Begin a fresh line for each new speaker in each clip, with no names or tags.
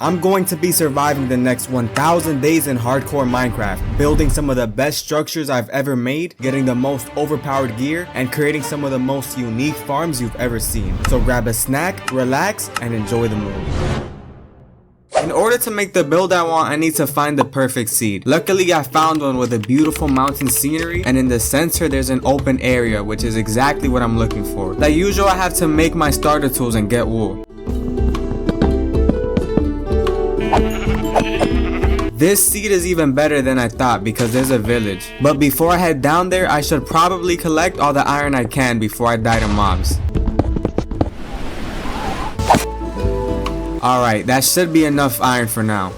I'm going to be surviving the next 1000 days in hardcore Minecraft, building some of the best structures I've ever made, getting the most overpowered gear, and creating some of the most unique farms you've ever seen. So grab a snack, relax, and enjoy the movie. In order to make the build I want, I need to find the perfect seed. Luckily, I found one with a beautiful mountain scenery, and in the center there's an open area, which is exactly what I'm looking for. Like usual, I have to make my starter tools and get wool. This seed is even better than I thought because there's a village. But before I head down there, I should probably collect all the iron I can before I die to mobs. Alright, that should be enough iron for now.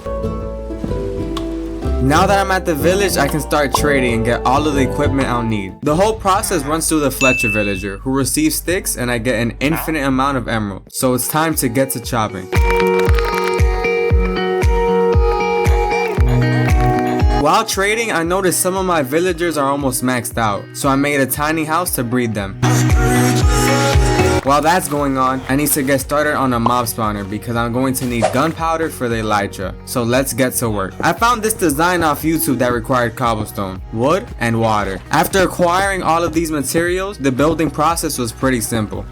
Now that I'm at the village, I can start trading and get all of the equipment I'll need. The whole process runs through the Fletcher villager, who receives sticks, and I get an infinite amount of emeralds. So it's time to get to chopping. While trading, I noticed some of my villagers are almost maxed out, so I made a tiny house to breed them. While that's going on, I need to get started on a mob spawner because I'm going to need gunpowder for the elytra, so let's get to work. I found this design off YouTube that required cobblestone, wood, and water. After acquiring all of these materials, the building process was pretty simple.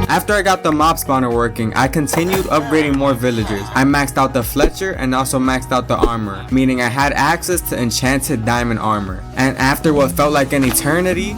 After I got the mob spawner working, I continued upgrading more villagers. I maxed out the Fletcher and also maxed out the armor, meaning I had access to enchanted diamond armor. And after what felt like an eternity,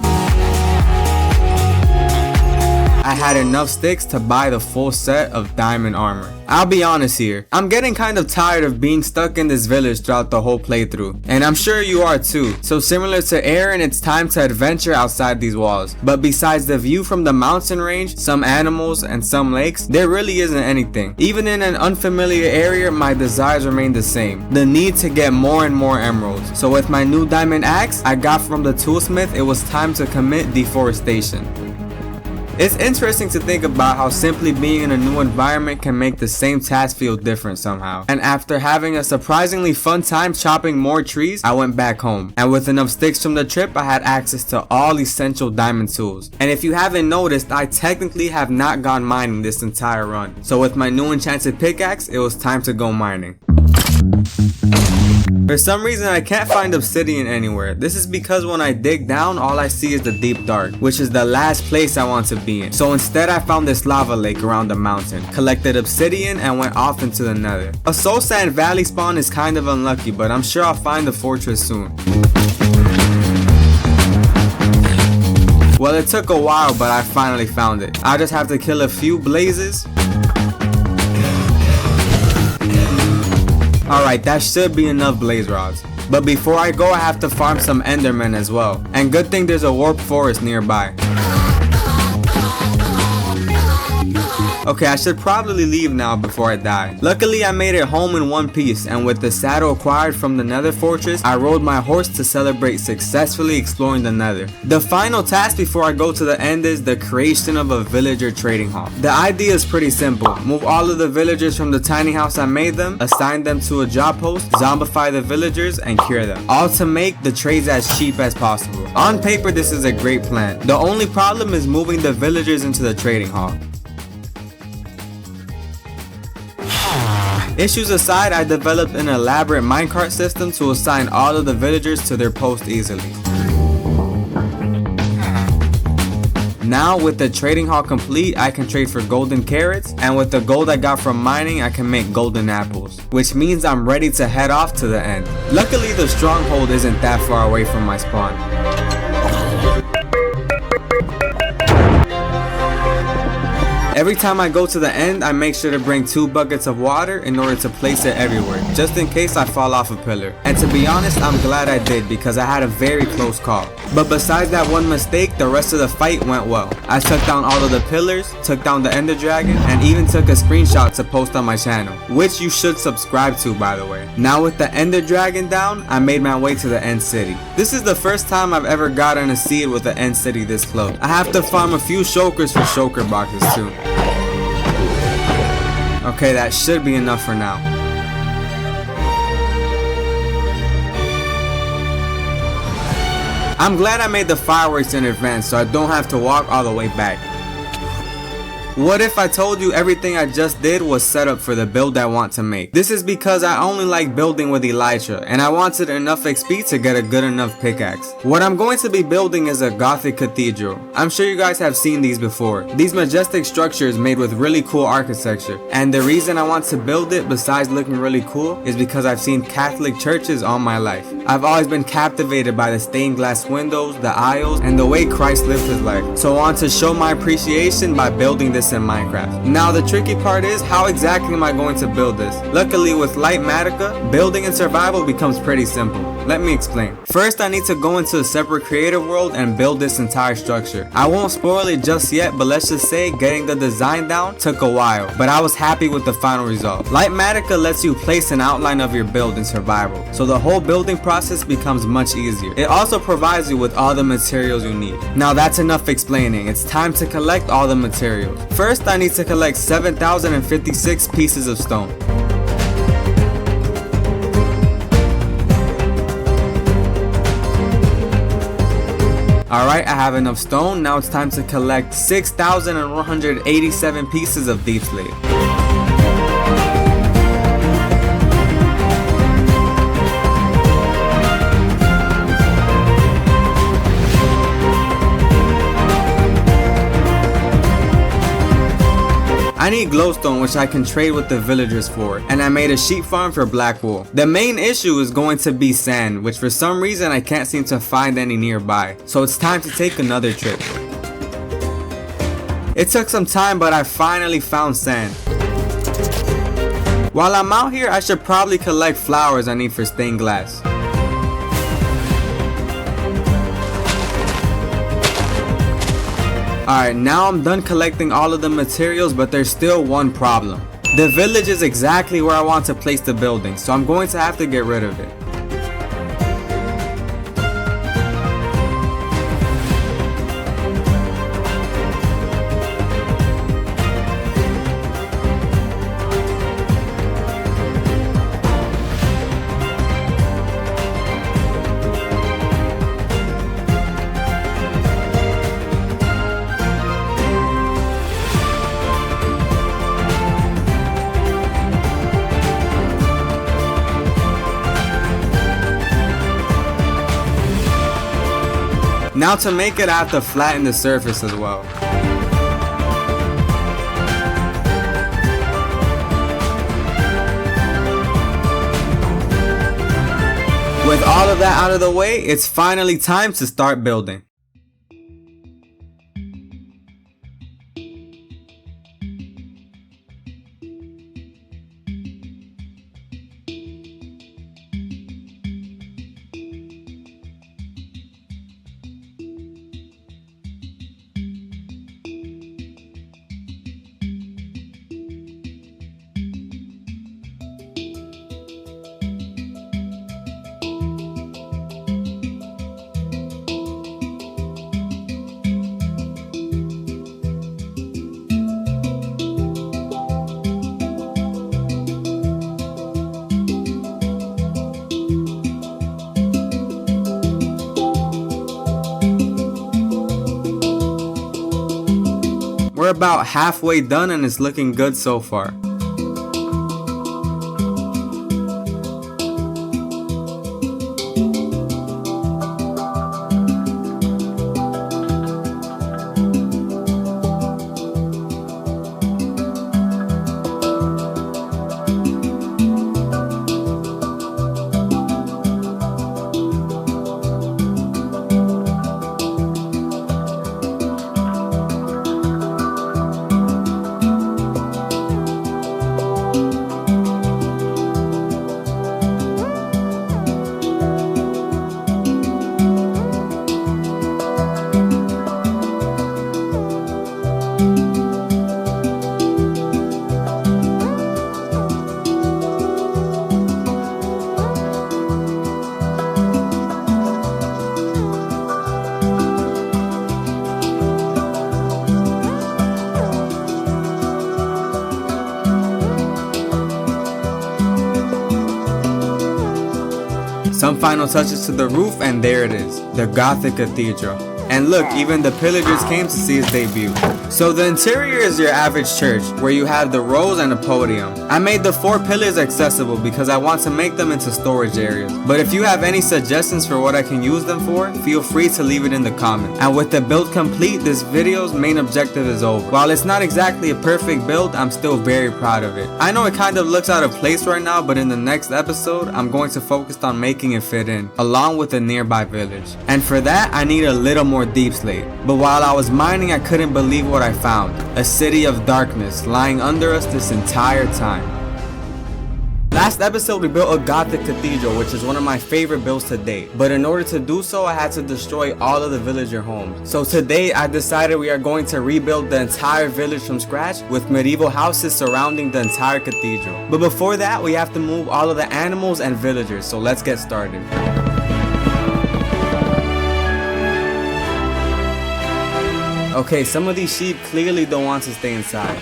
I had enough sticks to buy the full set of diamond armor. I'll be honest here, I'm getting kind of tired of being stuck in this village throughout the whole playthrough, and I'm sure you are too. So similar to Aaron, it's time to adventure outside these walls. But besides the view from the mountain range, some animals, and some lakes, there really isn't anything. Even in an unfamiliar area, my desires remain the same. The need to get more and more emeralds. So with my new diamond axe I got from the toolsmith, it was time to commit deforestation. It's interesting to think about how simply being in a new environment can make the same task feel different somehow. And after having a surprisingly fun time chopping more trees, I went back home. And with enough sticks from the trip, I had access to all essential diamond tools. And if you haven't noticed, I technically have not gone mining this entire run. So with my new enchanted pickaxe, it was time to go mining. For some reason I can't find obsidian anywhere. This is because when I dig down, all I see is the deep dark, which is the last place I want to be in. So instead I found this lava lake around the mountain, collected obsidian, and went off into the nether. A soul sand valley spawn is kind of unlucky, but I'm sure I'll find the fortress soon. Well, it took a while, but I finally found it. I just have to kill a few blazes. Alright, that should be enough blaze rods. But before I go, I have to farm some endermen as well. And good thing there's a warp forest nearby. Okay, I should probably leave now before I die. Luckily, I made it home in one piece, and with the saddle acquired from the nether fortress, I rode my horse to celebrate successfully exploring the nether. The final task before I go to the end is the creation of a villager trading hall. The idea is pretty simple. Move all of the villagers from the tiny house I made them, assign them to a job post, zombify the villagers, and cure them. All to make the trades as cheap as possible. On paper, this is a great plan. The only problem is moving the villagers into the trading hall. Issues aside, I developed an elaborate minecart system to assign all of the villagers to their post easily. Now with the trading hall complete, I can trade for golden carrots, and with the gold I got from mining, I can make golden apples, which means I'm ready to head off to the end. Luckily, the stronghold isn't that far away from my spawn. Every time I go to the end, I make sure to bring 2 buckets of water in order to place it everywhere, just in case I fall off a pillar. And to be honest, I'm glad I did because I had a very close call. But besides that one mistake, the rest of the fight went well. I took down all of the pillars, took down the ender dragon, and even took a screenshot to post on my channel, which you should subscribe to, by the way. Now with the ender dragon down, I made my way to the end city. This is the first time I've ever gotten a seed with the end city this close. I have to farm a few shulkers for shulker boxes too. Okay, that should be enough for now. I'm glad I made the fireworks in advance so I don't have to walk all the way back. What if I told you everything I just did was set up for the build I want to make? This is because I only like building with elytra, and I wanted enough XP to get a good enough pickaxe. What I'm going to be building is a Gothic Cathedral. I'm sure you guys have seen these before. These majestic structures made with really cool architecture, and the reason I want to build it besides looking really cool is because I've seen Catholic churches all my life. I've always been captivated by the stained glass windows, the aisles, and the way Christ lived his life. So I want to show my appreciation by building this in Minecraft. Now the tricky part is, how exactly am I going to build this? Luckily with Litematica, building in survival becomes pretty simple. Let me explain. First, I need to go into a separate creative world and build this entire structure. I won't spoil it just yet, but let's just say getting the design down took a while, but I was happy with the final result. Litematica lets you place an outline of your build in survival, so the whole building process becomes much easier. It also provides you with all the materials you need. Now that's enough explaining. It's time to collect all the materials. First, I need to collect 7,056 pieces of stone. Alright, I have enough stone. Now it's time to collect 6,187 pieces of deep slate. I need glowstone, which I can trade with the villagers for, and I made a sheep farm for black wool. The main issue is going to be sand, which for some reason I can't seem to find any nearby, so it's time to take another trip. It took some time, but I finally found sand. While I'm out here, I should probably collect flowers I need for stained glass. Alright, now I'm done collecting all of the materials, but there's still one problem. The village is exactly where I want to place the building, so I'm going to have to get rid of it. Now to make it, I have to flatten the surface as well. With all of that out of the way, it's finally time to start building. We're about halfway done and it's looking good so far. Some final touches to the roof, and there it is, the Gothic Cathedral. And look, even the pillagers came to see its debut. So the interior is your average church, where you have the rows and a podium. I made the 4 pillars accessible because I want to make them into storage areas. But if you have any suggestions for what I can use them for, feel free to leave it in the comments. And with the build complete, this video's main objective is over. While it's not exactly a perfect build, I'm still very proud of it. I know it kind of looks out of place right now, but in the next episode, I'm going to focus on making it fit in, along with a nearby village. And for that, I need a little more deep slate. But while I was mining, I couldn't believe what I found. A city of darkness lying under us this entire time. Last episode we built a Gothic Cathedral, which is one of my favorite builds to date. But in order to do so, I had to destroy all of the villager homes. So today I decided we are going to rebuild the entire village from scratch with medieval houses surrounding the entire cathedral. But before that, we have to move all of the animals and villagers, so let's get started. Okay, some of these sheep clearly don't want to stay inside.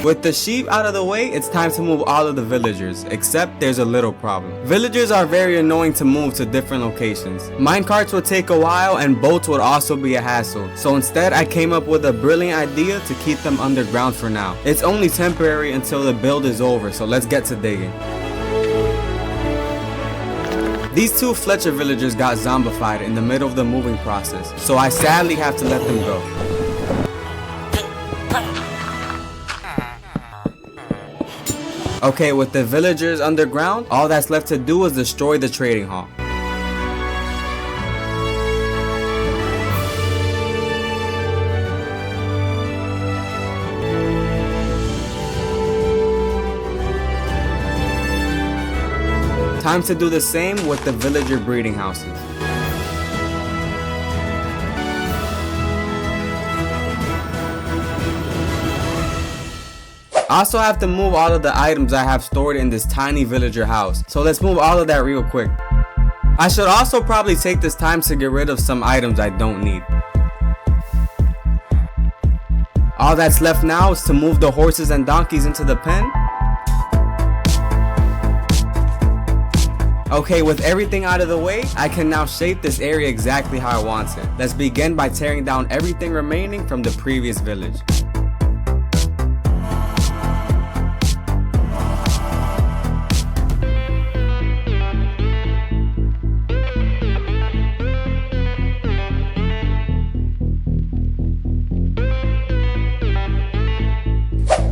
With the sheep out of the way, it's time to move all of the villagers, except there's a little problem. Villagers are very annoying to move to different locations. Minecarts would take a while and boats would also be a hassle. So instead, I came up with a brilliant idea to keep them underground for now. It's only temporary until the build is over, so let's get to digging. These 2 Fletcher villagers got zombified in the middle of the moving process, so I sadly have to let them go. Okay, with the villagers underground, all that's left to do is destroy the trading hall. Time to do the same with the villager breeding houses. I also have to move all of the items I have stored in this tiny villager house. So let's move all of that real quick. I should also probably take this time to get rid of some items I don't need. All that's left now is to move the horses and donkeys into the pen. Okay, with everything out of the way, I can now shape this area exactly how I want it. Let's begin by tearing down everything remaining from the previous village.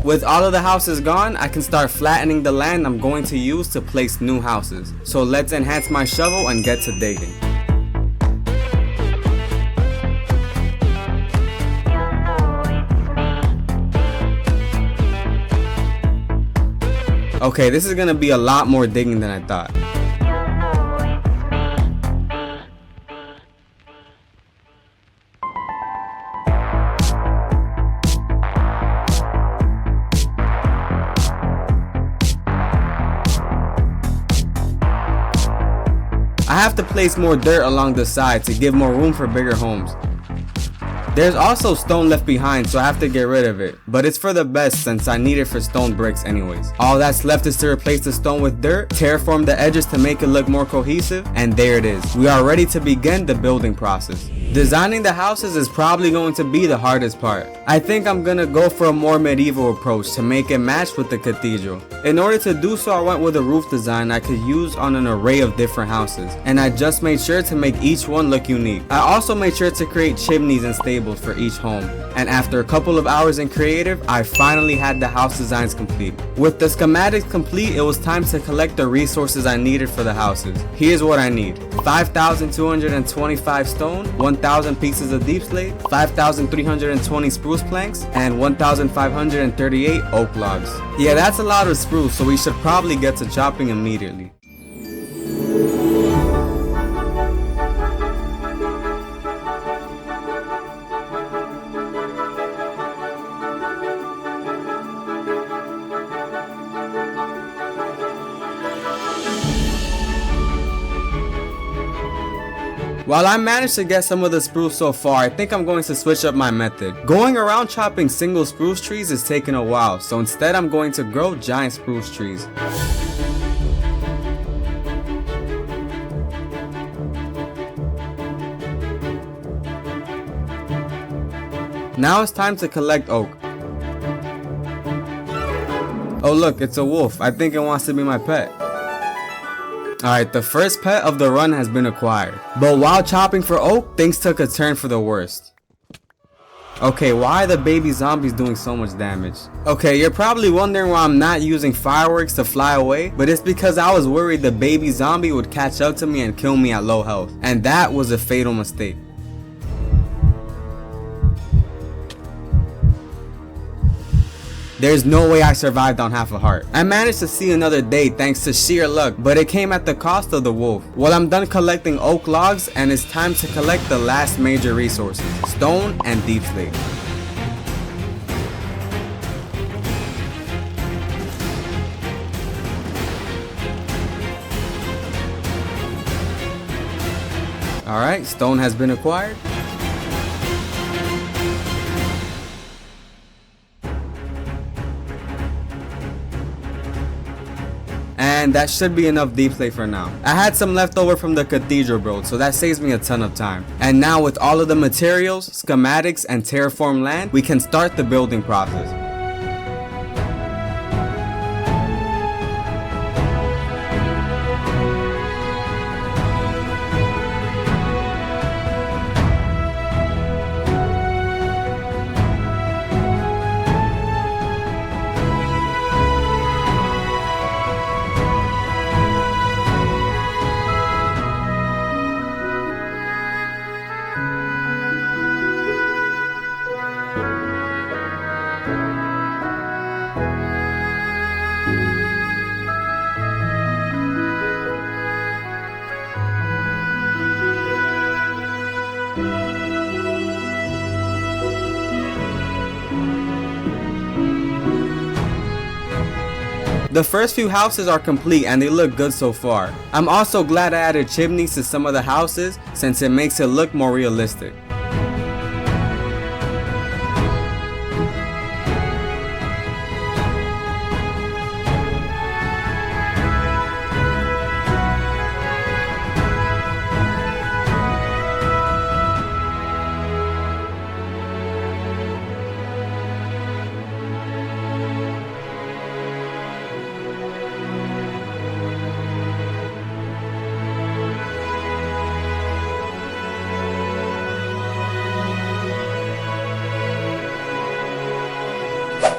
With all of the houses gone, I can start flattening the land I'm going to use to place new houses. So let's enhance my shovel and get to digging. Okay, this is gonna be a lot more digging than I thought. I have to place more dirt along the side to give more room for bigger homes. There's also stone left behind, so I have to get rid of it, but it's for the best since I need it for stone bricks anyways. All that's left is to replace the stone with dirt, terraform the edges to make it look more cohesive, and there it is. We are ready to begin the building process. Designing the houses is probably going to be the hardest part. I think I'm gonna go for a more medieval approach to make it match with the cathedral. In order to do so, I went with a roof design I could use on an array of different houses, and I just made sure to make each one look unique. I also made sure to create chimneys and stables for each home, and after a couple of hours in creative, I finally had the house designs complete. With the schematics complete, it was time to collect the resources I needed for the houses. Here's what I need: 5,225 stone, 1,000 pieces of deep slate, 5,320 spruce planks, and 1,538 oak logs. Yeah, that's a lot of spruce, so we should probably get to chopping immediately. While I managed to get some of the spruce so far, I think I'm going to switch up my method. Going around chopping single spruce trees is taking a while, so instead I'm going to grow giant spruce trees. Now it's time to collect oak. Oh look, it's a wolf. I think it wants to be my pet. Alright, the first pet of the run has been acquired. But while chopping for oak, things took a turn for the worst. Okay, why are the baby zombies doing so much damage? Okay, you're probably wondering why I'm not using fireworks to fly away, but it's because I was worried the baby zombie would catch up to me and kill me at low health. And that was a fatal mistake. There's no way I survived on half a heart. I managed to see another day thanks to sheer luck, but it came at the cost of the wolf. Well, I'm done collecting oak logs and it's time to collect the last major resources, stone and deep slate. Alright, stone has been acquired. And that should be enough deep slate for now. I had some left over from the cathedral build, so that saves me a ton of time. And now with all of the materials, schematics, and terraform land, we can start the building process. The first few houses are complete and they look good so far. I'm also glad I added chimneys to some of the houses since it makes it look more realistic.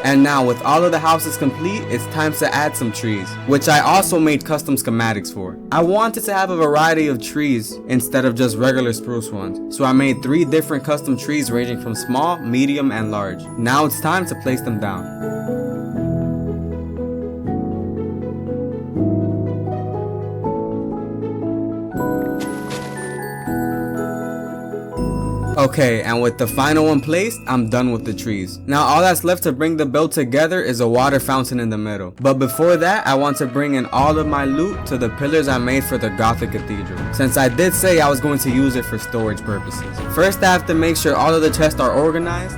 And now with all of the houses complete, it's time to add some trees, which I also made custom schematics for. I wanted to have a variety of trees instead of just regular spruce ones, so I made 3 different custom trees ranging from small, medium, and large. Now it's time to place them down. Okay, and with the final one placed, I'm done with the trees. Now all that's left to bring the build together is a water fountain in the middle. But before that, I want to bring in all of my loot to the pillars I made for the Gothic Cathedral, since I did say I was going to use it for storage purposes. First, I have to make sure all of the chests are organized.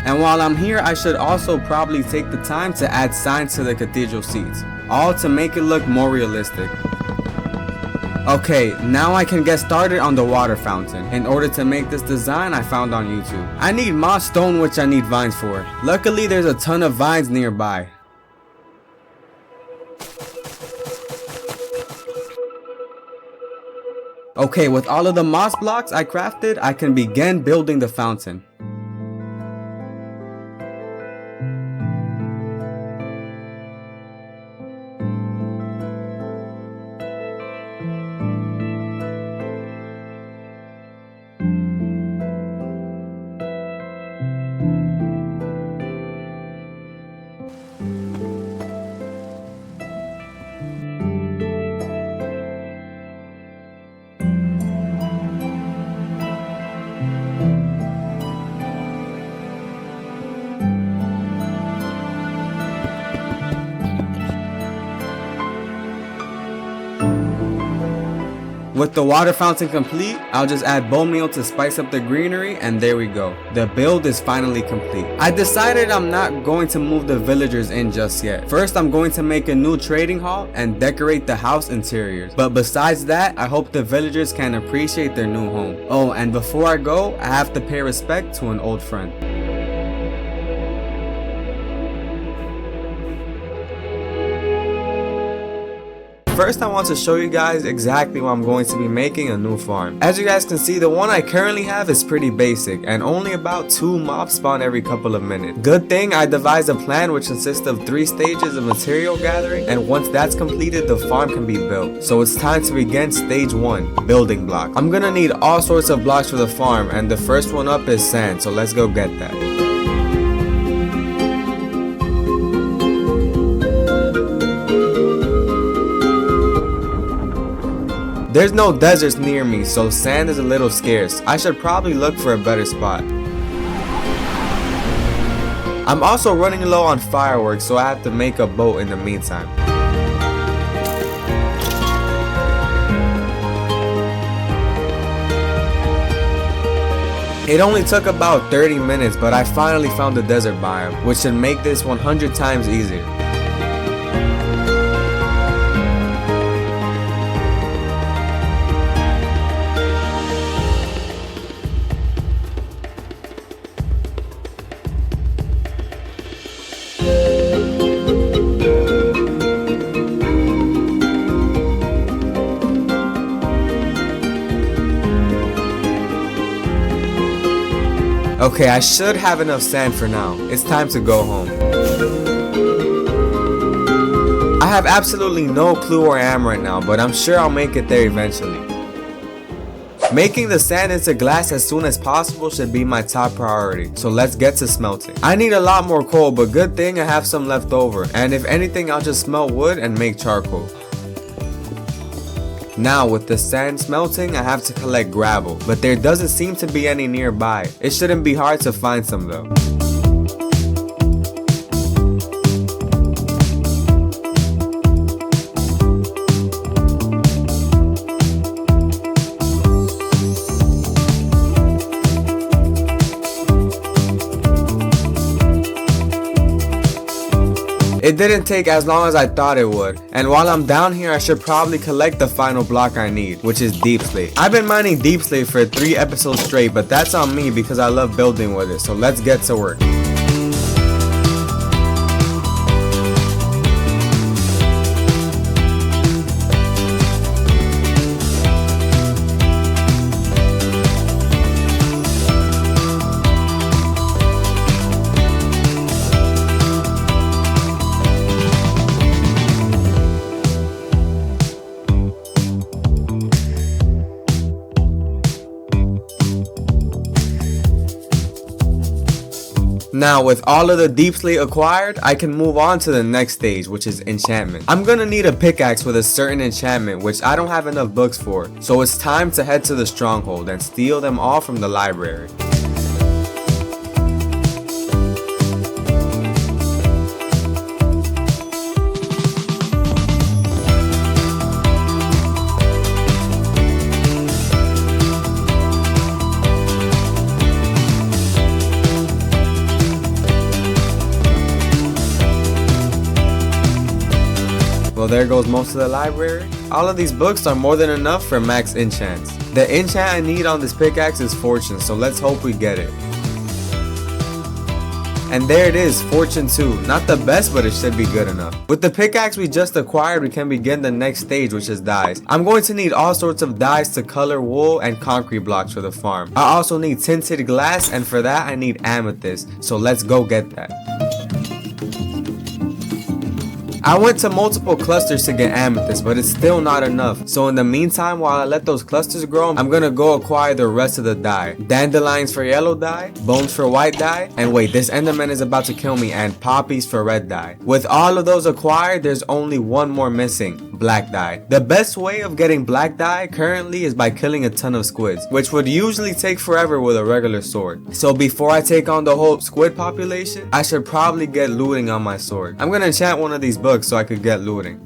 And while I'm here, I should also probably take the time to add signs to the cathedral seats, all to make it look more realistic. Okay, now I can get started on the water fountain. In order to make this design I found on YouTube. I need moss stone, which I need vines for. Luckily there's a ton of vines nearby. Okay, with all of the moss blocks I crafted, I can begin building the fountain. With the water fountain complete, I'll just add bone meal to spice up the greenery, and there we go. The build is finally complete. I decided I'm not going to move the villagers in just yet. First, I'm going to make a new trading hall and decorate the house interiors. But besides that, I hope the villagers can appreciate their new home. Oh, and before I go, I have to pay respect to an old friend. First, I want to show you guys exactly what I'm going to be making a new farm. As you guys can see, the one I currently have is pretty basic and only about 2 mobs spawn every couple of minutes. Good thing I devised a plan which consists of 3 stages of material gathering, and once that's completed, the farm can be built. So it's time to begin stage 1, building blocks. I'm gonna need all sorts of blocks for the farm, and the first one up is sand, so let's go get that. There's no deserts near me, so sand is a little scarce. I should probably look for a better spot. I'm also running low on fireworks, so I have to make a boat in the meantime. It only took about 30 minutes, but I finally found the desert biome, which should make this 100 times easier. Okay, I should have enough sand for now. It's time to go home. I have absolutely no clue where I am right now, but I'm sure I'll make it there eventually. Making the sand into glass as soon as possible should be my top priority, so let's get to smelting. I need a lot more coal, but good thing I have some left over, and if anything I'll just smelt wood and make charcoal. Now with the sand smelting, I have to collect gravel, but there doesn't seem to be any nearby. It shouldn't be hard to find some though. It didn't take as long as I thought it would, and while I'm down here I should probably collect the final block I need, which is deep slate. I've been mining deep slate for 3 episodes straight, but that's on me because I love building with it, so let's get to work. Now with all of the deep slate acquired, I can move on to the next stage, which is enchantment. I'm gonna need a pickaxe with a certain enchantment, which I don't have enough books for, so it's time to head to the stronghold and steal them all from the library. Well, there goes most of the library. All of these books are more than enough for max enchants. The enchant I need on this pickaxe is Fortune, so let's hope we get it. And there it is, Fortune 2. Not the best, but it should be good enough. With the pickaxe we just acquired, we can begin the next stage, which is dyes. I'm going to need all sorts of dyes to color wool and concrete blocks for the farm. I also need tinted glass, and for that I need amethyst, so let's go get that. I went to multiple clusters to get amethyst, but it's still not enough. So in the meantime, while I let those clusters grow, I'm gonna go acquire the rest of the dye. Dandelions for yellow dye, bones for white dye, and wait, this enderman is about to kill me, and poppies for red dye. With all of those acquired, there's only one more missing, black dye. The best way of getting black dye currently is by killing a ton of squids, which would usually take forever with a regular sword. So before I take on the whole squid population, I should probably get looting on my sword. I'm gonna enchant one of these books so I could get looting.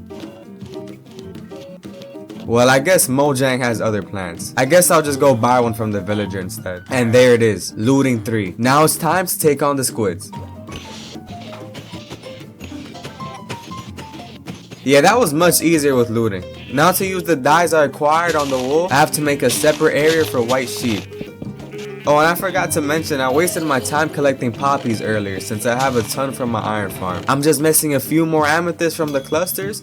Well, I guess Mojang has other plans. I guess I'll just go buy one from the villager instead. And there it is, looting 3. Now it's time to take on the squids. Yeah, that was much easier with looting. Now to use the dyes I acquired on the wool, I have to make a separate area for white sheep. Oh, and I forgot to mention, I wasted my time collecting poppies earlier since I have a ton from my iron farm. I'm just missing a few more amethysts from the clusters.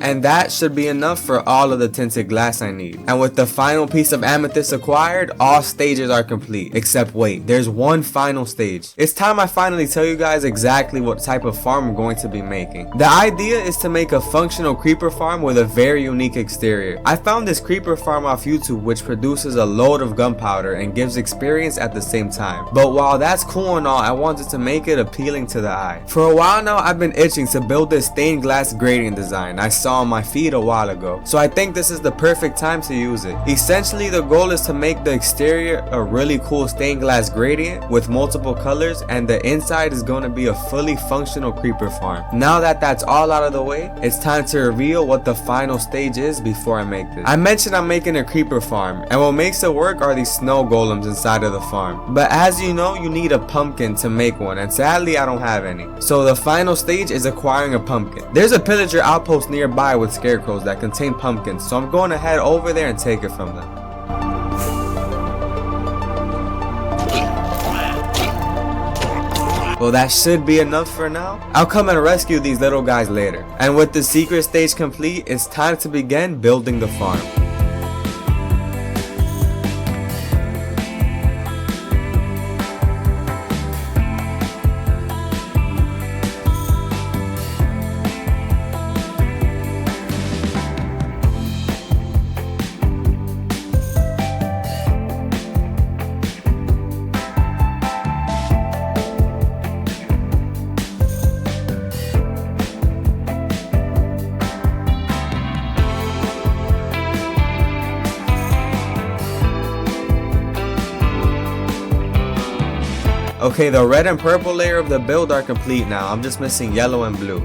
And that should be enough for all of the tinted glass I need. And with the final piece of amethyst acquired, all stages are complete. Except wait, there's one final stage. It's time I finally tell you guys exactly what type of farm I'm going to be making. The idea is to make a functional creeper farm with a very unique exterior. I found this creeper farm off YouTube which produces a load of gunpowder and gives experience at the same time. But while that's cool and all, I wanted to make it appealing to the eye. For a while now, I've been itching to build this stained glass gradient design I saw on my feed a while ago, so I think this is the perfect time to use it. Essentially, the goal is to make the exterior a really cool stained glass gradient with multiple colors, and the inside is going to be a fully functional creeper farm. Now that that's all out of the way, it's time to reveal what the final stage is before I make this. I mentioned I'm making a creeper farm, and what makes it work are these snow golems inside of the farm. But as you know, you need a pumpkin to make one, and sadly I don't have any. So the final stage is acquiring a pumpkin. There's a pillager outpost nearby with scarecrows that contain pumpkins, so I'm going to head over there and take it from them. Well, that should be enough for now. I'll come and rescue these little guys later. And with the secret stage complete, it's time to begin building the farm. Okay, the red and purple layer of the build are complete now. I'm just missing yellow and blue.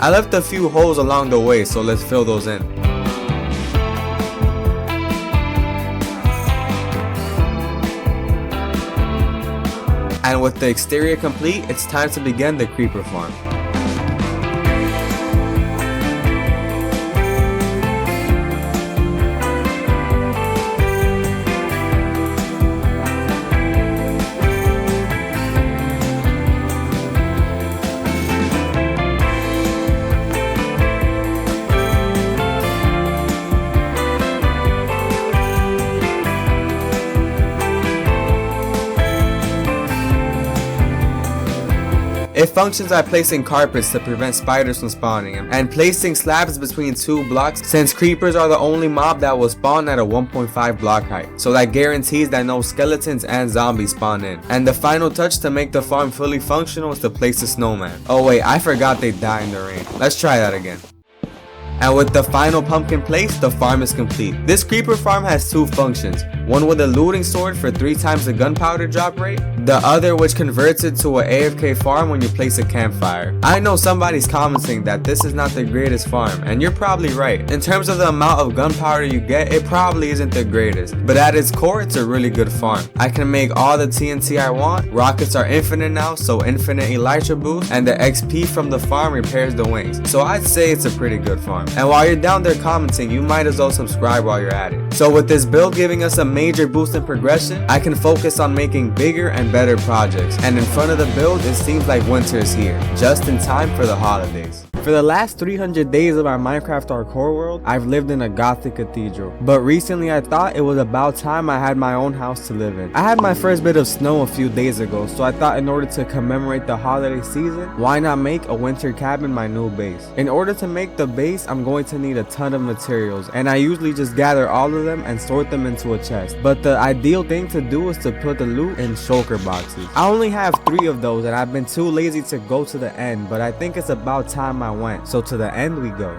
I left a few holes along the way, so let's fill those in. And with the exterior complete, it's time to begin the creeper farm. It functions by placing carpets to prevent spiders from spawning, and placing slabs between 2 blocks, since creepers are the only mob that will spawn at a 1.5 block height, so that guarantees that no skeletons and zombies spawn in. And the final touch to make the farm fully functional is to place a snowman. Oh wait, I forgot they die in the rain. Let's try that again. And with the final pumpkin placed, the farm is complete. This creeper farm has 2 functions. One with a looting sword for 3 times the gunpowder drop rate. The other which converts it to an AFK farm when you place a campfire. I know somebody's commenting that this is not the greatest farm, and you're probably right. In terms of the amount of gunpowder you get, it probably isn't the greatest. But at its core, it's a really good farm. I can make all the TNT I want. Rockets are infinite now, so infinite elytra boost. And the XP from the farm repairs the wings. So I'd say it's a pretty good farm. And while you're down there commenting, you might as well subscribe while you're at it. So with this build giving us a major boost in progression, I can focus on making bigger and better projects. And in front of the build, it seems like winter is here, just in time for the holidays. For the last 300 days of our Minecraft hardcore world, I've lived in a Gothic Cathedral. But recently I thought it was about time I had my own house to live in. I had my first bit of snow a few days ago, so I thought in order to commemorate the holiday season, why not make a winter cabin my new base? In order to make the base, I'm going to need a ton of materials, and I usually just gather all of them and sort them into a chest. But the ideal thing to do is to put the loot in shulker boxes. I only have 3 of those, and I've been too lazy to go to the end, but I think it's about time I went, so to the end we go.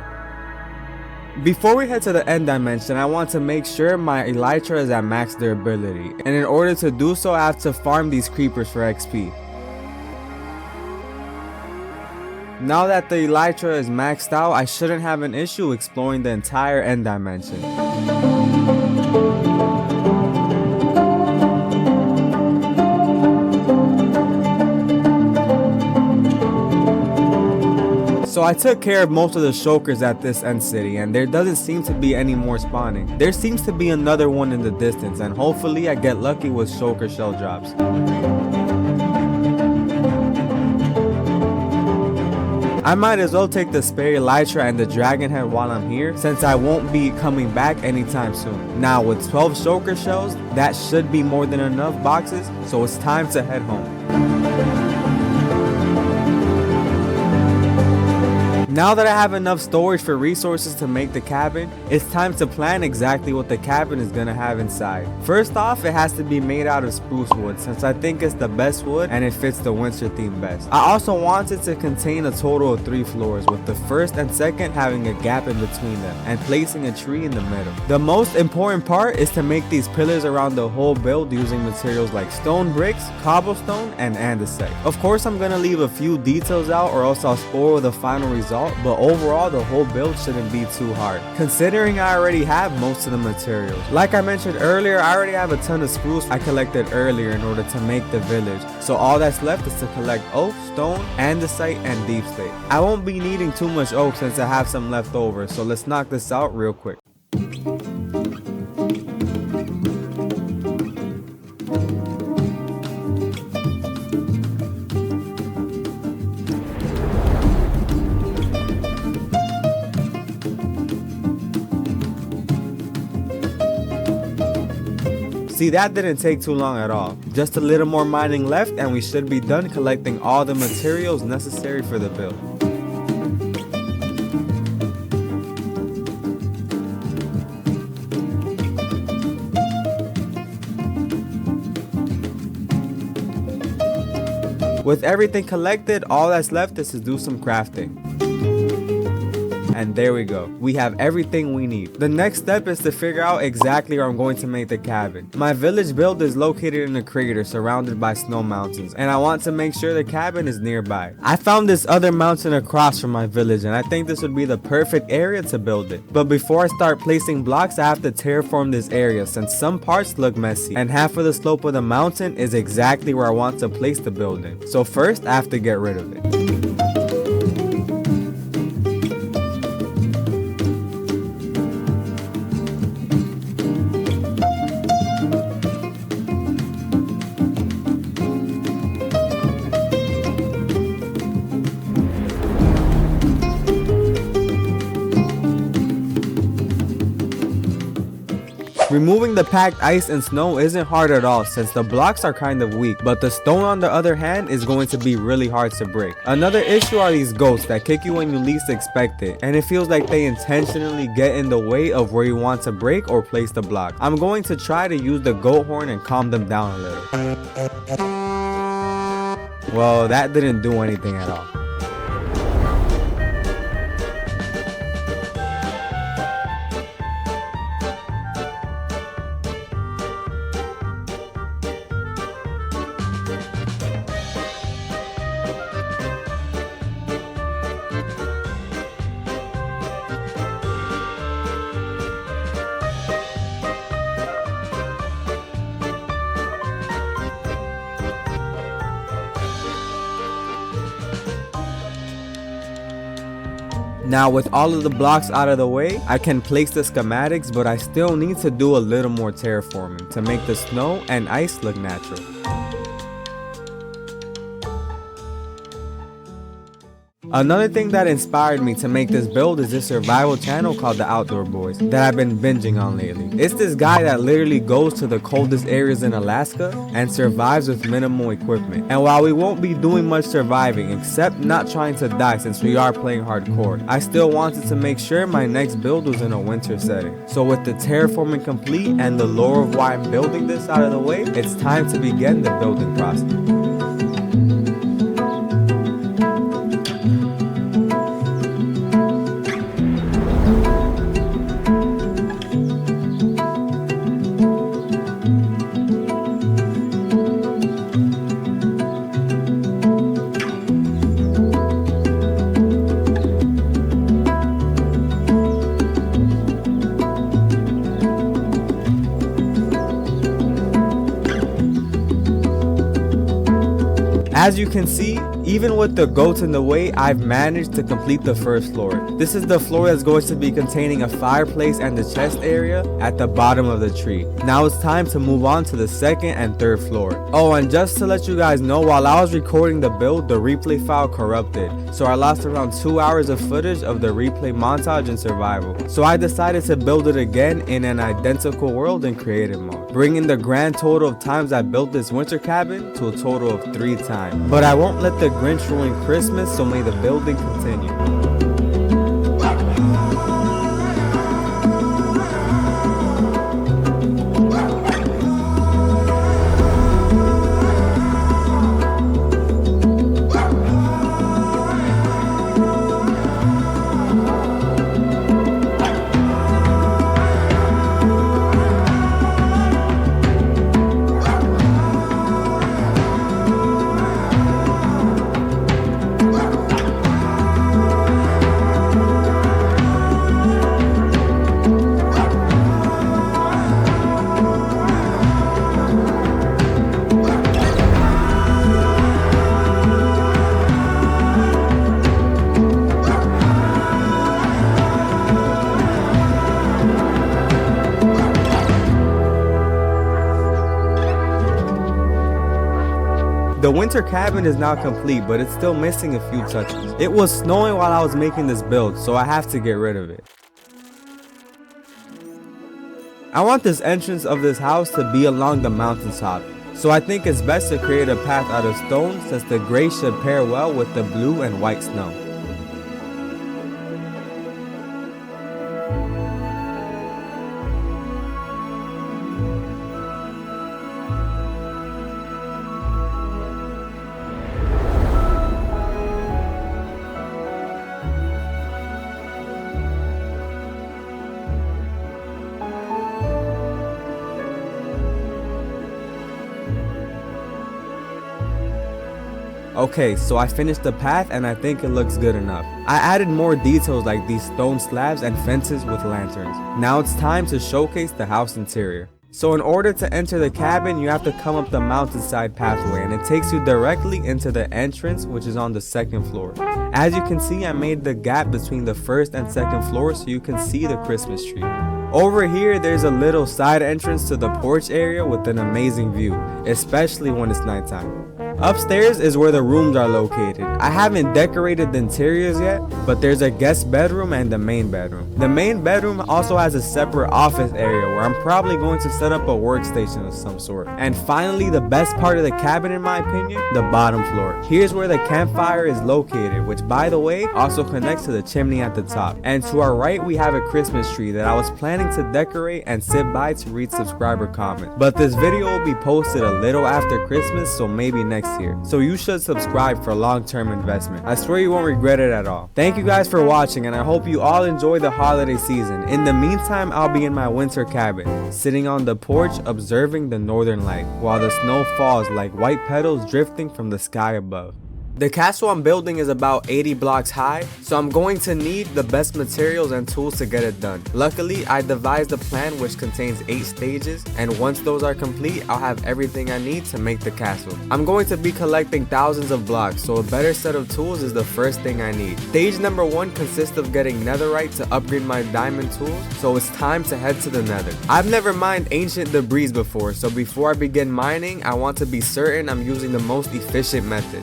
Before we head to the end dimension, I want to make sure my elytra is at max durability, and in order to do so I have to farm these creepers for XP. Now that the elytra is maxed out, I shouldn't have an issue exploring the entire end dimension. So I took care of most of the shulkers at this end city, and there doesn't seem to be any more spawning. There seems to be another one in the distance, and hopefully I get lucky with shulker shell drops. I might as well take the spare elytra and the dragon head while I'm here, since I won't be coming back anytime soon. Now with 12 shulker shells, that should be more than enough boxes, so it's time to head home. Now that I have enough storage for resources to make the cabin, it's time to plan exactly what the cabin is gonna have inside. First off, it has to be made out of spruce wood, since I think it's the best wood and it fits the winter theme best. I also want it to contain a total of 3 floors, with the first and second having a gap in between them, and placing a tree in the middle. The most important part is to make these pillars around the whole build using materials like stone bricks, cobblestone, and andesite. Of course, I'm gonna leave a few details out or else I'll spoil the final result, but overall the whole build shouldn't be too hard, considering I already have most of the materials. Like I mentioned earlier, I already have a ton of spruce I collected earlier in order to make the village, so all that's left is to collect oak, stone, andesite, and deep slate. I won't be needing too much oak since I have some left over, so let's knock this out real quick. See, that didn't take too long at all. Just a little more mining left and we should be done collecting all the materials necessary for the build. With everything collected, all that's left is to do some crafting. And there we go. We have everything we need. The next step is to figure out exactly where I'm going to make the cabin. My village build is located in a crater surrounded by snow mountains, and I want to make sure the cabin is nearby. I found this other mountain across from my village, and I think this would be the perfect area to build it. But before I start placing blocks, I have to terraform this area since some parts look messy, and half of the slope of the mountain is exactly where I want to place the building. So first, I have to get rid of it. Removing the packed ice and snow isn't hard at all since the blocks are kind of weak, but the stone on the other hand is going to be really hard to break. Another issue are these ghosts that kick you when you least expect it, and it feels like they intentionally get in the way of where you want to break or place the block. I'm going to try to use the goat horn and calm them down a little. Well, that didn't do anything at all. Now with all of the blocks out of the way, I can place the schematics, but I still need to do a little more terraforming to make the snow and ice look natural. Another thing that inspired me to make this build is this survival channel called The Outdoor Boys that I've been binging on lately. It's this guy that literally goes to the coldest areas in Alaska and survives with minimal equipment. And while we won't be doing much surviving except not trying to die since we are playing hardcore, I still wanted to make sure my next build was in a winter setting. So with the terraforming complete and the lore of why I'm building this out of the way, it's time to begin the building process. As you can see, even with the goats in the way, I've managed to complete the first floor. This is the floor that's going to be containing a fireplace and the chest area at the bottom of the tree. Now it's time to move on to the second and third floor. Oh, and just to let you guys know, while I was recording the build, the replay file corrupted. So I lost around 2 hours of footage of the replay montage and survival. So I decided to build it again in an identical world in creative mode, bringing the grand total of times I built this winter cabin to a total of 3 times. But I won't let the Grinch ruin Christmas, so may the building continue. The winter cabin is now complete, but it's still missing a few touches. It was snowing while I was making this build, so I have to get rid of it. I want this entrance of this house to be along the mountainside, so I think it's best to create a path out of stone since the gray should pair well with the blue and white snow. Okay, so I finished the path and I think it looks good enough. I added more details like these stone slabs and fences with lanterns. Now it's time to showcase the house interior. So in order to enter the cabin, you have to come up the mountainside pathway and it takes you directly into the entrance, which is on the second floor. As you can see, I made the gap between the first and second floor so you can see the Christmas tree. Over here, there's a little side entrance to the porch area with an amazing view, especially when it's nighttime. Upstairs is where the rooms are located. I haven't decorated the interiors yet, but there's a guest bedroom and the main bedroom. The main bedroom also has a separate office area where I'm probably going to set up a workstation of some sort. And finally, the best part of the cabin in my opinion, the bottom floor. Here's where the campfire is located, which by the way, also connects to the chimney at the top. And to our right, we have a Christmas tree that I was planning to decorate and sit by to read subscriber comments. But this video will be posted a little after Christmas, so maybe next year. So you should subscribe for long-term investment. I swear you won't regret it at all. Thank you guys for watching and I hope you all enjoy the holiday season. In the meantime, I'll be in my winter cabin, sitting on the porch observing the northern light while the snow falls like white petals drifting from the sky above. The castle I'm building is about 80 blocks high, so I'm going to need the best materials and tools to get it done. Luckily, I devised a plan which contains 8 stages, and once those are complete, I'll have everything I need to make the castle. I'm going to be collecting thousands of blocks, so a better set of tools is the first thing I need. Stage number 1 consists of getting netherite to upgrade my diamond tools, so it's time to head to the nether. I've never mined ancient debris before, so before I begin mining, I want to be certain I'm using the most efficient method.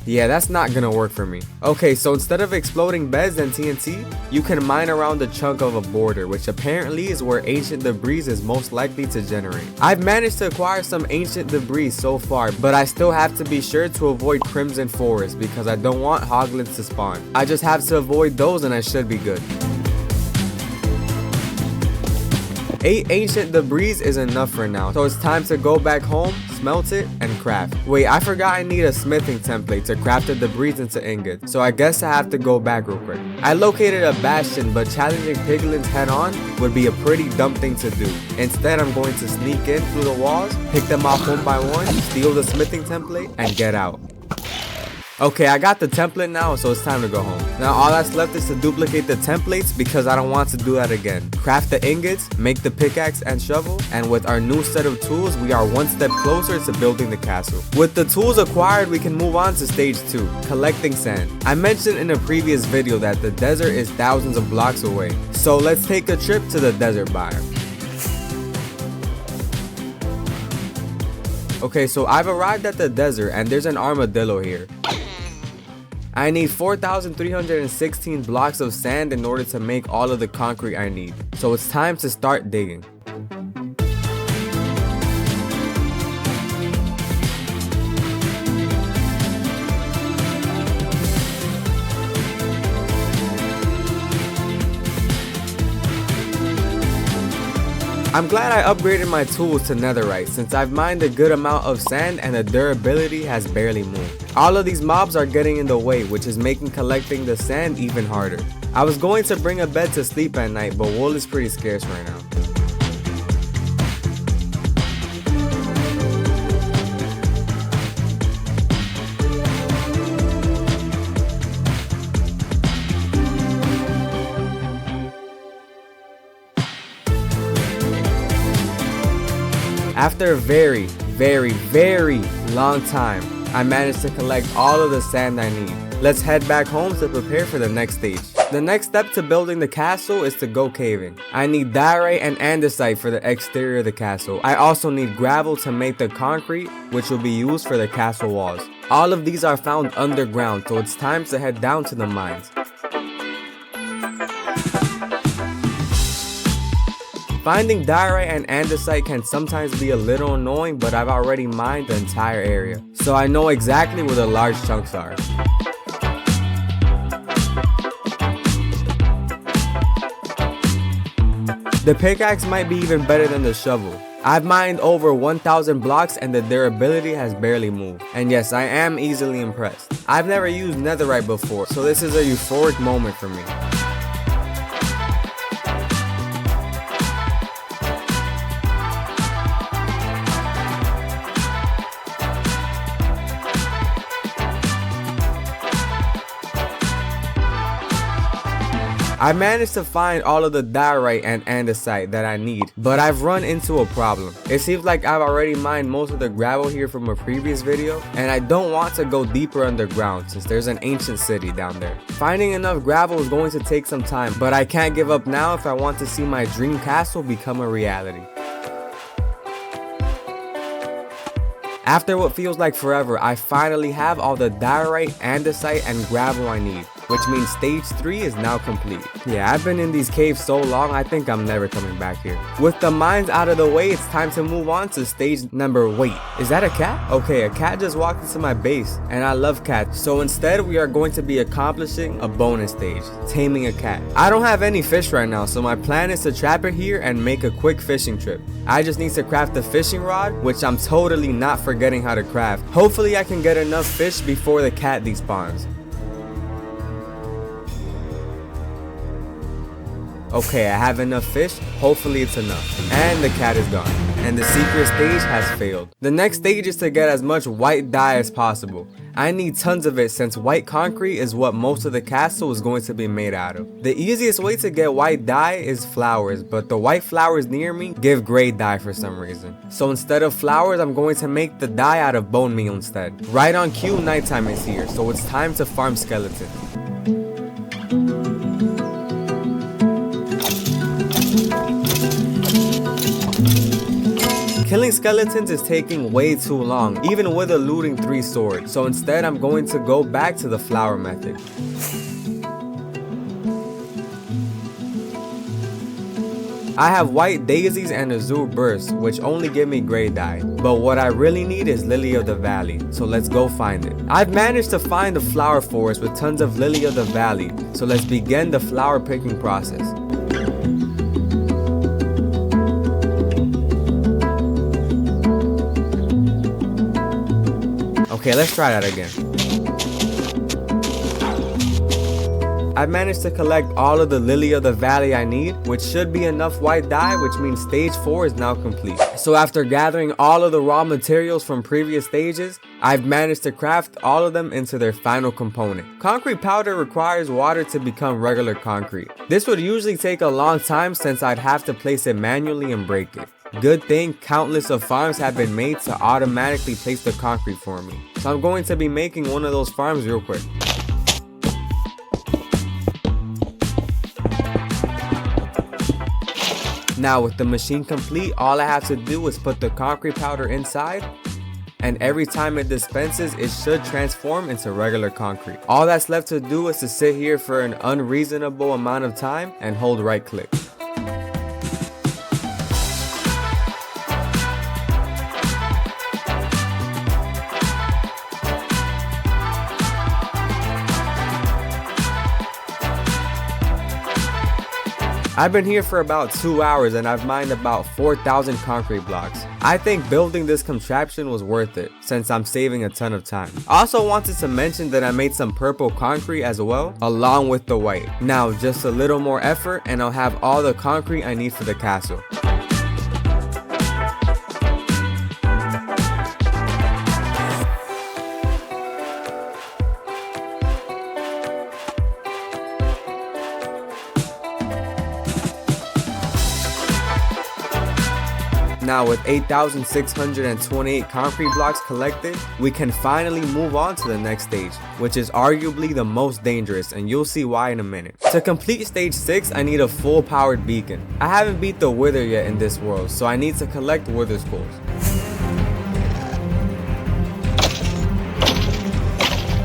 Yeah, that's not gonna work for me. Okay, so instead of exploding beds and TNT, you can mine around a chunk of a border, which apparently is where ancient debris is most likely to generate. I've managed to acquire some ancient debris so far, but I still have to be sure to avoid Crimson Forest because I don't want hoglins to spawn. I just have to avoid those and I should be good. 8 ancient debris is enough for now, so it's time to go back home, smelt it, and craft. Wait, I forgot I need a smithing template to craft the debris into ingots, so I guess I have to go back real quick. I located a bastion, but challenging piglins head on would be a pretty dumb thing to do. Instead, I'm going to sneak in through the walls, pick them off one by one, steal the smithing template, and get out. Okay, I got the template now, so it's time to go home. Now all that's left is to duplicate the templates because I don't want to do that again. Craft the ingots, make the pickaxe and shovel, and with our new set of tools, we are one step closer to building the castle. With the tools acquired, we can move on to stage 2, collecting sand. I mentioned in a previous video that the desert is thousands of blocks away, so let's take a trip to the desert biome. Okay, so I've arrived at the desert and there's an armadillo here. I need 4,316 blocks of sand in order to make all of the concrete I need. So it's time to start digging. I'm glad I upgraded my tools to netherite since I've mined a good amount of sand and the durability has barely moved. All of these mobs are getting in the way, which is making collecting the sand even harder. I was going to bring a bed to sleep at night, but wool is pretty scarce right now. After a very long time, I managed to collect all of the sand I need. Let's head back home to prepare for the next stage. The next step to building the castle is to go caving. I need diorite and andesite for the exterior of the castle. I also need gravel to make the concrete, which will be used for the castle walls. All of these are found underground, so it's time to head down to the mines. Finding diorite and andesite can sometimes be a little annoying, but I've already mined the entire area, so I know exactly where the large chunks are. The pickaxe might be even better than the shovel. I've mined over 1,000 blocks and the durability has barely moved. And yes, I am easily impressed. I've never used netherite before, so this is a euphoric moment for me. I managed to find all of the diorite and andesite that I need, but I've run into a problem. It seems like I've already mined most of the gravel here from a previous video, and I don't want to go deeper underground since there's an ancient city down there. Finding enough gravel is going to take some time, but I can't give up now if I want to see my dream castle become a reality. After what feels like forever, I finally have all the diorite, andesite, and gravel I need, which means stage 3 is now complete. Yeah, I've been in these caves so long, I think I'm never coming back here. With the mines out of the way, it's time to move on to stage number... Wait, is that a cat? Okay, a cat just walked into my base, and I love cats, so instead we are going to be accomplishing a bonus stage, taming a cat. I don't have any fish right now, so my plan is to trap it here and make a quick fishing trip. I just need to craft a fishing rod, which I'm totally not forgetting how to craft. Hopefully I can get enough fish before the cat despawns. Okay, I have enough fish, hopefully it's enough. And the cat is gone. And the secret stage has failed. The next stage is to get as much white dye as possible. I need tons of it since white concrete is what most of the castle is going to be made out of. The easiest way to get white dye is flowers, but the white flowers near me give gray dye for some reason. So instead of flowers, I'm going to make the dye out of bone meal instead. Right on cue, nighttime is here, so it's time to farm skeletons. Killing skeletons is taking way too long, even with eluding 3 swords, so instead I'm going to go back to the flower method. I have white daisies and azure bursts, which only give me gray dye, but what I really need is lily of the valley, so let's go find it. I've managed to find a flower forest with tons of lily of the valley, so let's begin the flower picking process. Okay, let's try that again. I've managed to collect all of the lily of the valley I need, which should be enough white dye, which means stage 4 is now complete. So after gathering all of the raw materials from previous stages, I've managed to craft all of them into their final component. Concrete powder requires water to become regular concrete. This would usually take a long time since I'd have to place it manually and break it. Good thing countless of farms have been made to automatically place the concrete for me. So I'm going to be making one of those farms real quick. Now with the machine complete, all I have to do is put the concrete powder inside, and every time it dispenses, it should transform into regular concrete. All that's left to do is to sit here for an unreasonable amount of time and hold right click. I've been here for about 2 hours and I've mined about 4,000 concrete blocks. I think building this contraption was worth it, since I'm saving a ton of time. I also wanted to mention that I made some purple concrete as well, along with the white. Now just a little more effort and I'll have all the concrete I need for the castle. Now with 8,628 concrete blocks collected, we can finally move on to the next stage, which is arguably the most dangerous, and you'll see why in a minute. To complete stage 6, I need a full powered beacon. I haven't beat the wither yet in this world, so I need to collect wither skulls.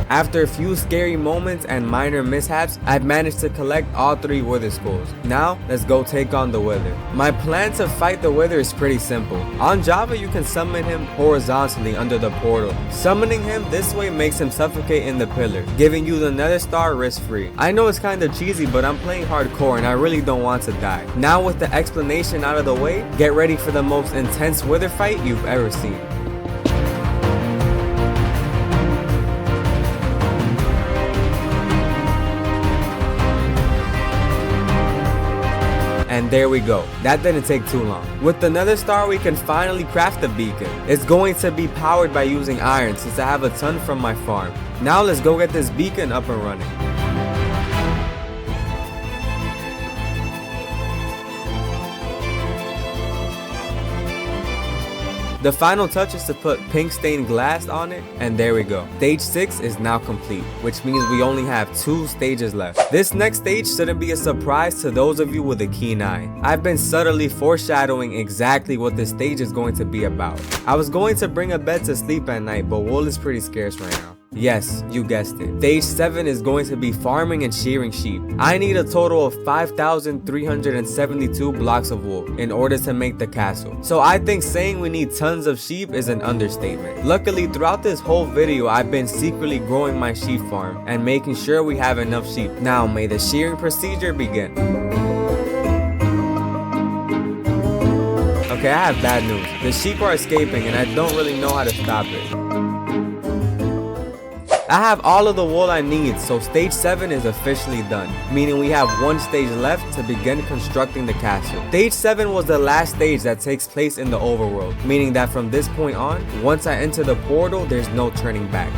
After a few scary moments and minor mishaps, I've managed to collect all 3 wither skulls. Now, let's go take on the wither. My plan to fight the wither is pretty simple. On Java, you can summon him horizontally under the portal. Summoning him this way makes him suffocate in the pillar, giving you the nether star risk-free. I know it's kinda cheesy, but I'm playing hardcore and I really don't want to die. Now with the explanation out of the way, get ready for the most intense wither fight you've ever seen. And there we go. That didn't take too long. With the nether star, we can finally craft the beacon. It's going to be powered by using iron since I have a ton from my farm. Now let's go get this beacon up and running. The final touch is to put pink stained glass on it, and there we go. Stage 6 is now complete, which means we only have 2 stages left. This next stage shouldn't be a surprise to those of you with a keen eye. I've been subtly foreshadowing exactly what this stage is going to be about. I was going to bring a bed to sleep at night, but wool is pretty scarce right now. Yes, you guessed it. Stage 7 is going to be farming and shearing sheep. I need a total of 5,372 blocks of wool in order to make the castle. So I think saying we need tons of sheep is an understatement. Luckily, throughout this whole video, I've been secretly growing my sheep farm and making sure we have enough sheep. Now may the shearing procedure begin. Okay, I have bad news. The sheep are escaping and I don't really know how to stop it. I have all of the wool I need, so stage 7 is officially done, meaning we have one stage left to begin constructing the castle. Stage 7 was the last stage that takes place in the overworld, meaning that from this point on, once I enter the portal, there's no turning back.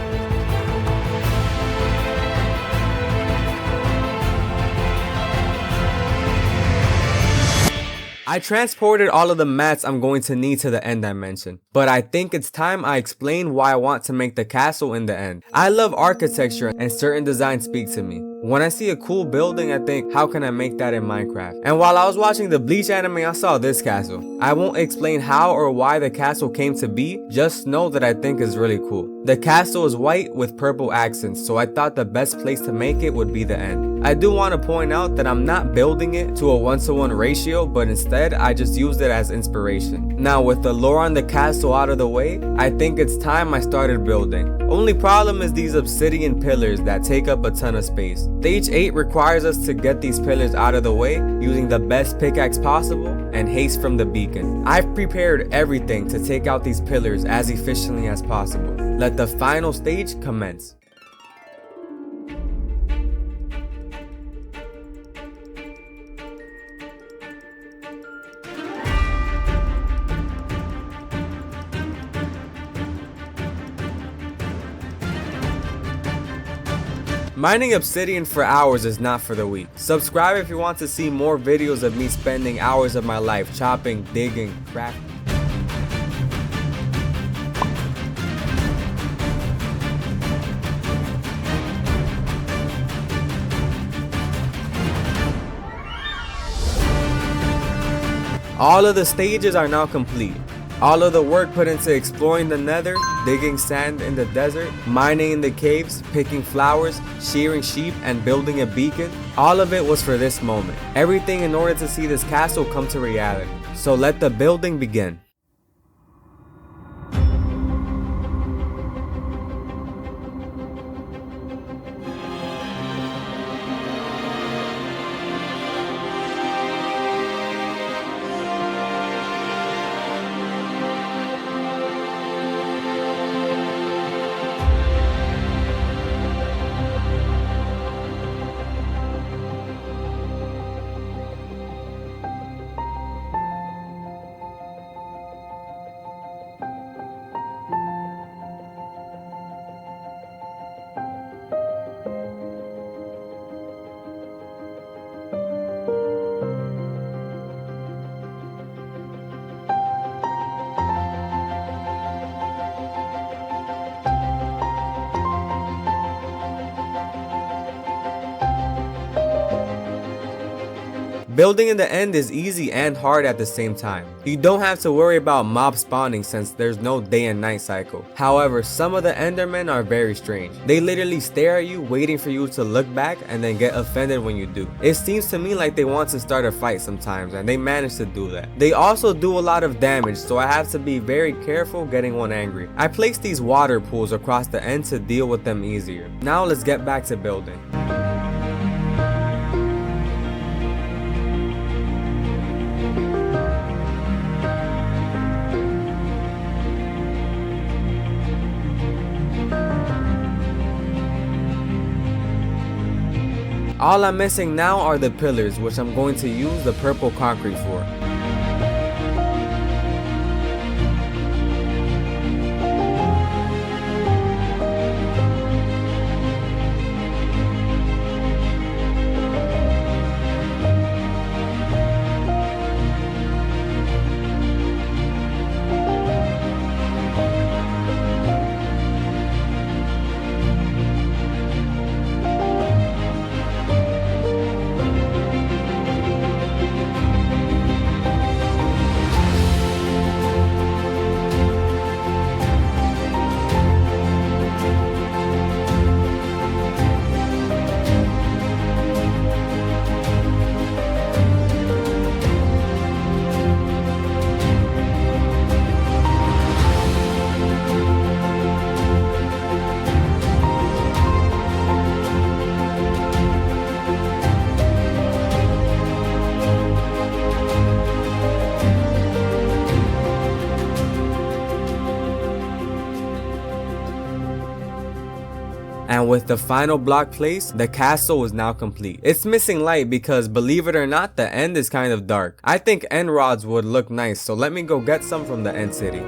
I transported all of the mats I'm going to need to the end dimension, but I think it's time I explain why I want to make the castle in the end. I love architecture and certain designs speak to me. When I see a cool building, I think, how can I make that in Minecraft? And while I was watching the Bleach anime, I saw this castle. I won't explain how or why the castle came to be, just know that I think it's really cool. The castle is white with purple accents, so I thought the best place to make it would be the end. I do want to point out that I'm not building it to a 1-to-1 ratio, but instead I just used it as inspiration. Now with the lore on the castle out of the way, I think it's time I started building. Only problem is these obsidian pillars that take up a ton of space. Stage 8 requires us to get these pillars out of the way using the best pickaxe possible and haste from the beacon. I've prepared everything to take out these pillars as efficiently as possible. Let the final stage commence. Mining obsidian for hours is not for the weak. Subscribe if you want to see more videos of me spending hours of my life chopping, digging, crafting. All of the stages are now complete. All of the work put into exploring the nether, digging sand in the desert, mining in the caves, picking flowers, shearing sheep, and building a beacon, all of it was for this moment. Everything in order to see this castle come to reality. So let the building begin. Building in the end is easy and hard at the same time. You don't have to worry about mob spawning since there's no day and night cycle. However, some of the endermen are very strange. They literally stare at you waiting for you to look back and then get offended when you do. It seems to me like they want to start a fight sometimes and they manage to do that. They also do a lot of damage, so I have to be very careful getting one angry. I placed these water pools across the end to deal with them easier. Now let's get back to building. All I'm missing now are the pillars, which I'm going to use the purple concrete for. And with the final block placed, the castle is now complete. It's missing light because, believe it or not, the end is kind of dark. I think end rods would look nice, so let me go get some from the end city.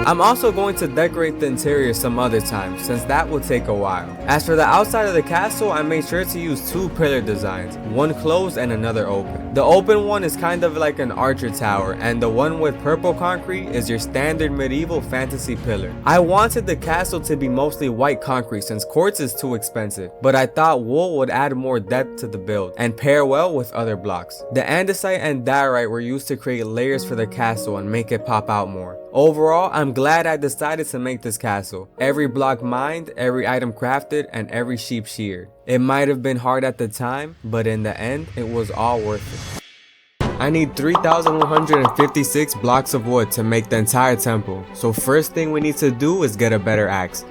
I'm also going to decorate the interior some other time, since that will take a while. As for the outside of the castle, I made sure to use two pillar designs, one closed and another open. The open one is kind of like an archer tower, and the one with purple concrete is your standard medieval fantasy pillar. I wanted the castle to be mostly white concrete since quartz is too expensive, but I thought wool would add more depth to the build and pair well with other blocks. The andesite and diorite were used to create layers for the castle and make it pop out more. Overall, I'm glad I decided to make this castle. Every block mined, every item crafted, and every sheep sheared. It might have been hard at the time, but in the end, it was all worth it. I need 3,156 blocks of wood to make the entire temple, so first thing we need to do is get a better axe.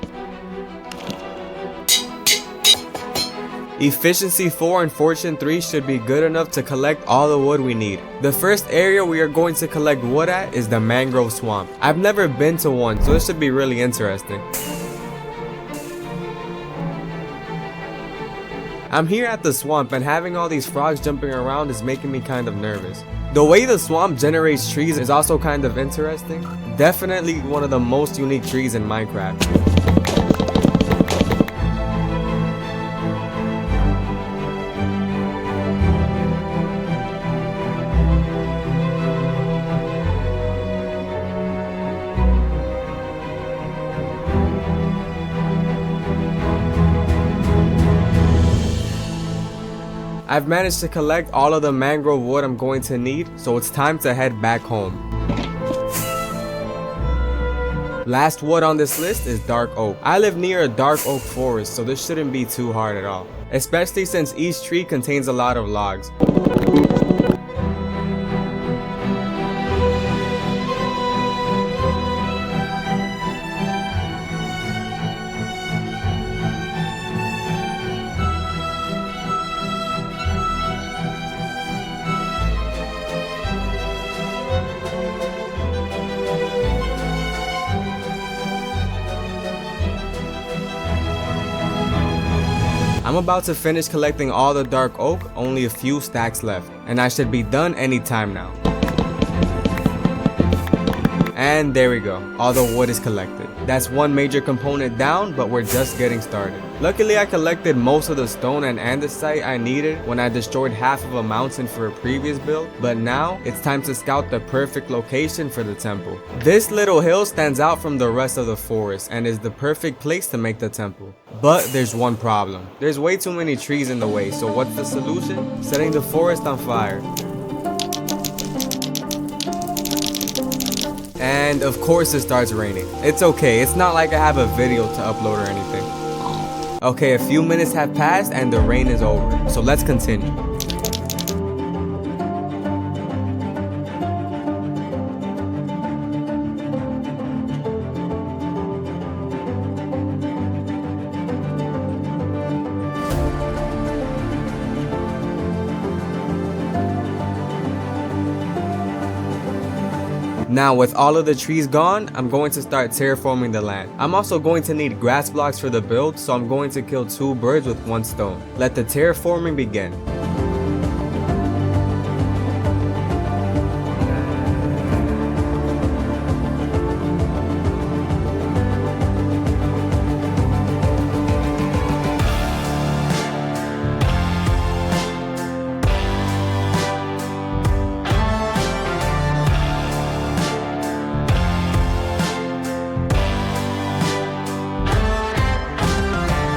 Efficiency 4 and Fortune 3 should be good enough to collect all the wood we need. The first area we are going to collect wood at is the mangrove swamp. I've never been to one, so this should be really interesting. I'm here at the swamp, and having all these frogs jumping around is making me kind of nervous. The way the swamp generates trees is also kind of interesting. Definitely one of the most unique trees in Minecraft. I've managed to collect all of the mangrove wood I'm going to need, so it's time to head back home. Last wood on this list is dark oak. I live near a dark oak forest, so this shouldn't be too hard at all, especially since each tree contains a lot of logs. I'm about to finish collecting all the dark oak, only a few stacks left, and I should be done anytime now. And there we go, all the wood is collected. That's one major component down, but we're just getting started. Luckily I collected most of the stone and andesite I needed when I destroyed half of a mountain for a previous build, but now it's time to scout the perfect location for the temple. This little hill stands out from the rest of the forest and is the perfect place to make the temple. But there's one problem. There's way too many trees in the way, so what's the solution? Setting the forest on fire. And of course it starts raining. It's okay, it's not like I have a video to upload or anything. Okay, a few minutes have passed and the rain is over, so let's continue. Now with all of the trees gone, I'm going to start terraforming the land. I'm also going to need grass blocks for the build, so I'm going to kill 2 birds with 1 stone. Let the terraforming begin.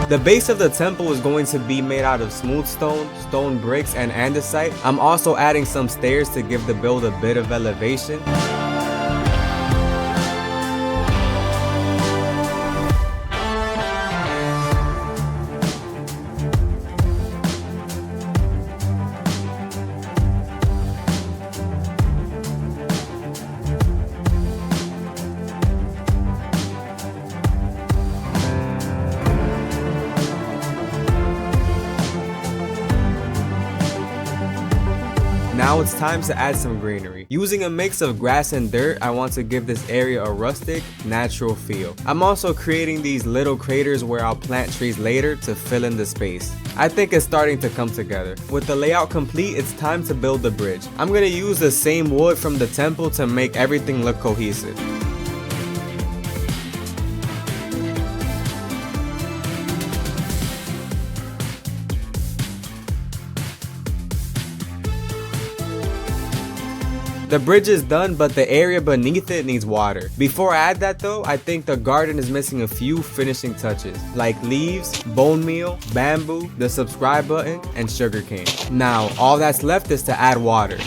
The base of the temple is going to be made out of smooth stone, stone bricks, and andesite. I'm also adding some stairs to give the build a bit of elevation. Now it's time to add some greenery. Using a mix of grass and dirt, I want to give this area a rustic, natural feel. I'm also creating these little craters where I'll plant trees later to fill in the space. I think it's starting to come together. With the layout complete, it's time to build the bridge. I'm gonna use the same wood from the temple to make everything look cohesive. The bridge is done, but the area beneath it needs water. Before I add that though, I think the garden is missing a few finishing touches, like leaves, bone meal, bamboo, the subscribe button, and sugarcane. Now, all that's left is to add water.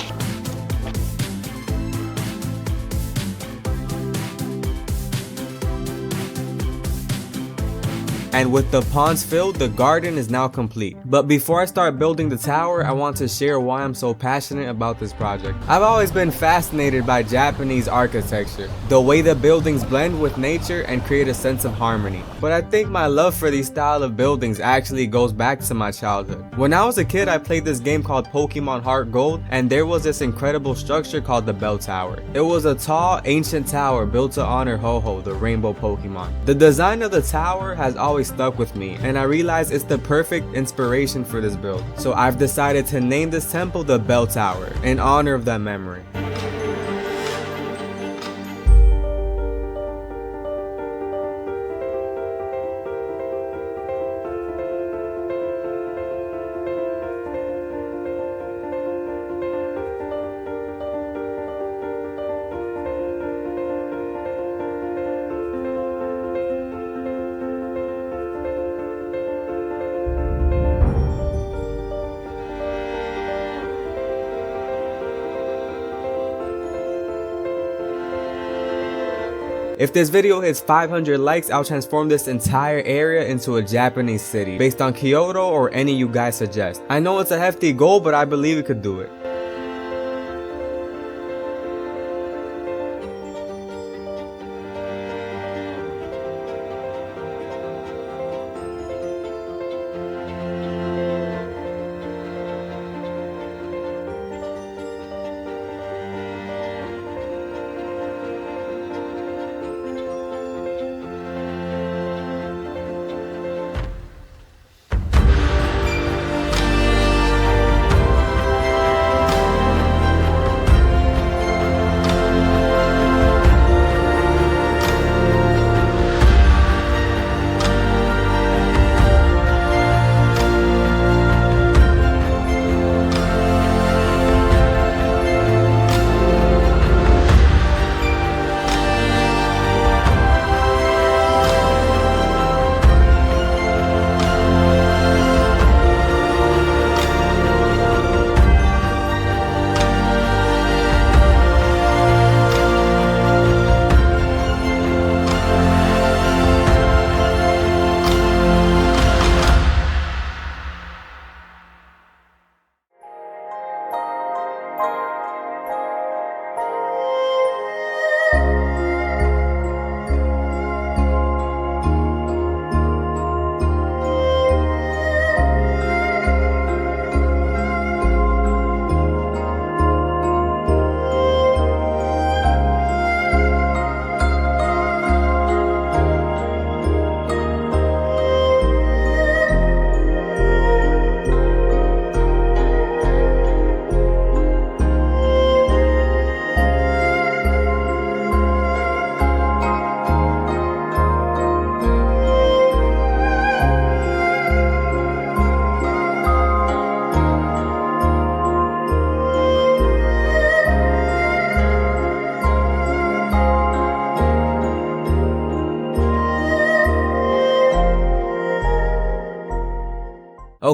And with the ponds filled, the garden is now complete. But before I start building the tower, I want to share why I'm so passionate about this project. I've always been fascinated by Japanese architecture, the way the buildings blend with nature and create a sense of harmony. But I think my love for these style of buildings actually goes back to my childhood. When I was a kid, I played this game called Pokemon Heart Gold, and there was this incredible structure called the Bell Tower. It was a tall, ancient tower built to honor Ho-Oh, the rainbow Pokemon. The design of the tower has always stuck with me, and I realized it's the perfect inspiration for this build. So I've decided to name this temple the Bell Tower in honor of that memory. If this video hits 500 likes, I'll transform this entire area into a Japanese city based on Kyoto or any you guys suggest. I know it's a hefty goal, but I believe we could do it.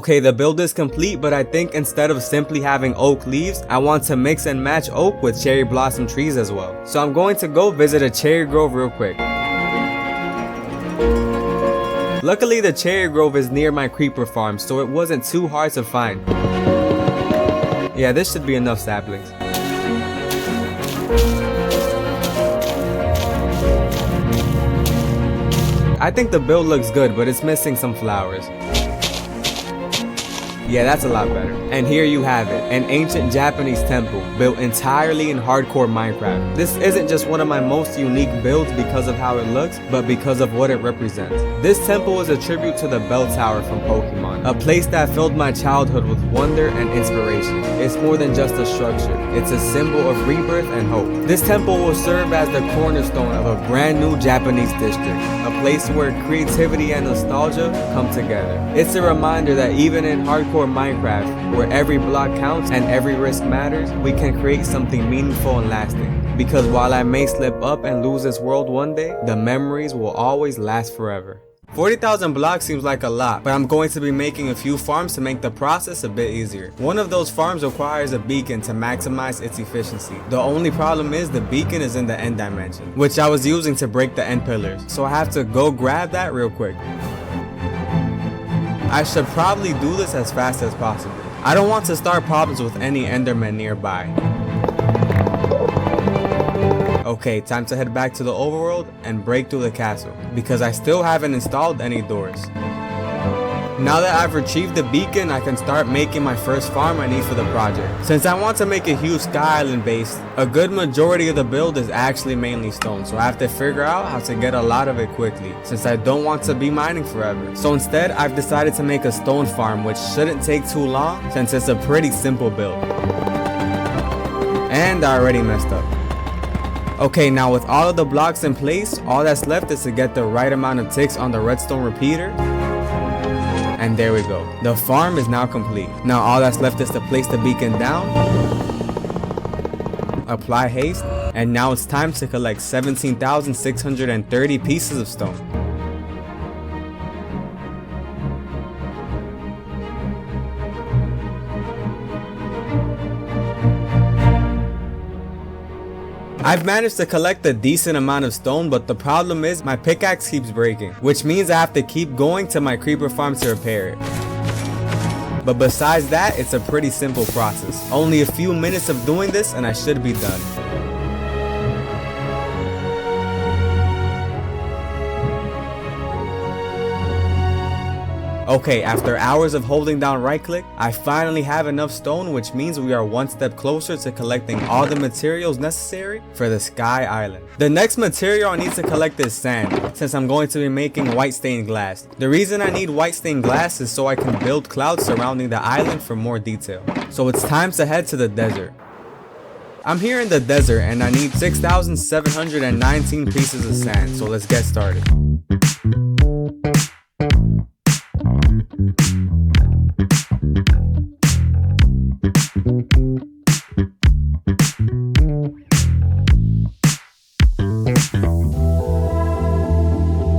Okay, the build is complete, but I think instead of simply having oak leaves, I want to mix and match oak with cherry blossom trees as well. So I'm going to go visit a cherry grove real quick. Luckily, the cherry grove is near my creeper farm, so it wasn't too hard to find. Yeah, this should be enough saplings. I think the build looks good, but it's missing some flowers. Yeah, that's a lot better. And here you have it, an ancient Japanese temple built entirely in hardcore Minecraft. This isn't just one of my most unique builds because of how it looks, but because of what it represents. This temple is a tribute to the bell tower from Pokemon, a place that filled my childhood with wonder and inspiration. It's more than just a structure, it's a symbol of rebirth and hope. This temple will serve as the cornerstone of a brand new Japanese district, a place where creativity and nostalgia come together. It's a reminder that even in hardcore Minecraft, where every block counts and every risk matters, we can create something meaningful and lasting. Because while I may slip up and lose this world one day, the memories will always last forever. 40,000 blocks seems like a lot, but I'm going to be making a few farms to make the process a bit easier. One of those farms requires a beacon to maximize its efficiency. The only problem is the beacon is in the end dimension, which I was using to break the end pillars, so I have to go grab that real quick. I should probably do this as fast as possible. I don't want to start problems with any endermen nearby. Okay, time to head back to the overworld and break through the castle, because I still haven't installed any doors. Now that I've retrieved the beacon, I can start making my first farm I need for the project. Since I want to make a huge sky island base, a good majority of the build is actually mainly stone, so I have to figure out how to get a lot of it quickly, since I don't want to be mining forever. So instead, I've decided to make a stone farm, which shouldn't take too long, since it's a pretty simple build. And I already messed up. Okay, now with all of the blocks in place, all that's left is to get the right amount of ticks on the redstone repeater. And there we go. The farm is now complete. Now all that's left is to place the beacon down, apply haste, and now it's time to collect 17,630 pieces of stone. I've managed to collect a decent amount of stone, but the problem is my pickaxe keeps breaking, which means I have to keep going to my creeper farm to repair it. But besides that, it's a pretty simple process. Only a few minutes of doing this and I should be done. Okay, after hours of holding down right click, I finally have enough stone, which means we are one step closer to collecting all the materials necessary for the Sky Island. The next material I need to collect is sand, since I'm going to be making white stained glass. The reason I need white stained glass is so I can build clouds surrounding the island for more detail. So it's time to head to the desert. I'm here in the desert and I need 6,719 pieces of sand, so let's get started.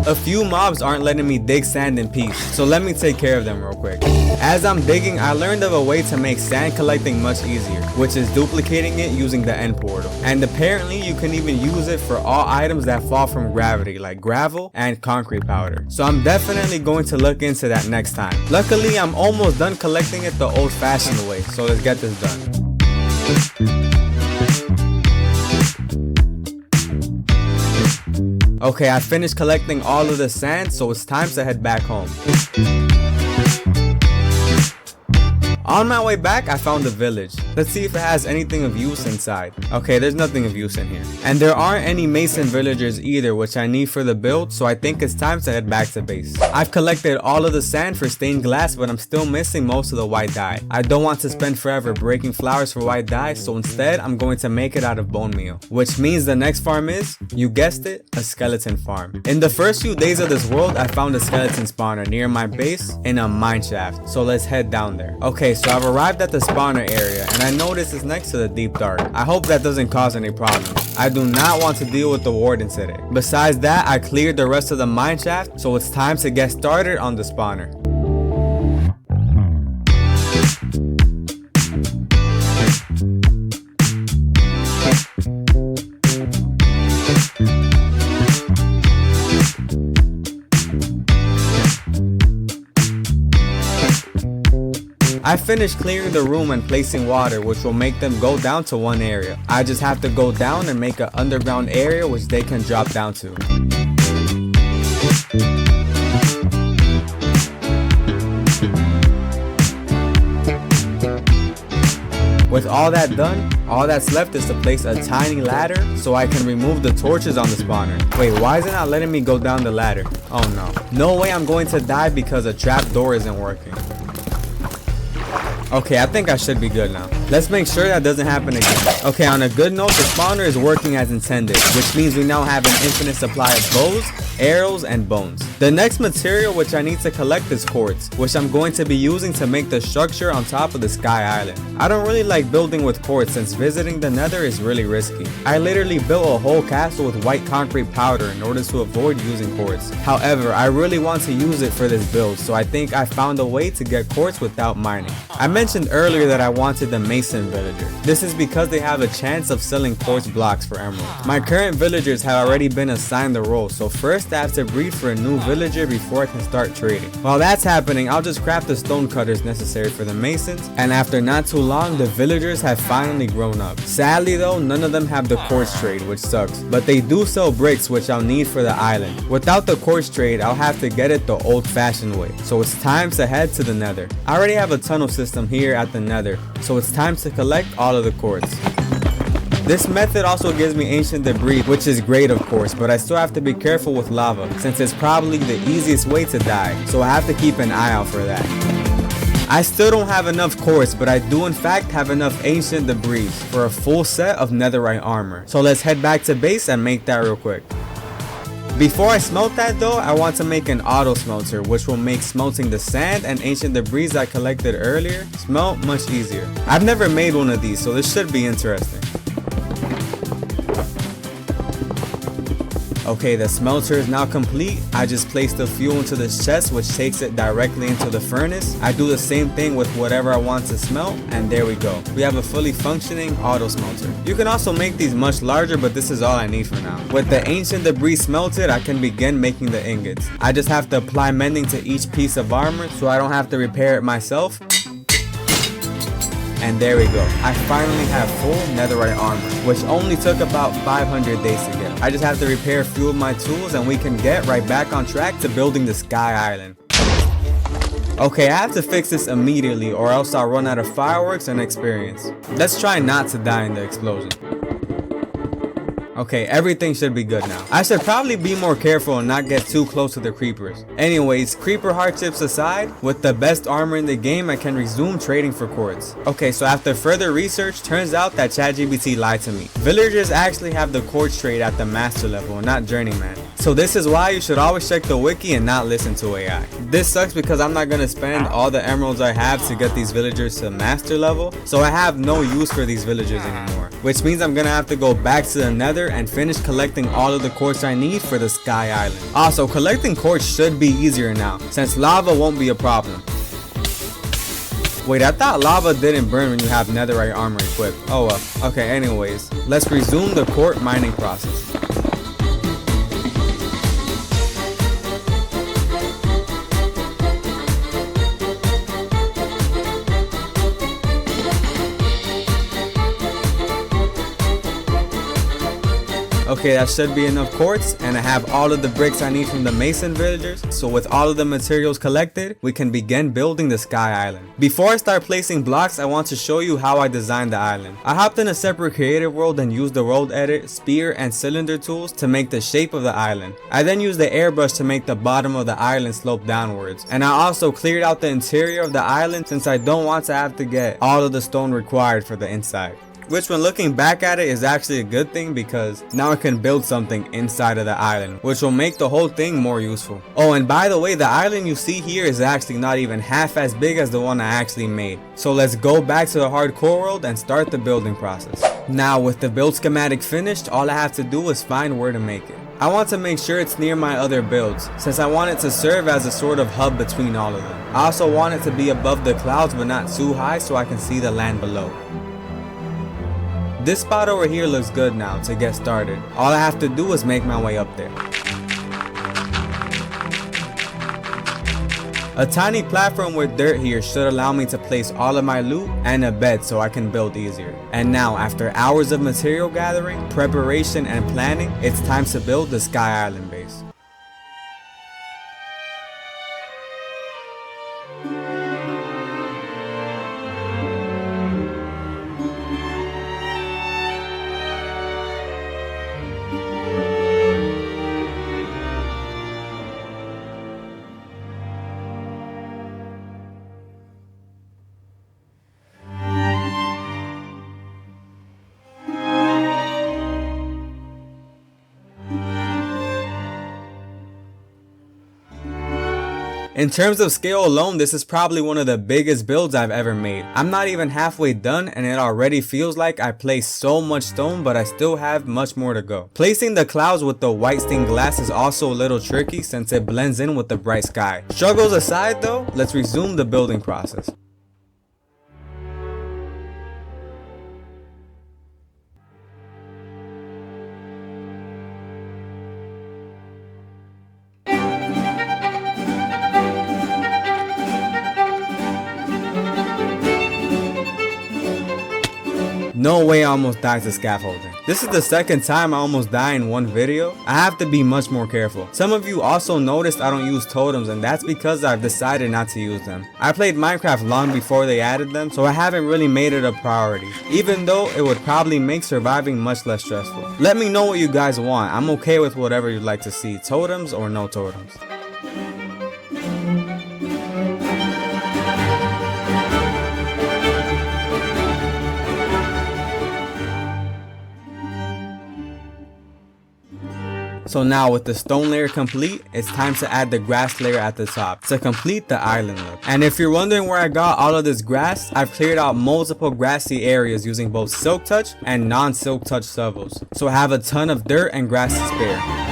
A few mobs aren't letting me dig sand in peace, so let me take care of them real quick. As I'm digging, I learned of a way to make sand collecting much easier, which is duplicating it using the end portal. And apparently you can even use it for all items that fall from gravity, like gravel and concrete powder. So I'm definitely going to look into that next time. Luckily, I'm almost done collecting it the old-fashioned way, so let's get this done. Okay, I finished collecting all of the sand, so it's time to head back home. On my way back, I found a village. Let's see if it has anything of use inside. Okay, there's nothing of use in here. And there aren't any mason villagers either, which I need for the build, so I think it's time to head back to base. I've collected all of the sand for stained glass, but I'm still missing most of the white dye. I don't want to spend forever breaking flowers for white dye, so instead, I'm going to make it out of bone meal. Which means the next farm is, you guessed it, a skeleton farm. In the first few days of this world, I found a skeleton spawner near my base in a mine shaft, so let's head down there. Okay, so I've arrived at the spawner area and I noticed it's next to the deep dark. I hope that doesn't cause any problems. I do not want to deal with the warden today. Besides that, I cleared the rest of the mine shaft, so it's time to get started on the spawner. I finished clearing the room and placing water, which will make them go down to one area. I just have to go down and make an underground area which they can drop down to. With all that done, all that's left is to place a tiny ladder so I can remove the torches on the spawner. Wait, why is it not letting me go down the ladder? Oh no. No way I'm going to die because a trap door isn't working. Okay, I think I should be good now. Let's make sure that doesn't happen again. Okay, on a good note, the spawner is working as intended, which means we now have an infinite supply of bows, arrows, and bones. The next material which I need to collect is quartz, which I'm going to be using to make the structure on top of the Sky Island. I don't really like building with quartz since visiting the Nether is really risky. I literally built a whole castle with white concrete powder in order to avoid using quartz. However, I really want to use it for this build, so I think I found a way to get quartz without mining. I mentioned earlier that I wanted the Mason villager. This is because they have a chance of selling quartz blocks for emeralds. My current villagers have already been assigned the role, so first I have to breed for a new villager before I can start trading. While that's happening, I'll just craft the stone cutters necessary for the masons, and after not too long, the villagers have finally grown up. Sadly though, none of them have the quartz trade, which sucks, but they do sell bricks, which I'll need for the island. Without the quartz trade, I'll have to get it the old-fashioned way, so it's time to head to the Nether. I already have a tunnel system here at the Nether, so it's time to collect all of the quartz. This method also gives me ancient debris, which is great of course, but I still have to be careful with lava since it's probably the easiest way to die, so I have to keep an eye out for that. I still don't have enough quartz, but I do in fact have enough ancient debris for a full set of netherite armor. So let's head back to base and make that real quick. Before I smelt that though, I want to make an auto smelter, which will make smelting the sand and ancient debris I collected earlier smelt much easier. I've never made one of these, so this should be interesting. Okay, the smelter is now complete. I just placed the fuel into this chest, which takes it directly into the furnace. I do the same thing with whatever I want to smelt, and there we go. We have a fully functioning auto smelter. You can also make these much larger, but this is all I need for now. With the ancient debris smelted, I can begin making the ingots. I just have to apply mending to each piece of armor so I don't have to repair it myself. And there we go. I finally have full netherite armor, which only took about 500 days to get. I just have to repair a few of my tools and we can get right back on track to building the Sky Island. Okay, I have to fix this immediately or else I'll run out of fireworks and experience. Let's try not to die in the explosion. Okay, everything should be good now. I should probably be more careful and not get too close to the creepers. Anyways, creeper hardships aside, with the best armor in the game, I can resume trading for quartz. Okay, so after further research, turns out that ChatGPT lied to me. Villagers actually have the quartz trade at the master level and not journeyman. So this is why you should always check the wiki and not listen to AI. This sucks because I'm not gonna spend all the emeralds I have to get these villagers to master level, so I have no use for these villagers anymore. Which means I'm gonna have to go back to the Nether and finish collecting all of the quartz I need for the Sky Island. Also, collecting quartz should be easier now, since lava won't be a problem. Wait, I thought lava didn't burn when you have netherite armor equipped. Oh well. Okay, anyways, let's resume the quartz mining process. Okay, that should be enough quartz, and I have all of the bricks I need from the mason villagers, so with all of the materials collected, we can begin building the Sky Island. Before I start placing blocks, I want to show you how I designed the island. I hopped in a separate creative world and used the world edit, spear, and cylinder tools to make the shape of the island. I then used the airbrush to make the bottom of the island slope downwards, and I also cleared out the interior of the island since I don't want to have to get all of the stone required for the inside. Which when looking back at it is actually a good thing because now I can build something inside of the island, which will make the whole thing more useful. Oh, and by the way, the island you see here is actually not even half as big as the one I actually made. So let's go back to the hardcore world and start the building process. Now with the build schematic finished, all I have to do is find where to make it. I want to make sure it's near my other builds, since I want it to serve as a sort of hub between all of them. I also want it to be above the clouds but not too high so I can see the land below. This spot over here looks good now to get started. All I have to do is make my way up there. A tiny platform with dirt here should allow me to place all of my loot and a bed so I can build easier. And now, after hours of material gathering, preparation, and planning, it's time to build the Sky Island base. In terms of scale alone, this is probably one of the biggest builds I've ever made. I'm not even halfway done and it already feels like I placed so much stone, but I still have much more to go. Placing the clouds with the white stained glass is also a little tricky since it blends in with the bright sky. Struggles aside though, let's resume the building process. No way I almost died to scaffolding. This is the second time I almost die in one video. I have to be much more careful. Some of you also noticed I don't use totems, and that's because I've decided not to use them. I played Minecraft long before they added them, so I haven't really made it a priority, even though it would probably make surviving much less stressful. Let me know what you guys want. I'm okay with whatever you'd like to see, totems or no totems. So now with the stone layer complete, it's time to add the grass layer at the top to complete the island look. And if you're wondering where I got all of this grass, I've cleared out multiple grassy areas using both silk touch and non-silk touch shovels. So I have a ton of dirt and grass to spare.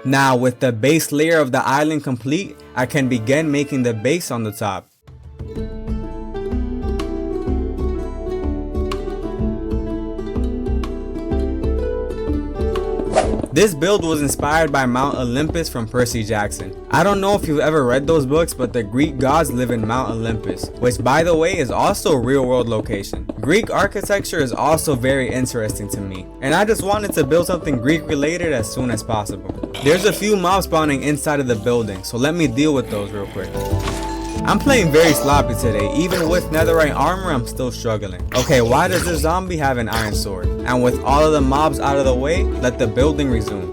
Now with the base layer of the island complete, I can begin making the base on the top. This build was inspired by Mount Olympus from Percy Jackson. I don't know if you've ever read those books, but the Greek gods live in Mount Olympus, which by the way is also a real world location. Greek architecture is also very interesting to me, and I just wanted to build something Greek related as soon as possible. There's a few mobs spawning inside of the building, so let me deal with those real quick. I'm playing very sloppy today. Even with netherite armor, I'm still struggling. Okay, why does this zombie have an iron sword? And with all of the mobs out of the way, let the building resume.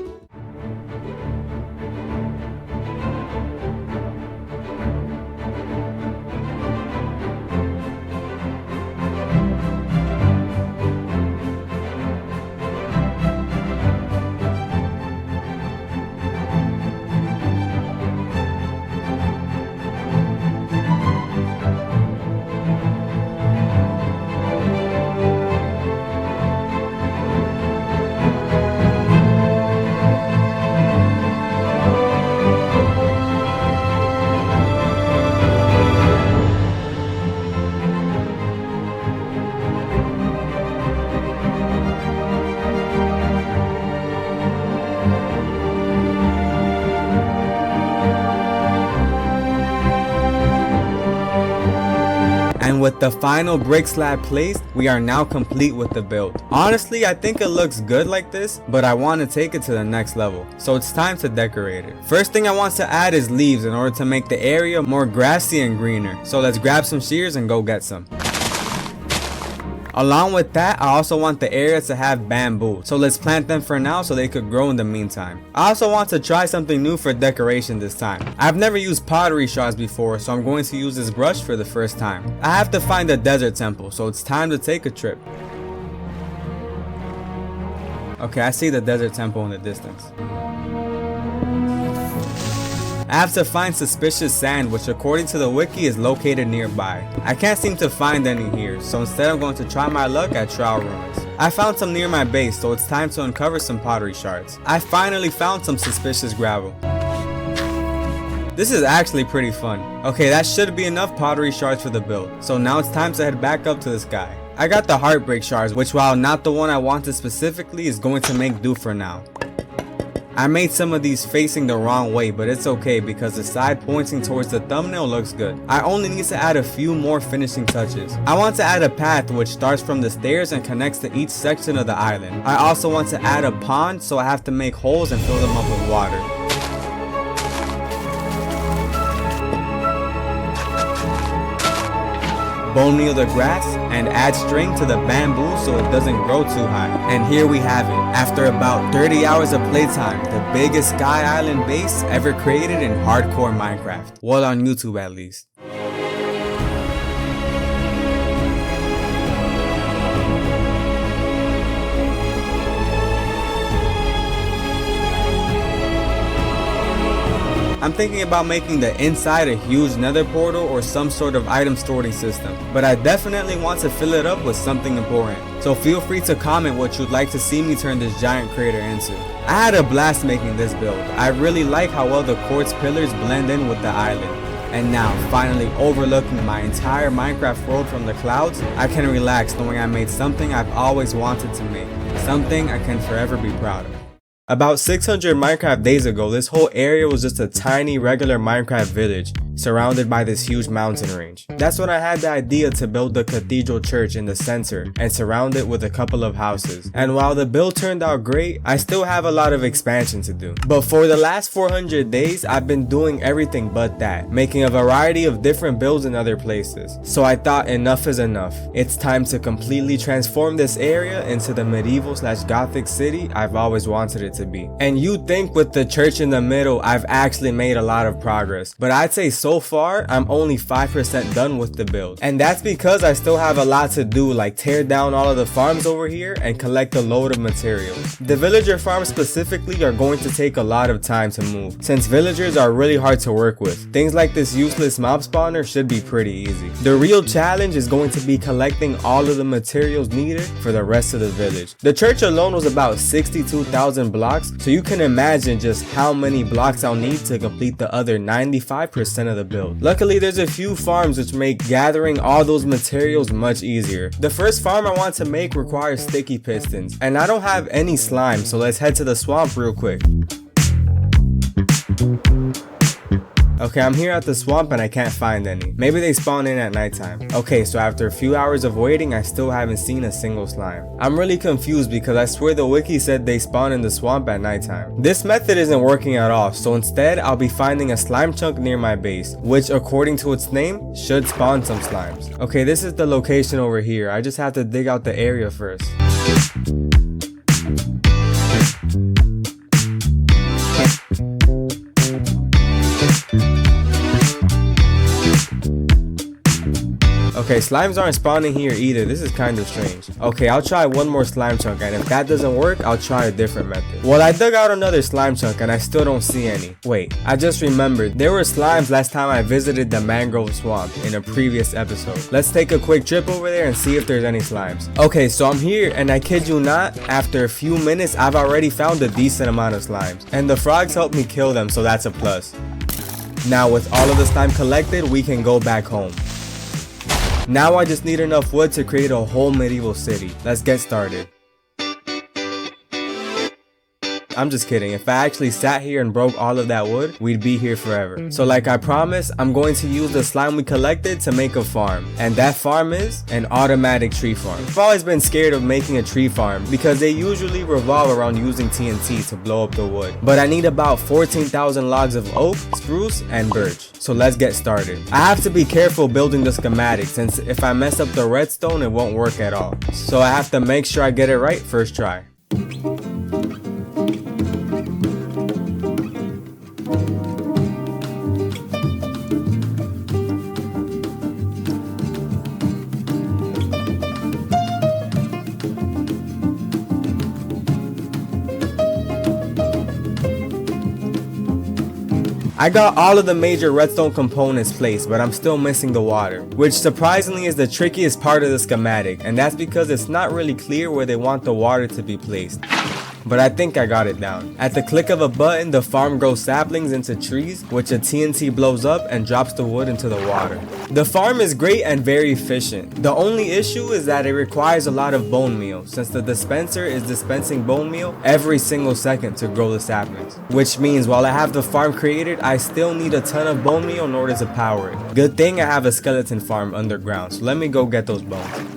And with the final brick slab placed, we are now complete with the build. Honestly, I think it looks good like this, but I want to take it to the next level, so it's time to decorate it. First thing I want to add is leaves in order to make the area more grassy and greener. So let's grab some shears and go get some. Along with that, I also want the area to have bamboo, so let's plant them for now so they could grow in the meantime. I also want to try something new for decoration this time. I've never used pottery shards before, so I'm going to use this brush for the first time. I have to find a desert temple, so it's time to take a trip. Okay, I see the desert temple in the distance. I have to find suspicious sand, which according to the wiki is located nearby. I can't seem to find any here, so instead I'm going to try my luck at Trial Ruins. I found some near my base, so it's time to uncover some pottery shards. I finally found some suspicious gravel. This is actually pretty fun. Okay, that should be enough pottery shards for the build, so now it's time to head back up to the sky. I got the heartbreak shards, which while not the one I wanted specifically, is going to make do for now. I made some of these facing the wrong way, but it's okay because the side pointing towards the thumbnail looks good. I only need to add a few more finishing touches. I want to add a path which starts from the stairs and connects to each section of the island. I also want to add a pond, so I have to make holes and fill them up with water. Bone meal the grass and add string to the bamboo so it doesn't grow too high. And here we have it. After about 30 hours of playtime, the biggest Sky Island base ever created in hardcore Minecraft. Well, on YouTube at least. I'm thinking about making the inside a huge nether portal or some sort of item sorting system, but I definitely want to fill it up with something important. So feel free to comment what you'd like to see me turn this giant crater into. I had a blast making this build. I really like how well the quartz pillars blend in with the island. And now, finally overlooking my entire Minecraft world from the clouds, I can relax knowing I made something I've always wanted to make. Something I can forever be proud of. About 600 Minecraft days ago, this whole area was just a tiny regular Minecraft village, surrounded by this huge mountain range. That's when I had the idea to build the cathedral church in the center and surround it with a couple of houses. And while the build turned out great, I still have a lot of expansion to do. But for the last 400 days, I've been doing everything but that, making a variety of different builds in other places. So I thought enough is enough. It's time to completely transform this area into the medieval/Gothic city I've always wanted it to be. And you'd think with the church in the middle, I've actually made a lot of progress, but I'd say so far I'm only 5% done with the build. And that's because I still have a lot to do, like tear down all of the farms over here and collect a load of materials. The villager farms specifically are going to take a lot of time to move, since villagers are really hard to work with. Things like this useless mob spawner should be pretty easy. The real challenge is going to be collecting all of the materials needed for the rest of the village. The church alone was about 62,000 blocks, so you can imagine just how many blocks I'll need to complete the other 95% of the build. Luckily, there's a few farms which make gathering all those materials much easier. The first farm I want to make requires sticky pistons, and I don't have any slime, so let's head to the swamp real quick. Okay, I'm here at the swamp and I can't find any. Maybe they spawn in at nighttime. Okay, so after a few hours of waiting, I still haven't seen a single slime. I'm really confused because I swear the wiki said they spawn in the swamp at nighttime. This method isn't working at all, so instead I'll be finding a slime chunk near my base, which according to its name, should spawn some slimes. Okay, this is the location over here. I just have to dig out the area first. Okay, slimes aren't spawning here either. This is kind of strange. Okay, I'll try one more slime chunk, and if that doesn't work, I'll try a different method. Well, I dug out another slime chunk and I still don't see any. Wait, I just remembered. There were slimes last time I visited the mangrove swamp in a previous episode. Let's take a quick trip over there and see if there's any slimes. Okay, so I'm here and I kid you not, after a few minutes, I've already found a decent amount of slimes. And the frogs helped me kill them, so that's a plus. Now with all of the slime collected, we can go back home. Now I just need enough wood to create a whole medieval city. Let's get started. I'm just kidding. If I actually sat here and broke all of that wood, we'd be here forever. So like I promised, I'm going to use the slime we collected to make a farm. And that farm is an automatic tree farm. I've always been scared of making a tree farm because they usually revolve around using TNT to blow up the wood. But I need about 14,000 logs of oak, spruce, and birch. So let's get started. I have to be careful building the schematic since if I mess up the redstone, it won't work at all. So I have to make sure I get it right first try. I got all of the major redstone components placed, but I'm still missing the water, which surprisingly is the trickiest part of the schematic, and that's because it's not really clear where they want the water to be placed. but I think I got it down. At the click of a button, the farm grows saplings into trees, which a TNT blows up and drops the wood into the water. The farm is great and very efficient. The only issue is that it requires a lot of bone meal, since the dispenser is dispensing bone meal every single second to grow the saplings. Which means while I have the farm created, I still need a ton of bone meal in order to power it. Good thing I have a skeleton farm underground, so let me go get those bones.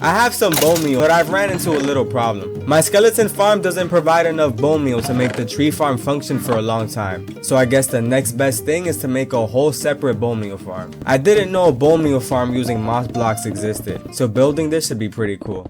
I have some bone meal, but I've ran into a little problem. My skeleton farm doesn't provide enough bone meal to make the tree farm function for a long time. So I guess the next best thing is to make a whole separate bone meal farm. I didn't know a bone meal farm using moss blocks existed, so building this should be pretty cool.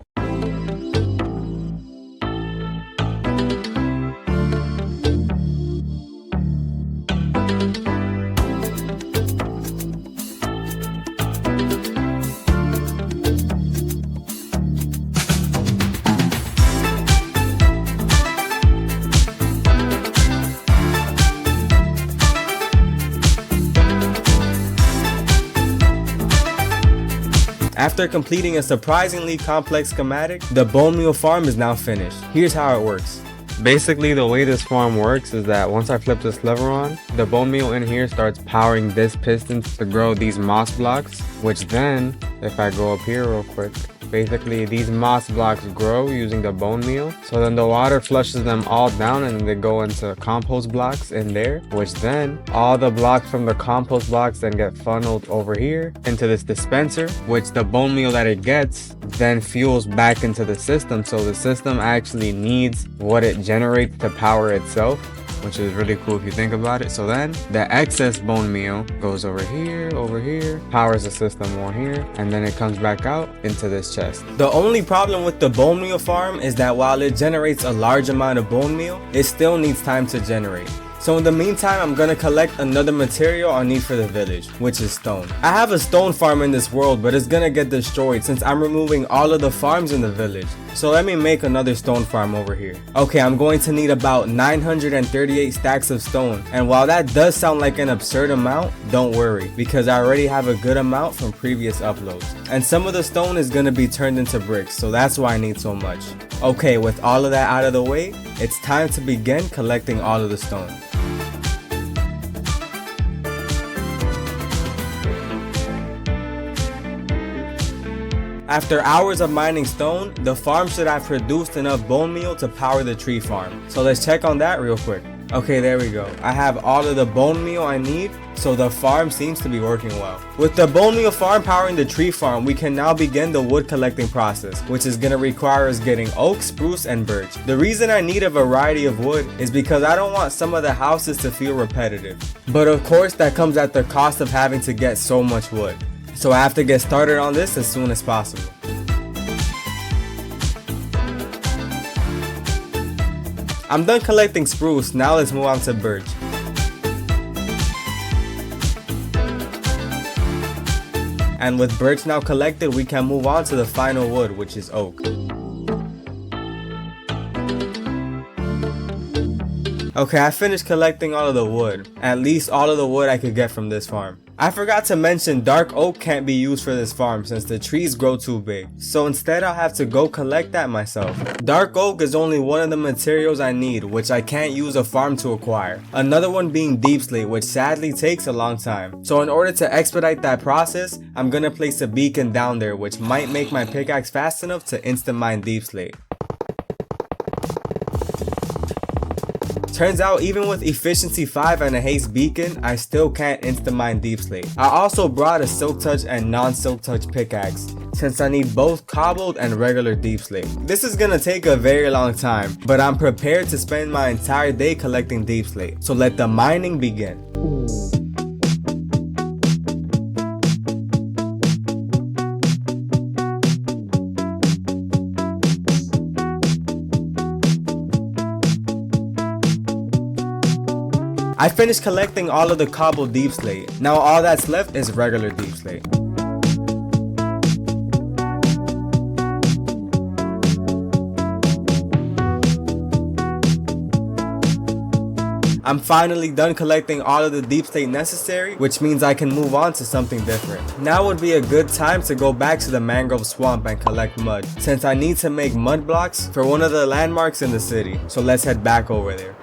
After completing a surprisingly complex schematic, the bone meal farm is now finished. Here's how it works. Basically, the way this farm works is that once I flip this lever on, the bone meal in here starts powering this piston to grow these moss blocks, which then, if I go up here real quick, basically these moss blocks grow using the bone meal. So then the water flushes them all down and then they go into compost blocks in there, which then all the blocks from the compost blocks then get funneled over here into this dispenser, which the bone meal that it gets then fuels back into the system. So the system actually needs what it generates to power itself, which is really cool if you think about it. So then the excess bone meal goes over here, powers the system more here, and then it comes back out into this chest. The only problem with the bone meal farm is that while it generates a large amount of bone meal, it still needs time to generate. So in the meantime, I'm gonna collect another material I need for the village, which is stone. I have a stone farm in this world, but it's gonna get destroyed since I'm removing all of the farms in the village. So let me make another stone farm over here. Okay, I'm going to need about 938 stacks of stone. And while that does sound like an absurd amount, don't worry, because I already have a good amount from previous uploads. And some of the stone is gonna be turned into bricks, so that's why I need so much. Okay, with all of that out of the way, it's time to begin collecting all of the stone. After hours of mining stone, the farm should have produced enough bone meal to power the tree farm. So let's check on that real quick. Okay, there we go. I have all of the bone meal I need, so the farm seems to be working well. With the bone meal farm powering the tree farm, we can now begin the wood collecting process, which is going to require us getting oak, spruce, and birch. The reason I need a variety of wood is because I don't want some of the houses to feel repetitive. But of course, that comes at the cost of having to get so much wood. So I have to get started on this as soon as possible. I'm done collecting spruce, now let's move on to birch. And with birch now collected, we can move on to the final wood, which is oak. Okay, I finished collecting all of the wood. At least all of the wood I could get from this farm. I forgot to mention dark oak can't be used for this farm since the trees grow too big. So instead I'll have to go collect that myself. Dark oak is only one of the materials I need, which I can't use a farm to acquire. Another one being deep slate, which sadly takes a long time. So in order to expedite that process, I'm gonna place a beacon down there, which might make my pickaxe fast enough to instant mine deep slate. Turns out even with efficiency 5 and a haste beacon, I still can't instant mine deep slate. I also brought a silk touch and non-silk touch pickaxe, since I need both cobbled and regular deep slate. This is gonna take a very long time, but I'm prepared to spend my entire day collecting deep slate. So let the mining begin. I finished collecting all of the cobbled deep slate. Now all that's left is regular deep slate. I'm finally done collecting all of the deep slate necessary, which means I can move on to something different. Now would be a good time to go back to the mangrove swamp and collect mud, since I need to make mud blocks for one of the landmarks in the city. So let's head back over there.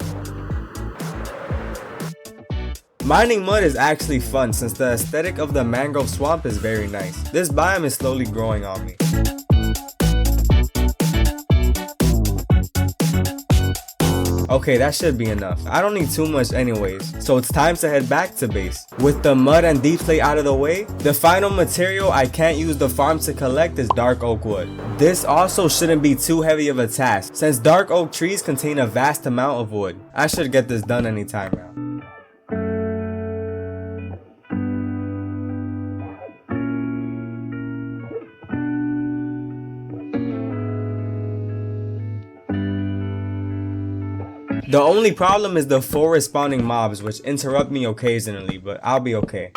Mining mud is actually fun since the aesthetic of the mangrove swamp is very nice. This biome is slowly growing on me. Okay, that should be enough. I don't need too much anyways, so it's time to head back to base. With the mud and deep slate out of the way, the final material I can't use the farm to collect is dark oak wood. This also shouldn't be too heavy of a task, since dark oak trees contain a vast amount of wood. I should get this done anytime now. The only problem is the 4 respawning mobs, which interrupt me occasionally, but I'll be okay.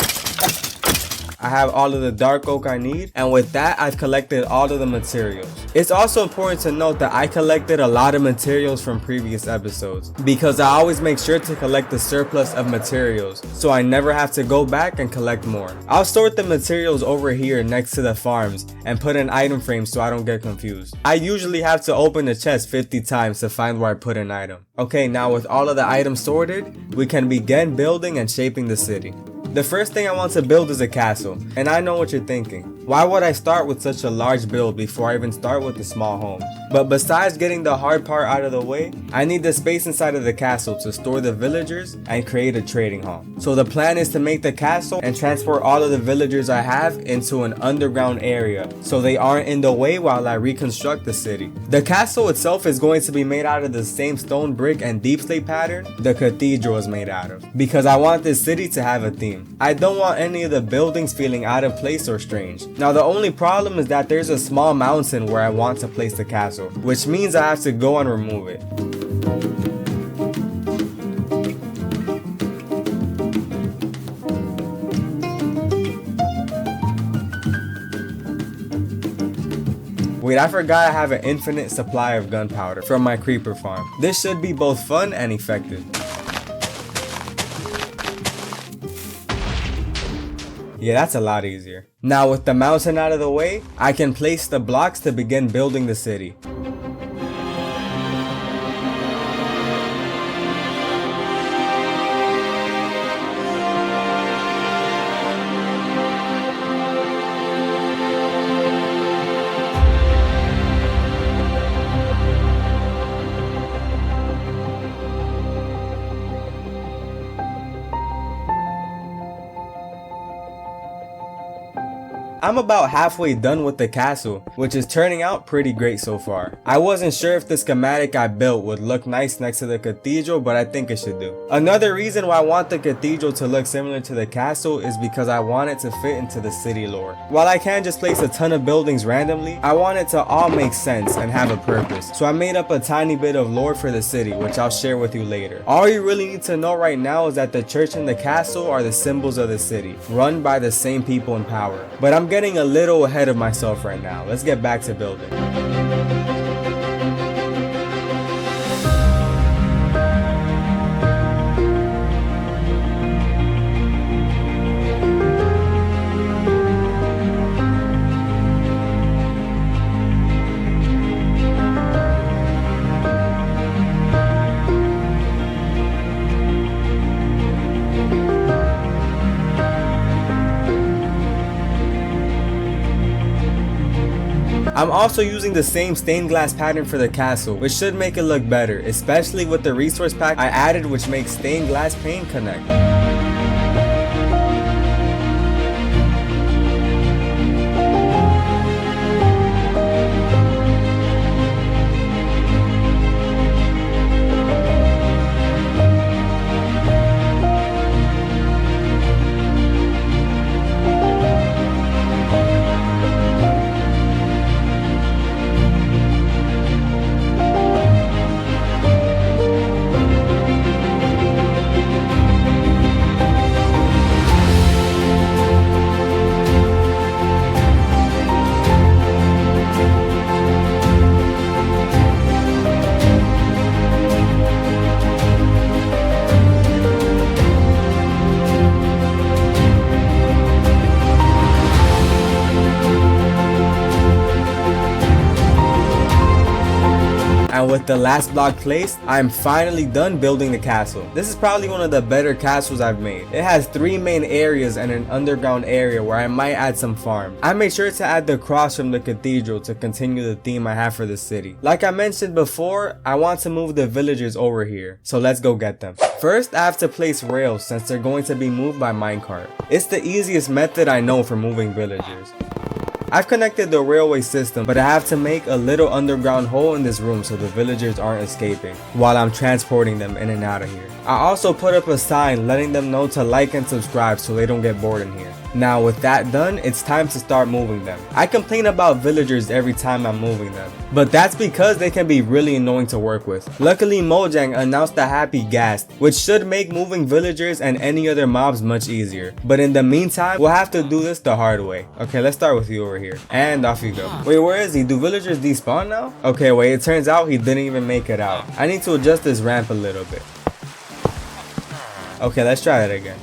I have all of the dark oak I need, and with that I've collected all of the materials. It's also important to note that I collected a lot of materials from previous episodes, because I always make sure to collect the surplus of materials, so I never have to go back and collect more. I'll sort the materials over here next to the farms and put an item frame so I don't get confused. I usually have to open the chest 50 times to find where I put an item. Okay, now with all of the items sorted, we can begin building and shaping the city. The first thing I want to build is a castle, and I know what you're thinking. Why would I start with such a large build before I even start with the small homes? But besides getting the hard part out of the way, I need the space inside of the castle to store the villagers and create a trading hall. So the plan is to make the castle and transport all of the villagers I have into an underground area so they aren't in the way while I reconstruct the city. The castle itself is going to be made out of the same stone brick and deep slate pattern the cathedral is made out of, because I want this city to have a theme. I don't want any of the buildings feeling out of place or strange. Now the only problem is that there's a small mountain where I want to place the castle, which means I have to go and remove it. Wait, I forgot I have an infinite supply of gunpowder from my creeper farm. This should be both fun and effective. Yeah, that's a lot easier. Now with the mountain out of the way, I can place the blocks to begin building the city. I'm about halfway done with the castle, which is turning out pretty great so far. I wasn't sure if the schematic I built would look nice next to the cathedral, but I think it should do. Another reason why I want the cathedral to look similar to the castle is because I want it to fit into the city lore. While I can't just place a ton of buildings randomly, I want it to all make sense and have a purpose. So I made up a tiny bit of lore for the city, which I'll share with you later. All you really need to know right now is that the church and the castle are the symbols of the city, run by the same people in power. But I'm getting a little ahead of myself right now. Let's get back to building. I'm also using the same stained glass pattern for the castle, which should make it look better, especially with the resource pack I added, which makes stained glass paint connect. And with the last block placed, I am finally done building the castle. This is probably one of the better castles I've made. It has 3 main areas and an underground area where I might add some farm. I made sure to add the cross from the cathedral to continue the theme I have for the city. Like I mentioned before, I want to move the villagers over here, so let's go get them. First, I have to place rails since they're going to be moved by minecart. It's the easiest method I know for moving villagers. I've connected the railway system, but I have to make a little underground hole in this room so the villagers aren't escaping while I'm transporting them in and out of here. I also put up a sign letting them know to like and subscribe so they don't get bored in here. Now with that done, it's time to start moving them. I complain about villagers every time I'm moving them, but that's because they can be really annoying to work with. Luckily Mojang announced the happy ghast, which should make moving villagers and any other mobs much easier. But in the meantime, we'll have to do this the hard way. Okay, let's start with you over here. And off you go. Wait, where is he? Do villagers despawn now? Okay, wait, it turns out he didn't even make it out. I need to adjust this ramp a little bit. Okay, let's try it again.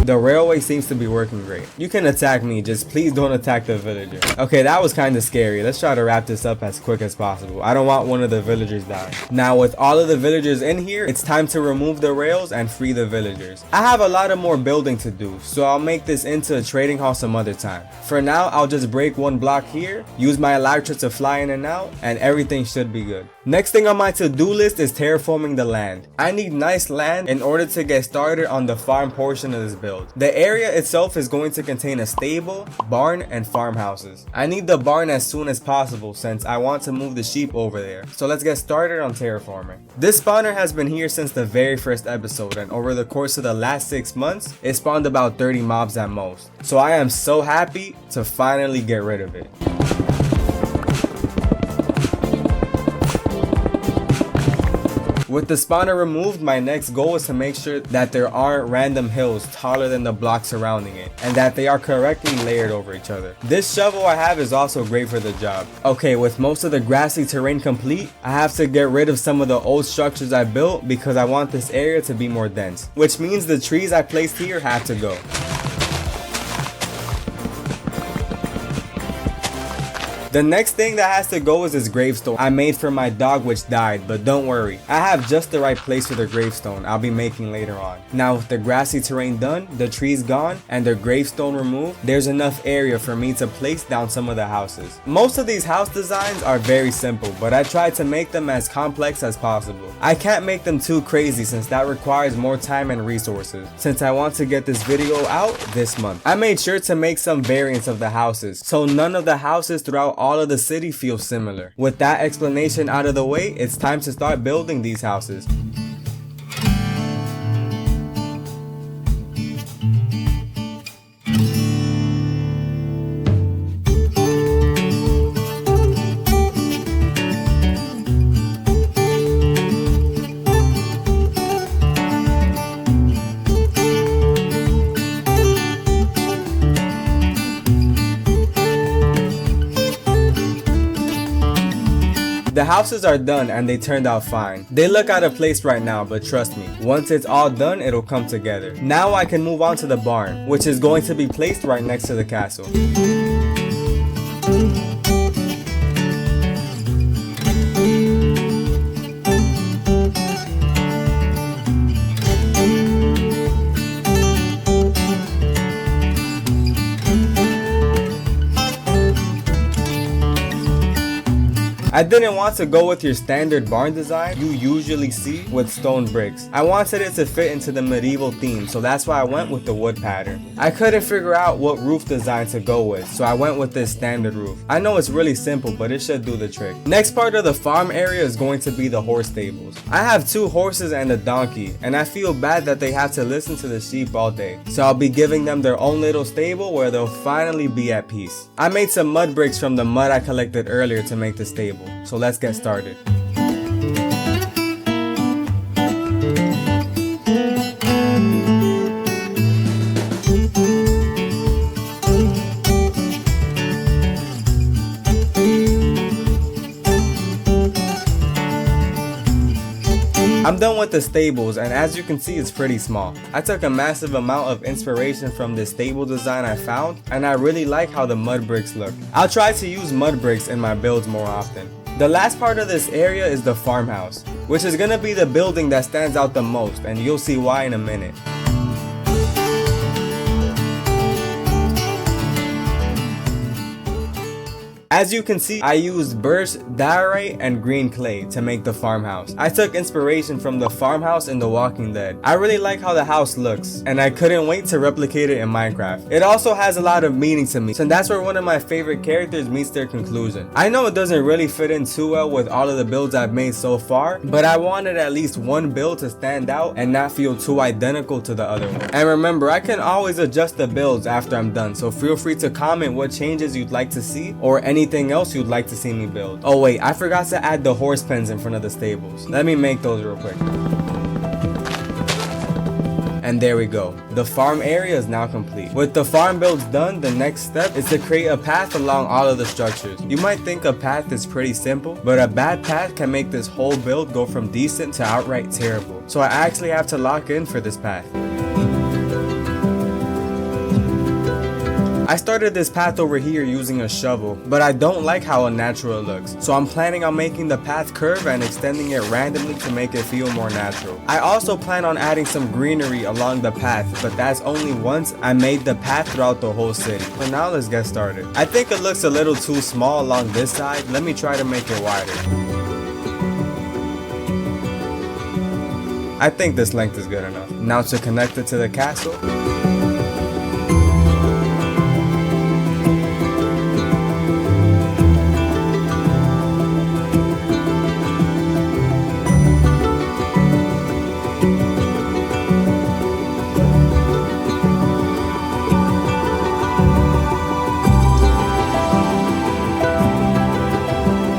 The railway seems to be working great. You can attack me, just please don't attack the villager. Okay, that was kind of scary. Let's try to wrap this up as quick as possible. I don't want one of the villagers dying. Now with all of the villagers in here, it's time to remove the rails and free the villagers. I have a lot of more building to do, so I'll make this into a trading hall some other time. For now, I'll just break one block here, use my elytra to fly in and out, and everything should be good. Next thing on my to-do list is terraforming the land. I need nice land in order to get started on the farm portion of this build. The area itself is going to contain a stable, barn, and farmhouses. I need the barn as soon as possible since I want to move the sheep over there. So let's get started on terraforming. This spawner has been here since the very first episode, and over the course of the last 6 months, it spawned about 30 mobs at most. So I am so happy to finally get rid of it. With the spawner removed, my next goal is to make sure that there aren't random hills taller than the blocks surrounding it, and that they are correctly layered over each other. This shovel I have is also great for the job. Okay, with most of the grassy terrain complete, I have to get rid of some of the old structures I built because I want this area to be more dense, which means the trees I placed here have to go. The next thing that has to go is this gravestone I made for my dog which died, but don't worry, I have just the right place for the gravestone I'll be making later on. Now with the grassy terrain done, the trees gone, and the gravestone removed, there's enough area for me to place down some of the houses. Most of these house designs are very simple, but I tried to make them as complex as possible. I can't make them too crazy since that requires more time and resources, since I want to get this video out this month. I made sure to make some variants of the houses, so none of the houses throughout all of the city feel similar. With that explanation out of the way, it's time to start building these houses. The houses are done and they turned out fine. They look out of place right now, but trust me, once it's all done, it'll come together. Now I can move on to the barn, which is going to be placed right next to the castle. I didn't want to go with your standard barn design you usually see with stone bricks. I wanted it to fit into the medieval theme, so that's why I went with the wood pattern. I couldn't figure out what roof design to go with, so I went with this standard roof. I know it's really simple, but it should do the trick. Next part of the farm area is going to be the horse stables. I have 2 horses and a donkey, and I feel bad that they have to listen to the sheep all day. So I'll be giving them their own little stable where they'll finally be at peace. I made some mud bricks from the mud I collected earlier to make the stable. So let's get started. I'm I'm done with the stables, and as you can see, it's pretty small. I took a massive amount of inspiration from this stable design I found, and I really like how the mud bricks look. I'll try to use mud bricks in my builds more often. The last part of this area is the farmhouse, which is gonna be the building that stands out the most, and you'll see why in a minute. As you can see, I used birch, diorite, and green clay to make the farmhouse. I took inspiration from the farmhouse in The Walking Dead. I really like how the house looks, and I couldn't wait to replicate it in Minecraft. It also has a lot of meaning to me, so that's where one of my favorite characters meets their conclusion. I know it doesn't really fit in too well with all of the builds I've made so far, but I wanted at least one build to stand out and not feel too identical to the other one. And remember, I can always adjust the builds after I'm done, so feel free to comment what changes you'd like to see or anything else you'd like to see me build. Oh wait, I forgot to add the horse pens in front of the stables. Let me make those real quick. And there we go. The farm area is now complete. With the farm builds done, the next step is to create a path along all of the structures. You might think a path is pretty simple, but a bad path can make this whole build go from decent to outright terrible. So I actually have to lock in for this path. I started this path over here using a shovel, but I don't like how unnatural it looks, so I'm planning on making the path curve and extending it randomly to make it feel more natural. I also plan on adding some greenery along the path, but that's only once I made the path throughout the whole city. So now let's get started. I think it looks a little too small along this side. Let me try to make it wider. I think this length is good enough. Now to connect it to the castle.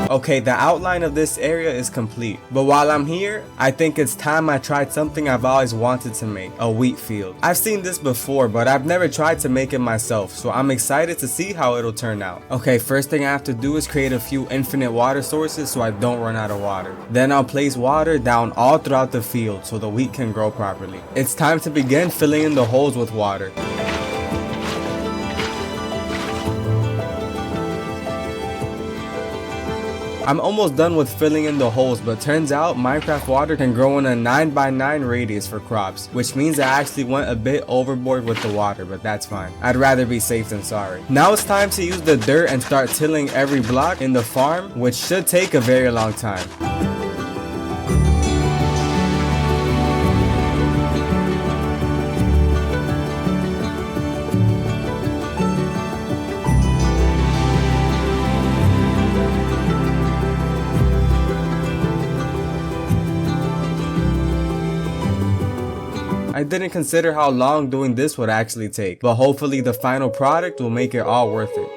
Okay, the outline of this area is complete, but while I'm here, I think it's time I tried something I've always wanted to make, a wheat field. I've seen this before, but I've never tried to make it myself, so I'm excited to see how it'll turn out. Okay, first thing I have to do is create a few infinite water sources so I don't run out of water. Then I'll place water down all throughout the field so the wheat can grow properly. It's time to begin filling in the holes with water. I'm almost done with filling in the holes, but turns out Minecraft water can grow in a 9x9 radius for crops, which means I actually went a bit overboard with the water, but that's fine. I'd rather be safe than sorry. Now it's time to use the dirt and start tilling every block in the farm, which should take a very long time. I didn't consider how long doing this would actually take, but hopefully the final product will make it all worth it.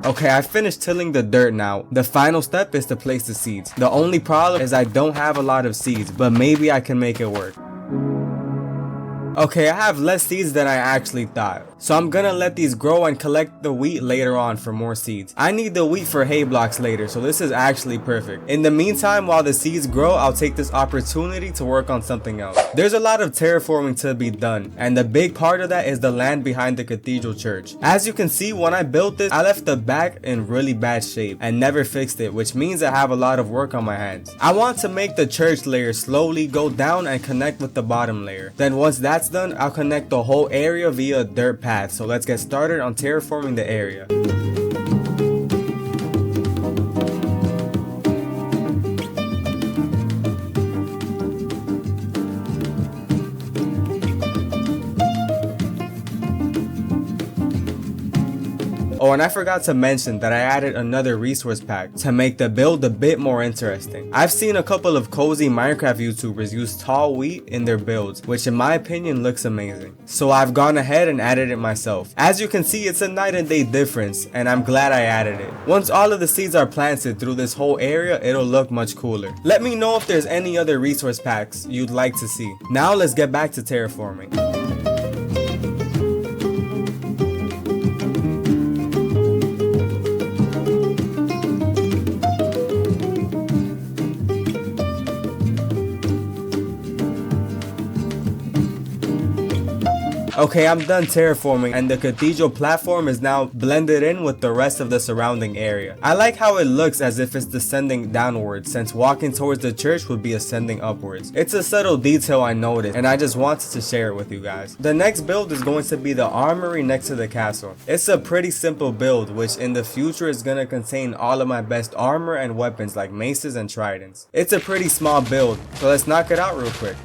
Okay, I finished tilling the dirt now. The final step is to place the seeds. The only problem is I don't have a lot of seeds, but maybe I can make it work. Okay, I have less seeds than I actually thought, so I'm gonna let these grow and collect the wheat later on for more seeds. I need the wheat for hay blocks later, so this is actually perfect. In the meantime, while the seeds grow, I'll take this opportunity to work on something else. There's a lot of terraforming to be done, and the big part of that is the land behind the cathedral church. As you can see, when I built this, I left the back in really bad shape and never fixed it, which means I have a lot of work on my hands. I want to make the church layer slowly go down and connect with the bottom layer. Then once that's done, I'll connect the whole area via a dirt path. So let's get started on terraforming the area. Oh, and I forgot to mention that I added another resource pack to make the build a bit more interesting. I've seen a couple of cozy Minecraft YouTubers use tall wheat in their builds, which in my opinion looks amazing. So I've gone ahead and added it myself. As you can see, it's a night and day difference, and I'm glad I added it. Once all of the seeds are planted through this whole area, it'll look much cooler. Let me know if there's any other resource packs you'd like to see. Now let's get back to terraforming. Okay, I'm done terraforming and the cathedral platform is now blended in with the rest of the surrounding area. I like how it looks as if it's descending downwards, since walking towards the church would be ascending upwards. It's a subtle detail I noticed and I just wanted to share it with you guys. The next build is going to be the armory next to the castle. It's a pretty simple build which in the future is going to contain all of my best armor and weapons like maces and tridents. It's a pretty small build, so let's knock it out real quick.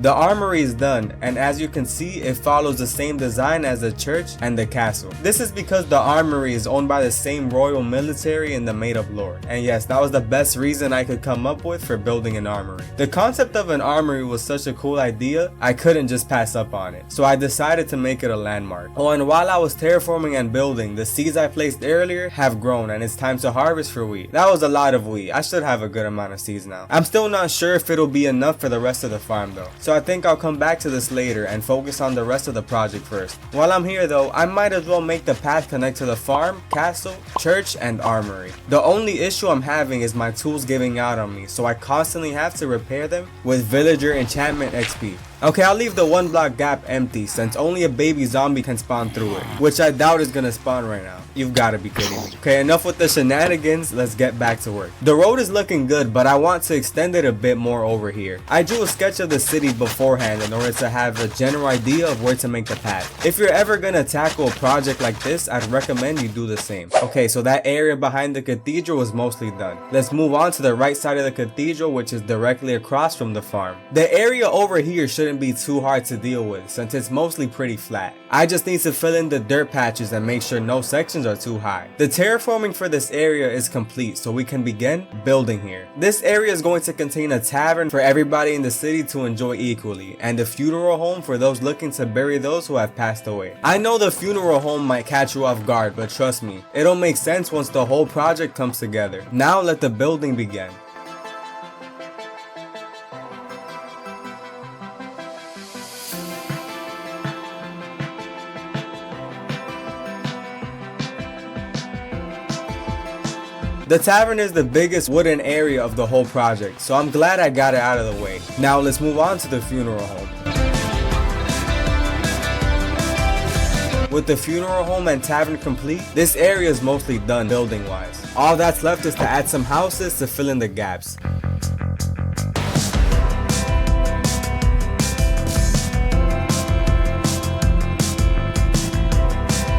The armory is done, and as you can see, it follows the same design as the church and the castle. This is because the armory is owned by the same royal military in the made-up lore. And yes, that was the best reason I could come up with for building an armory. The concept of an armory was such a cool idea, I couldn't just pass up on it. So I decided to make it a landmark. Oh, and while I was terraforming and building, the seeds I placed earlier have grown and it's time to harvest for wheat. That was a lot of wheat. I should have a good amount of seeds now. I'm still not sure if it'll be enough for the rest of the farm though. So I think I'll come back to this later and focus on the rest of the project first. While I'm here though, I might as well make the path connect to the farm, castle, church, and armory. The only issue I'm having is my tools giving out on me, so I constantly have to repair them with villager enchantment XP. Okay, I'll leave the 1 block gap empty since only a baby zombie can spawn through it, which I doubt is gonna spawn right now. You've gotta be kidding me. Okay, enough with the shenanigans, let's get back to work. The road is looking good, but I want to extend it a bit more over here. I drew a sketch of the city beforehand in order to have a general idea of where to make the path. If you're ever gonna tackle a project like this, I'd recommend you do the same. Okay, so that area behind the cathedral is mostly done. Let's move on to the right side of the cathedral, which is directly across from the farm. The area over here shouldn't be too hard to deal with since it's mostly pretty flat. I just need to fill in the dirt patches and make sure no sections are too high. The terraforming for this area is complete, so we can begin building here. This area is going to contain a tavern for everybody in the city to enjoy equally, and a funeral home for those looking to bury those who have passed away. I know the funeral home might catch you off guard, but trust me, it'll make sense once the whole project comes together. Now let the building begin. The tavern is the biggest wooden area of the whole project, so I'm glad I got it out of the way. Now let's move on to the funeral home. With the funeral home and tavern complete, this area is mostly done building wise. All that's left is to add some houses to fill in the gaps.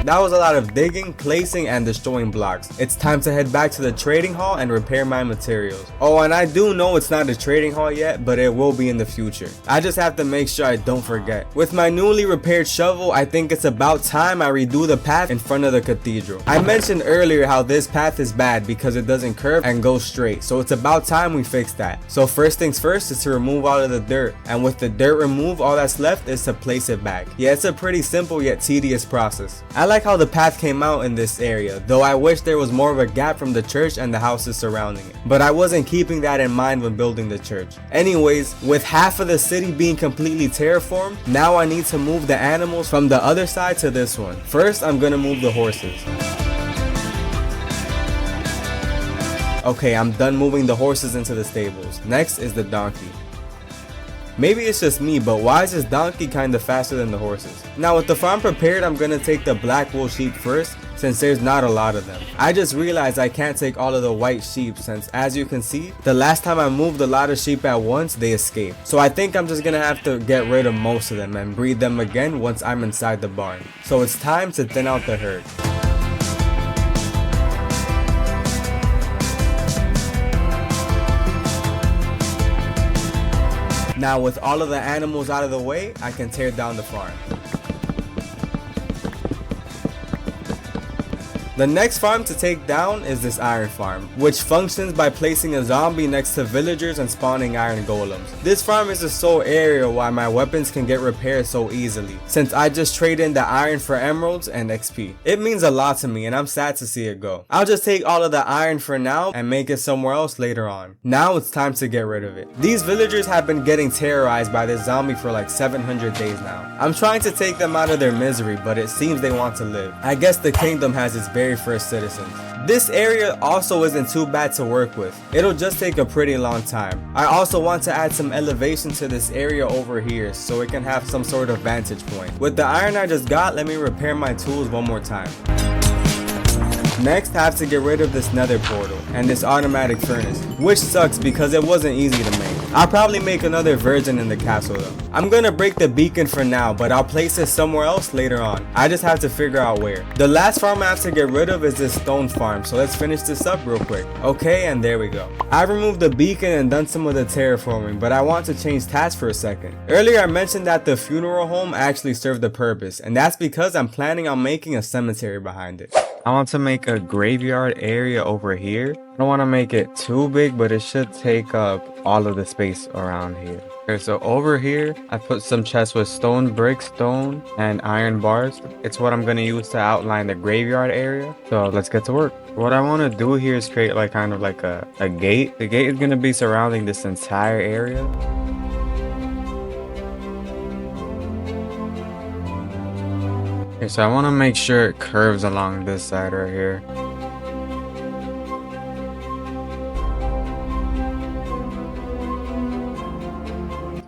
That was a lot of digging, placing, and destroying blocks. It's time to head back to the trading hall and repair my materials. Oh, and I do know it's not a trading hall yet, but it will be in the future. I just have to make sure I don't forget. With my newly repaired shovel, I think it's about time I redo the path in front of the cathedral. I mentioned earlier how this path is bad because it doesn't curve and go straight, so it's about time we fix that. So first things first is to remove all of the dirt, and with the dirt removed, all that's left is to place it back. Yeah, it's a pretty simple yet tedious process. I like how the path came out in this area, though I wish there was more of a gap from the church and the houses surrounding it. But I wasn't keeping that in mind when building the church. Anyways, with half of the city being completely terraformed, now I need to move the animals from the other side to this one. First, I'm gonna move the horses. Okay, I'm done moving the horses into the stables. Next is the donkey. Maybe it's just me, but why is this donkey kinda faster than the horses? Now with the farm prepared, I'm gonna take the black wool sheep first, since there's not a lot of them. I just realized I can't take all of the white sheep since, as you can see, the last time I moved a lot of sheep at once, they escaped. So I think I'm just gonna have to get rid of most of them and breed them again once I'm inside the barn. So it's time to thin out the herd. Now with all of the animals out of the way, I can tear down the farm. The next farm to take down is this iron farm, which functions by placing a zombie next to villagers and spawning iron golems. This farm is the sole area why my weapons can get repaired so easily, since I just trade in the iron for emeralds and XP. It means a lot to me and I'm sad to see it go. I'll just take all of the iron for now and make it somewhere else later on. Now it's time to get rid of it. These villagers have been getting terrorized by this zombie for like 700 days now. I'm trying to take them out of their misery, but it seems they want to live. I guess the kingdom has its very first citizens. This area also isn't too bad to work with. It'll just take a pretty long time. I also want to add some elevation to this area over here so it can have some sort of vantage point. With the iron I just got, let me repair my tools one more time. Next, I have to get rid of this nether portal and this automatic furnace, which sucks because it wasn't easy to make. I'll probably make another version in the castle though. I'm gonna break the beacon for now, but I'll place it somewhere else later on. I just have to figure out where. The last farm I have to get rid of is this stone farm, so let's finish this up real quick. Okay, and there we go. I removed the beacon and done some of the terraforming, but I want to change tasks for a second. Earlier I mentioned that the funeral home actually served a purpose, and that's because I'm planning on making a cemetery behind it. I want to make a graveyard area over here. I don't want to make it too big, but it should take up all of the space around here. Okay, so over here, I put some chests with stone bricks, stone, and iron bars. It's what I'm going to use to outline the graveyard area. So let's get to work. What I want to do here is create like kind of like a gate. The gate is going to be surrounding this entire area. Okay, so I want to make sure it curves along this side right here.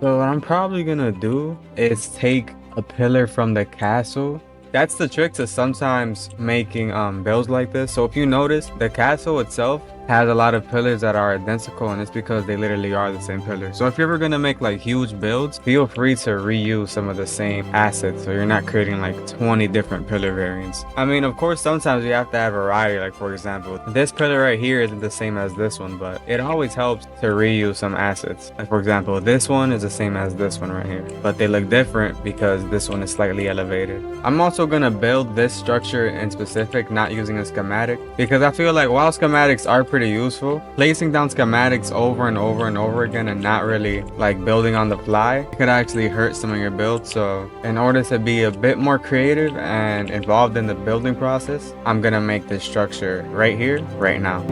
So what I'm probably gonna do is take a pillar from the castle. That's the trick to sometimes making builds like this. So if you notice, the castle itself has a lot of pillars that are identical, and it's because they literally are the same pillar. So if you're ever gonna make like huge builds, feel free to reuse some of the same assets so you're not creating like 20 different pillar variants. I mean, of course, sometimes you have to have variety. Like for example, this pillar right here isn't the same as this one, but it always helps to reuse some assets. Like for example, this one is the same as this one right here, but they look different because this one is slightly elevated. I'm also gonna build this structure in specific, not using a schematic, because I feel like while schematics are pretty useful, placing down schematics over and over and over again and not really like building on the fly could actually hurt some of your builds. So in order to be a bit more creative and involved in the building process, I'm gonna make this structure right here, right now.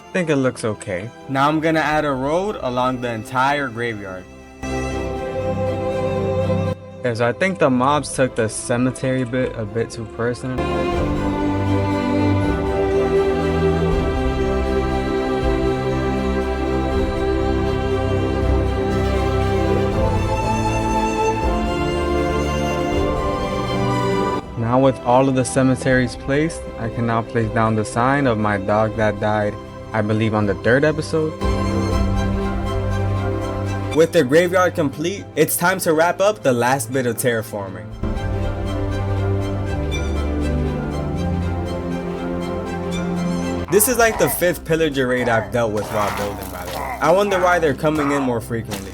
I think it looks okay. Now I'm gonna add a road along the entire graveyard. Okay, so I think the mobs took the cemetery bit a bit too personal. Now with all of the cemeteries placed, I can now place down the sign of my dog that died, I believe, on the 3rd episode. With the graveyard complete, it's time to wrap up the last bit of terraforming. This is like the 5th pillager raid I've dealt with while building, by the way. I wonder why they're coming in more frequently.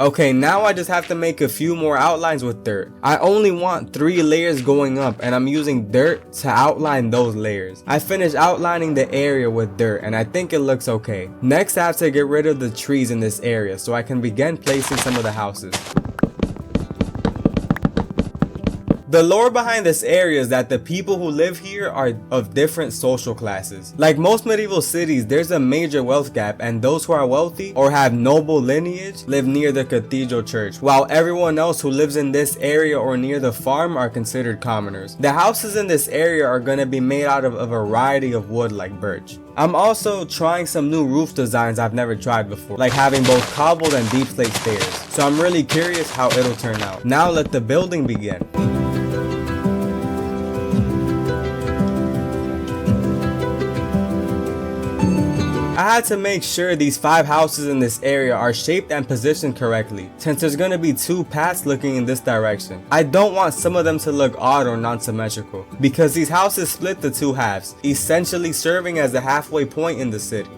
Okay, now I just have to make a few more outlines with dirt. I only want 3 layers going up, and I'm using dirt to outline those layers. I finished outlining the area with dirt and I think it looks okay. Next, I have to get rid of the trees in this area so I can begin placing some of the houses. The lore behind this area is that the people who live here are of different social classes. Like most medieval cities, there's a major wealth gap, and those who are wealthy or have noble lineage live near the cathedral church, while everyone else who lives in this area or near the farm are considered commoners. The houses in this area are going to be made out of a variety of wood like birch. I'm also trying some new roof designs I've never tried before, like having both cobbled and deep slate stairs. So I'm really curious how it'll turn out. Now let the building begin. I had to make sure these 5 houses in this area are shaped and positioned correctly, since there's gonna be 2 paths looking in this direction. I don't want some of them to look odd or non-symmetrical, because these houses split the 2 halves, essentially serving as the halfway point in the city.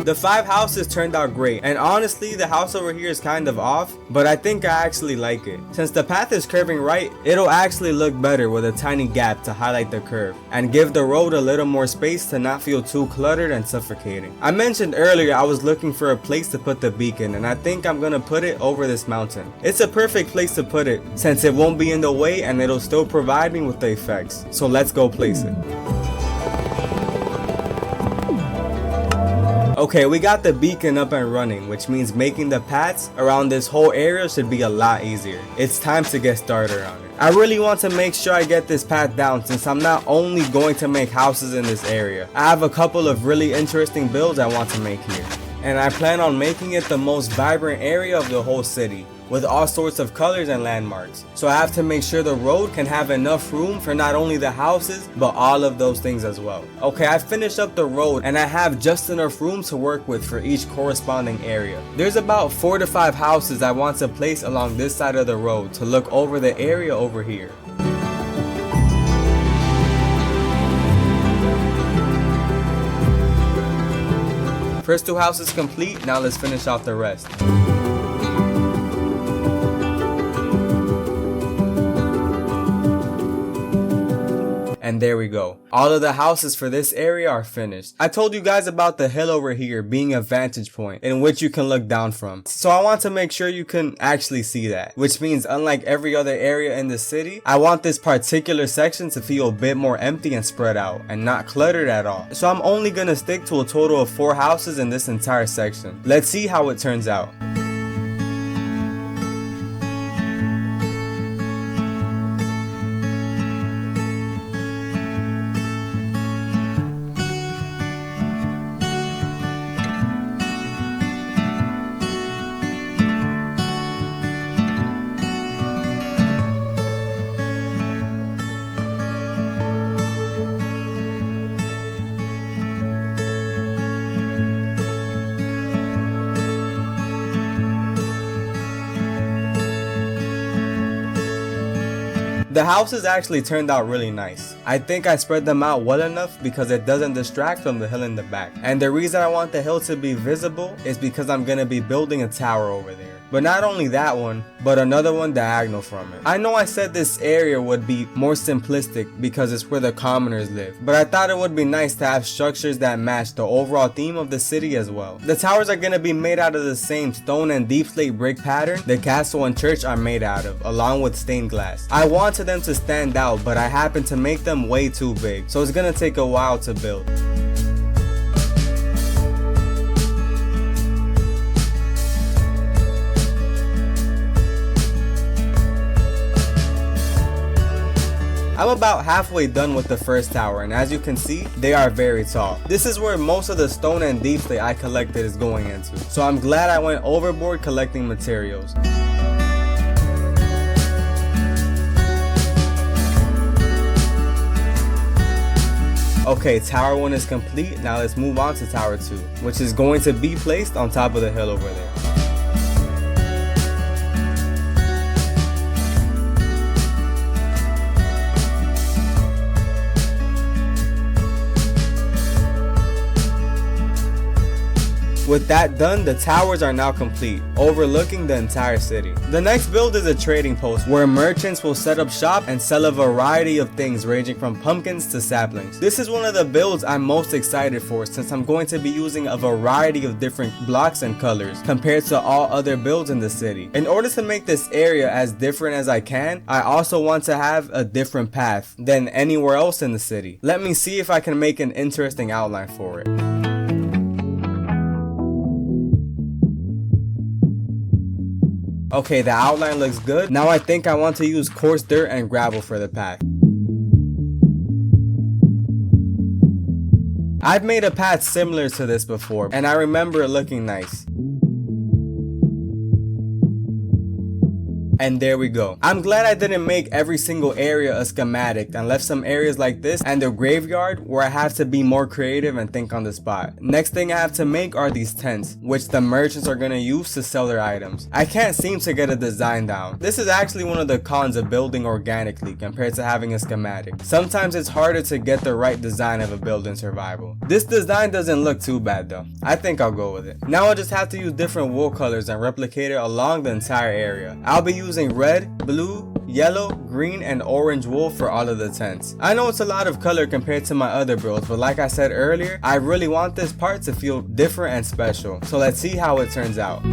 The 5 houses turned out great, and honestly the house over here is kind of off, but I think I actually like it. Since the path is curving right, it'll actually look better with a tiny gap to highlight the curve, and give the road a little more space to not feel too cluttered and suffocating. I mentioned earlier I was looking for a place to put the beacon, and I think I'm gonna put it over this mountain. It's a perfect place to put it, since it won't be in the way and it'll still provide me with the effects. So let's go place it. Okay, we got the beacon up and running, which means making the paths around this whole area should be a lot easier. It's time to get started on it. I really want to make sure I get this path down, since I'm not only going to make houses in this area. I have a couple of really interesting builds I want to make here, and I plan on making it the most vibrant area of the whole city, with all sorts of colors and landmarks. So I have to make sure the road can have enough room for not only the houses, but all of those things as well. Okay, I finished up the road and I have just enough room to work with for each corresponding area. There's about 4 to 5 houses I want to place along this side of the road to look over the area over here. First 2 houses complete, now let's finish off the rest. And there we go. All of the houses for this area are finished. I told you guys about the hill over here being a vantage point in which you can look down from. So I want to make sure you can actually see that. Which means unlike every other area in the city, I want this particular section to feel a bit more empty and spread out and not cluttered at all. So I'm only gonna stick to a total of 4 houses in this entire section. Let's see how it turns out. The houses actually turned out really nice. I think I spread them out well enough because it doesn't distract from the hill in the back. And the reason I want the hill to be visible is because I'm gonna be building a tower over there. But not only that one, but another one diagonal from it. I know I said this area would be more simplistic because it's where the commoners live, but I thought it would be nice to have structures that match the overall theme of the city as well. The towers are gonna be made out of the same stone and deep slate brick pattern the castle and church are made out of, along with stained glass. I wanted them to stand out, but I happened to make them way too big, so it's gonna take a while to build. I'm about halfway done with the first tower, and as you can see, they are very tall. This is where most of the stone and deep slate I collected is going into, so I'm glad I went overboard collecting materials. Okay, tower 1 is complete, now let's move on to tower 2, which is going to be placed on top of the hill over there. With that done, the towers are now complete, overlooking the entire city. The next build is a trading post where merchants will set up shop and sell a variety of things ranging from pumpkins to saplings. This is one of the builds I'm most excited for since I'm going to be using a variety of different blocks and colors compared to all other builds in the city. In order to make this area as different as I can, I also want to have a different path than anywhere else in the city. Let me see if I can make an interesting outline for it. Okay, the outline looks good. Now I think I want to use coarse dirt and gravel for the path. I've made a path similar to this before, and I remember it looking nice. And there we go. I'm glad I didn't make every single area a schematic and left some areas like this and the graveyard where I have to be more creative and think on the spot. Next thing I have to make are these tents, which the merchants are gonna use to sell their items. I can't seem to get a design down. This is actually one of the cons of building organically compared to having a schematic. Sometimes it's harder to get the right design of a build in survival. This design doesn't look too bad though. I think I'll go with it. Now I'll just have to use different wool colors and replicate it along the entire area. I'll be using red, blue, yellow, green, and orange wool for all of the tents. I know it's a lot of color compared to my other builds, but like I said earlier, I really want this part to feel different and special. So let's see how it turns out.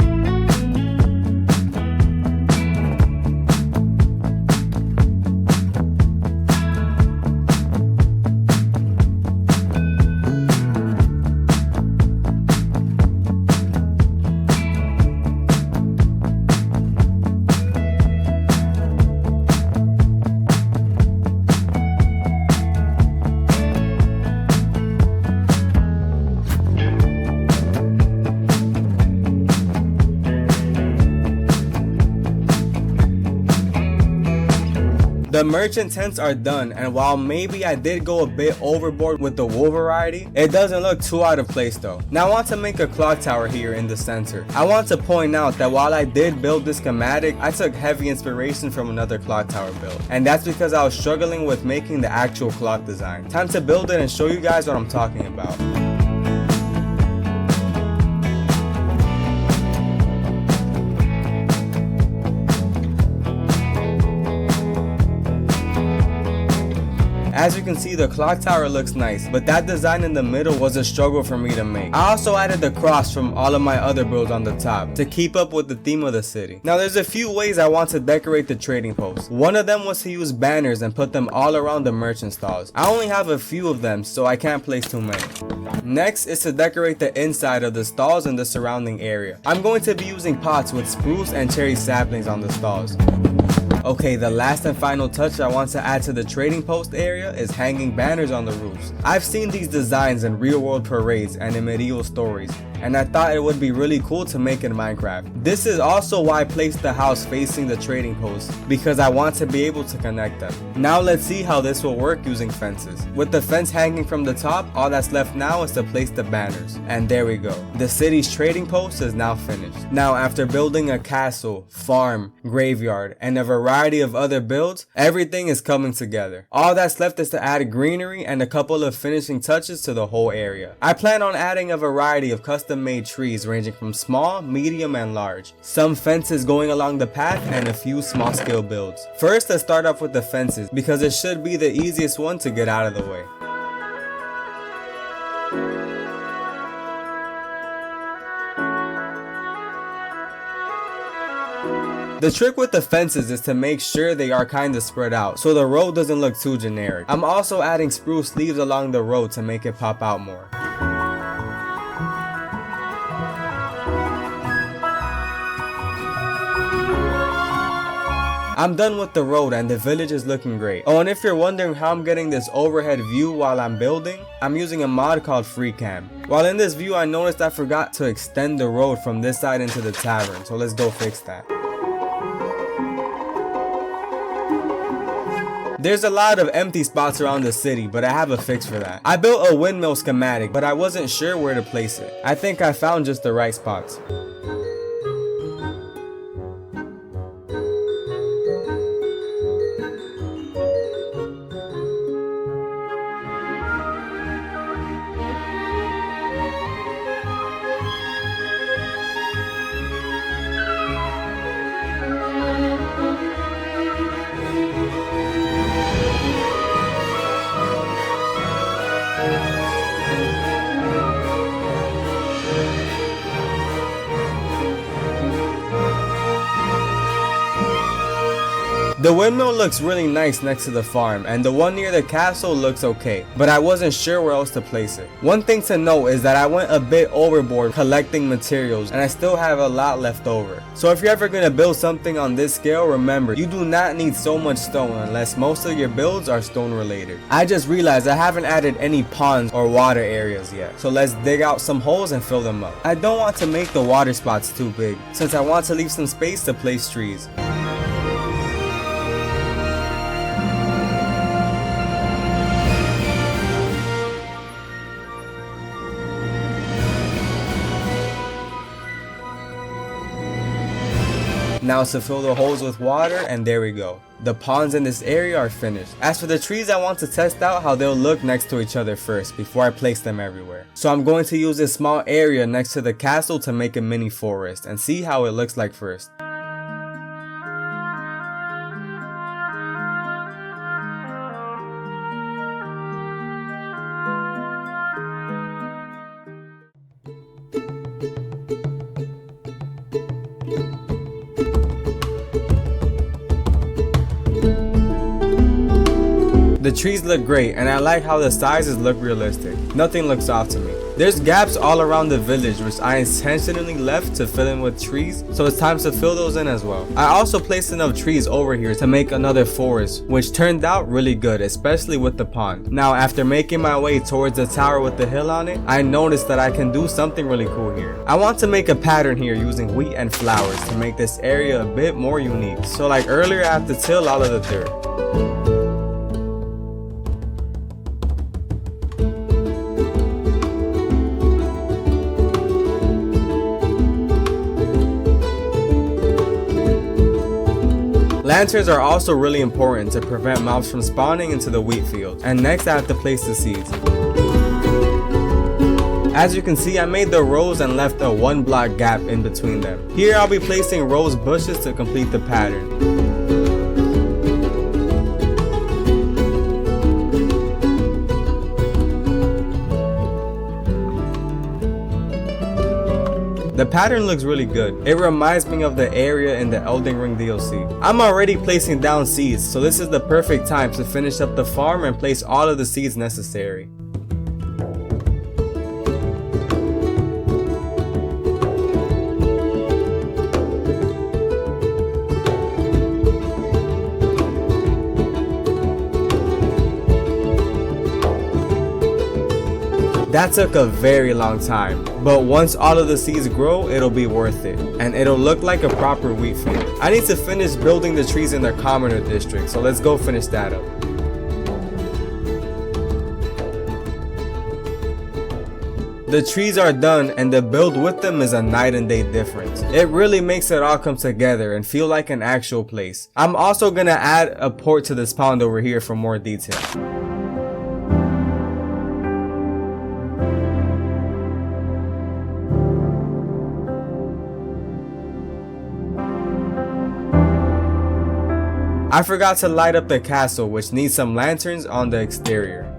The merchant tents are done, and while maybe I did go a bit overboard with the wool variety, it doesn't look too out of place though. Now I want to make a clock tower here in the center. I want to point out that while I did build this schematic, I took heavy inspiration from another clock tower build, and that's because I was struggling with making the actual clock design. Time to build it and show you guys what I'm talking about. As you can see, the clock tower looks nice, but that design in the middle was a struggle for me to make. I also added the cross from all of my other builds on the top to keep up with the theme of the city. Now there's a few ways I want to decorate the trading post. One of them was to use banners and put them all around the merchant stalls. I only have a few of them, so I can't place too many. Next is to decorate the inside of the stalls and the surrounding area. I'm going to be using pots with spruce and cherry saplings on the stalls. Okay, the last and final touch I want to add to the trading post area is hanging banners on the roofs. I've seen these designs in real world parades and in medieval stories, and I thought it would be really cool to make in Minecraft. This is also why I placed the house facing the trading post, because I want to be able to connect them. Now let's see how this will work using fences. With the fence hanging from the top, all that's left now is to place the banners. And there we go. The city's trading post is now finished. Now after building a castle, farm, graveyard, and a variety of other builds, everything is coming together. All that's left is to add greenery and a couple of finishing touches to the whole area. I plan on adding a variety of custom made trees ranging from small, medium, and large. Some fences going along the path and a few small scale builds. First, let's start off with the fences because it should be the easiest one to get out of the way. The trick with the fences is to make sure they are kinda spread out so the road doesn't look too generic. I'm also adding spruce leaves along the road to make it pop out more. I'm done with the road and the village is looking great. Oh, and if you're wondering how I'm getting this overhead view while I'm building, I'm using a mod called FreeCam. While in this view, I noticed I forgot to extend the road from this side into the tavern, so let's go fix that. There's a lot of empty spots around the city, but I have a fix for that. I built a windmill schematic, but I wasn't sure where to place it. I think I found just the right spots. The windmill looks really nice next to the farm, and the one near the castle looks okay, but I wasn't sure where else to place it. One thing to note is that I went a bit overboard collecting materials, and I still have a lot left over. So if you're ever gonna build something on this scale, remember, you do not need so much stone unless most of your builds are stone related. I just realized I haven't added any ponds or water areas yet, so let's dig out some holes and fill them up. I don't want to make the water spots too big, since I want to leave some space to place trees. Now it's to fill the holes with water, and there we go. The ponds in this area are finished. As for the trees, I want to test out how they'll look next to each other first before I place them everywhere. So I'm going to use this small area next to the castle to make a mini forest and see how it looks like first. The trees look great, and I like how the sizes look realistic. Nothing looks off to me. There's gaps all around the village which I intentionally left to fill in with trees, so it's time to fill those in as well. I also placed enough trees over here to make another forest, which turned out really good, especially with the pond. Now after making my way towards the tower with the hill on it, I noticed that I can do something really cool here. I want to make a pattern here using wheat and flowers to make this area a bit more unique. So like earlier, I have to till all of the dirt. Lanterns are also really important to prevent mobs from spawning into the wheat field. And next I have to place the seeds. As you can see, I made the rows and left a 1 block gap in between them. Here I'll be placing rose bushes to complete the pattern. The pattern looks really good. It reminds me of the area in the Elden Ring DLC. I'm already placing down seeds, so this is the perfect time to finish up the farm and place all of the seeds necessary. That took a very long time, but once all of the seeds grow, it'll be worth it, and it'll look like a proper wheat field. I need to finish building the trees in the commoner district, so let's go finish that up. The trees are done, and the build with them is a night and day difference. It really makes it all come together and feel like an actual place. I'm also gonna add a port to this pond over here for more detail. I forgot to light up the castle, which needs some lanterns on the exterior.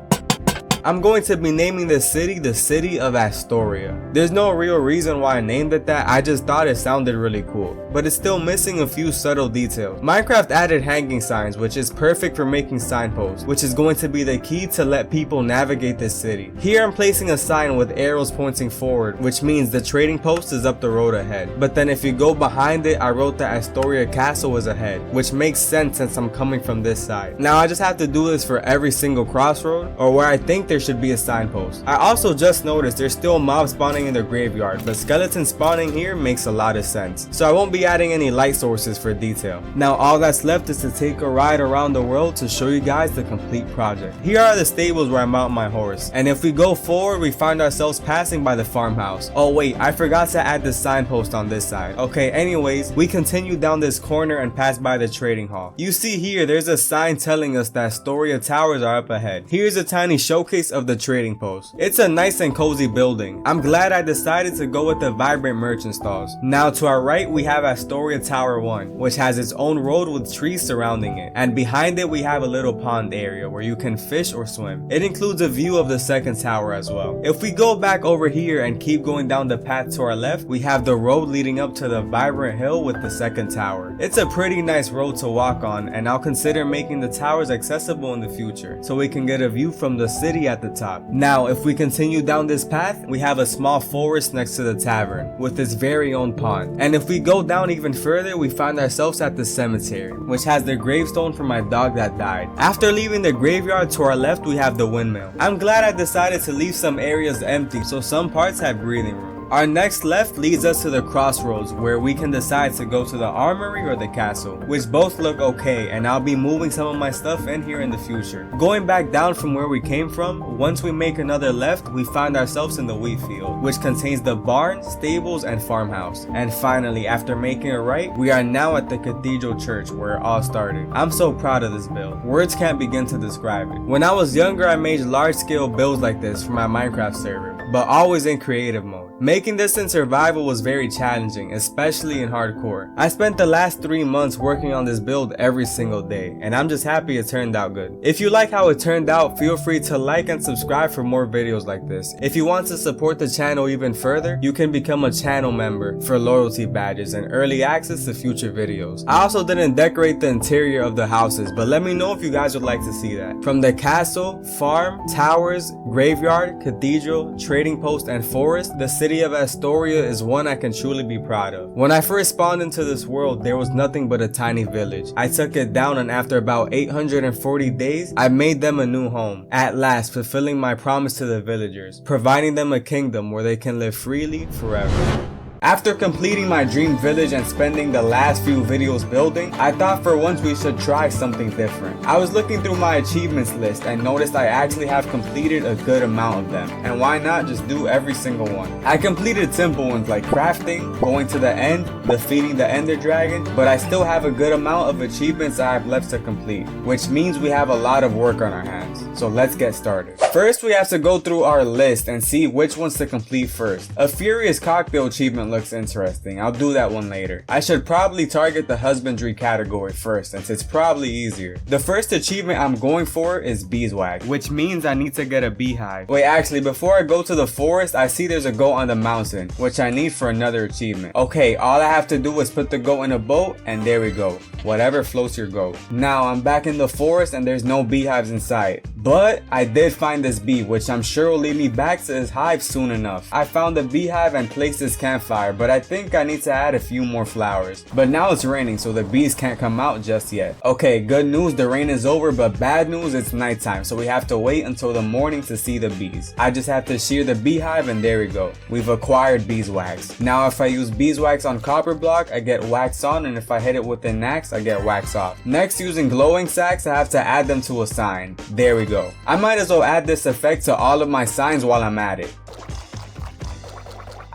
I'm going to be naming this city the City of Astoria. There's no real reason why I named it that, I just thought it sounded really cool. But it's still missing a few subtle details. Minecraft added hanging signs, which is perfect for making signposts, which is going to be the key to let people navigate this city. Here I'm placing a sign with arrows pointing forward, which means the trading post is up the road ahead. But then if you go behind it, I wrote that Astoria Castle is ahead, which makes sense since I'm coming from this side. Now I just have to do this for every single crossroad, or where I think there should be a signpost. I also just noticed there's still mobs spawning in the graveyard, but skeletons spawning here makes a lot of sense. So I won't be adding any light sources for detail. Now all that's left is to take a ride around the world to show you guys the complete project. Here are the stables where I mount my horse, and if we go forward we find ourselves passing by the farmhouse. Oh wait, I forgot to add the signpost on this side. Okay, anyways, we continue down this corner and pass by the trading hall. You see here there's a sign telling us that Astoria towers are up ahead. Here's a tiny showcase base of the trading post. It's a nice and cozy building. I'm glad I decided to go with the vibrant merchant stalls. Now to our right we have Astoria Tower 1, which has its own road with trees surrounding it, and behind it we have a little pond area where you can fish or swim. It includes a view of the second tower as well. If we go back over here and keep going down the path to our left, we have the road leading up to the vibrant hill with the second tower. It's a pretty nice road to walk on, and I'll consider making the towers accessible in the future so we can get a view from the city at the top. Now if we continue down this path, we have a small forest next to the tavern with its very own pond. And if we go down even further, we find ourselves at the cemetery, which has the gravestone for my dog that died. After leaving the graveyard, to our left we have the windmill. I'm glad I decided to leave some areas empty so some parts have breathing room. Our next left leads us to the crossroads where we can decide to go to the armory or the castle, which both look okay, and I'll be moving some of my stuff in here in the future. Going back down from where we came from, once we make another left, we find ourselves in the wheat field, which contains the barn, stables, and farmhouse. And finally, after making a right, we are now at the cathedral church where it all started. I'm so proud of this build. Words can't begin to describe it. When I was younger, I made large-scale builds like this for my Minecraft server, but always in creative mode. Making this in survival was very challenging, especially in hardcore. I spent the last 3 months working on this build every single day, and I'm just happy it turned out good. If you like how it turned out, feel free to like and subscribe for more videos like this. If you want to support the channel even further, you can become a channel member for loyalty badges and early access to future videos. I also didn't decorate the interior of the houses, but let me know if you guys would like to see that. From the castle, farm, towers, graveyard, cathedral, trading post, and forest, the city of Astoria is one I can truly be proud of. When I first spawned into this world, there was nothing but a tiny village. I took it down, and after about 840 days, I made them a new home. At last, fulfilling my promise to the villagers, providing them a kingdom where they can live freely forever. After completing my dream village and spending the last few videos building, I thought for once we should try something different. I was looking through my achievements list and noticed I actually have completed a good amount of them, and why not just do every single one. I completed simple ones like crafting, going to the end, defeating the ender dragon, but I still have a good amount of achievements I have left to complete, which means we have a lot of work on our hands. So let's get started. First we have to go through our list and see which ones to complete first. A Furious Cocktail achievement looks interesting. I'll do that one later. I should probably target the husbandry category first since it's probably easier. The first achievement I'm going for is beeswax, which means I need to get a beehive. Wait, actually before I go to the forest, I see there's a goat on the mountain, which I need for another achievement. Okay, all I have to do is put the goat in a boat and there we go. Whatever floats your goat. Now I'm back in the forest and there's no beehives in sight. But I did find this bee, which I'm sure will lead me back to his hive soon enough. I found the beehive and placed this campfire, but I think I need to add a few more flowers. But now it's raining, so the bees can't come out just yet. Okay, good news, the rain is over, but bad news, it's nighttime, so we have to wait until the morning to see the bees. I just have to shear the beehive and there we go. We've acquired beeswax. Now if I use beeswax on copper block, I get wax on, and if I hit it with an axe, I get wax off. Next, using glowing sacks, I have to add them to a sign. There we go. I might as well add this effect to all of my signs while I'm at it.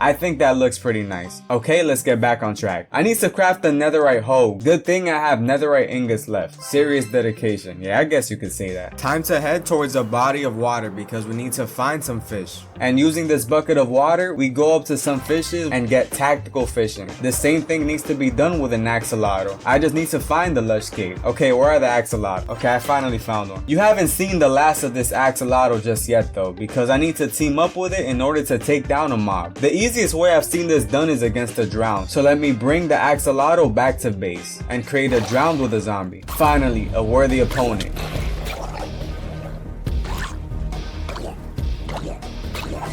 I think that looks pretty nice. Okay, let's get back on track. I need to craft the netherite hoe. Good thing I have netherite ingots left. Serious dedication. Yeah, I guess you could say that. Time to head towards a body of water because we need to find some fish. And using this bucket of water, we go up to some fishes and get tactical fishing. The same thing needs to be done with an axolotl. I just need to find the lush cave. Okay, where are the axolotl? Okay, I finally found one. You haven't seen the last of this axolotl just yet though, because I need to team up with it in order to take down a mob. The easiest way I've seen this done is against a drown, so let me bring the axolotl back to base and create a drowned with a zombie. Finally, a worthy opponent.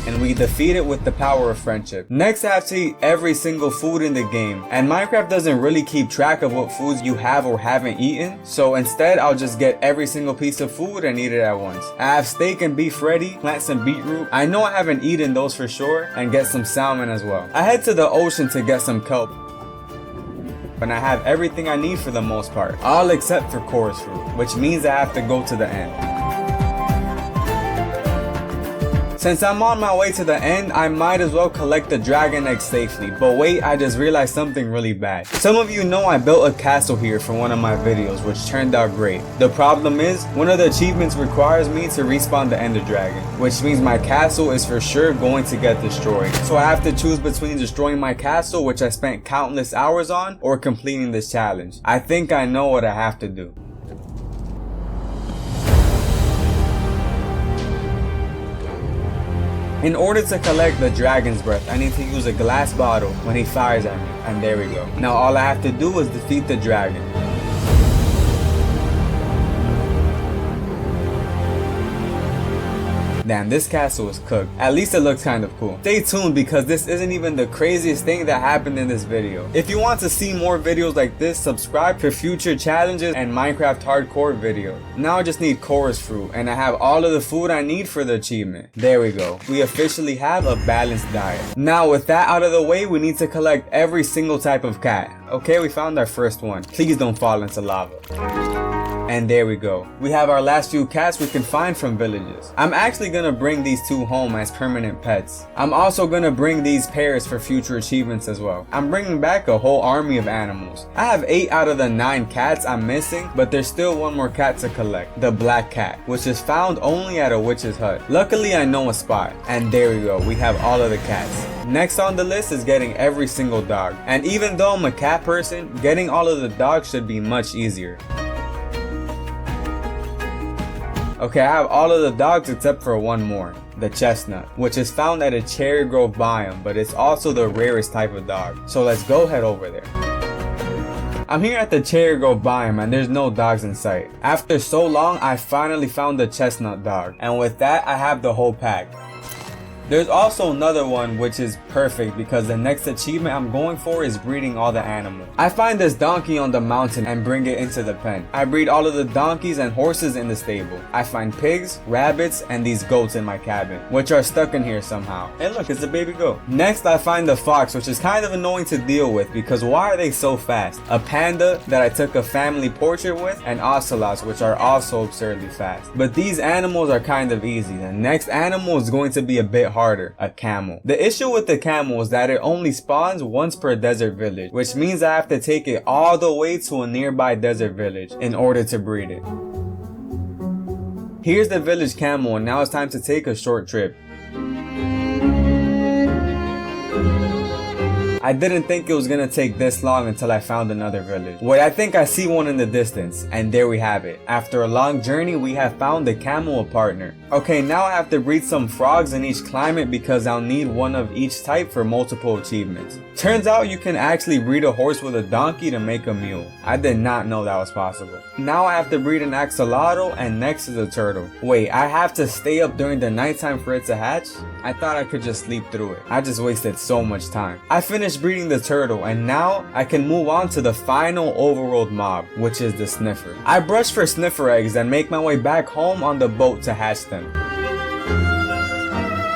And we defeat it with the power of friendship. Next, I have to eat every single food in the game, and Minecraft doesn't really keep track of what foods you have or haven't eaten, so instead I'll just get every single piece of food and eat it at once. I have steak and beef ready, plant some beetroot. I know I haven't eaten those for sure, and get some salmon as well. I head to the ocean to get some kelp, but I have everything I need for the most part, all except for chorus fruit, which means I have to go to the end. Since I'm on my way to the end, I might as well collect the dragon egg safely. But wait, I just realized something really bad. Some of you know I built a castle here for one of my videos, which turned out great. The problem is, one of the achievements requires me to respawn the ender dragon, which means my castle is for sure going to get destroyed. So I have to choose between destroying my castle, which I spent countless hours on, or completing this challenge. I think I know what I have to do. In order to collect the dragon's breath, I need to use a glass bottle when he fires at me, and there we go. Now all I have to do is defeat the dragon. Damn, this castle is cooked. At least it looks kind of cool. Stay tuned because this isn't even the craziest thing that happened in this video. If you want to see more videos like this, subscribe for future challenges and Minecraft hardcore videos. Now I just need chorus fruit and I have all of the food I need for the achievement. There we go. We officially have a balanced diet. Now with that out of the way, we need to collect every single type of cat. Okay, we found our first one. Please don't fall into lava. And there we go. We have our last few cats we can find from villages. I'm actually gonna bring these two home as permanent pets. I'm also gonna bring these pairs for future achievements as well. I'm bringing back a whole army of animals. I have 8 out of the 9 cats I'm missing, but there's still one more cat to collect. The black cat, which is found only at a witch's hut. Luckily I know a spot. And there we go. We have all of the cats. Next on the list is getting every single dog. And even though I'm a cat person, getting all of the dogs should be much easier. Okay, I have all of the dogs except for one more, the chestnut, which is found at a cherry grove biome, but it's also the rarest type of dog. So let's go head over there. I'm here at the cherry grove biome and there's no dogs in sight. After so long, I finally found the chestnut dog, and with that, I have the whole pack. There's also another one which is perfect because the next achievement I'm going for is breeding all the animals. I find this donkey on the mountain and bring it into the pen. I breed all of the donkeys and horses in the stable. I find pigs, rabbits, and these goats in my cabin, which are stuck in here somehow. And look, it's a baby goat. Next, I find the fox, which is kind of annoying to deal with because why are they so fast? A panda that I took a family portrait with, and ocelots, which are also absurdly fast. But these animals are kind of easy. The next animal is going to be a bit harder, a camel. The issue with the camel is that it only spawns once per desert village, which means I have to take it all the way to a nearby desert village in order to breed it. Here's the village camel and now it's time to take a short trip. I didn't think it was gonna take this long until I found another village. Wait, I think I see one in the distance, and there we have it. After a long journey, we have found the camel a partner. Okay, now I have to breed some frogs in each climate because I'll need one of each type for multiple achievements. Turns out you can actually breed a horse with a donkey to make a mule. I did not know that was possible. Now I have to breed an axolotl and next is a turtle. Wait, I have to stay up during the nighttime for it to hatch? I thought I could just sleep through it. I just wasted so much time. I finished breeding the turtle and now I can move on to the final overworld mob, which is the sniffer. I brush for sniffer eggs and make my way back home on the boat to hatch them.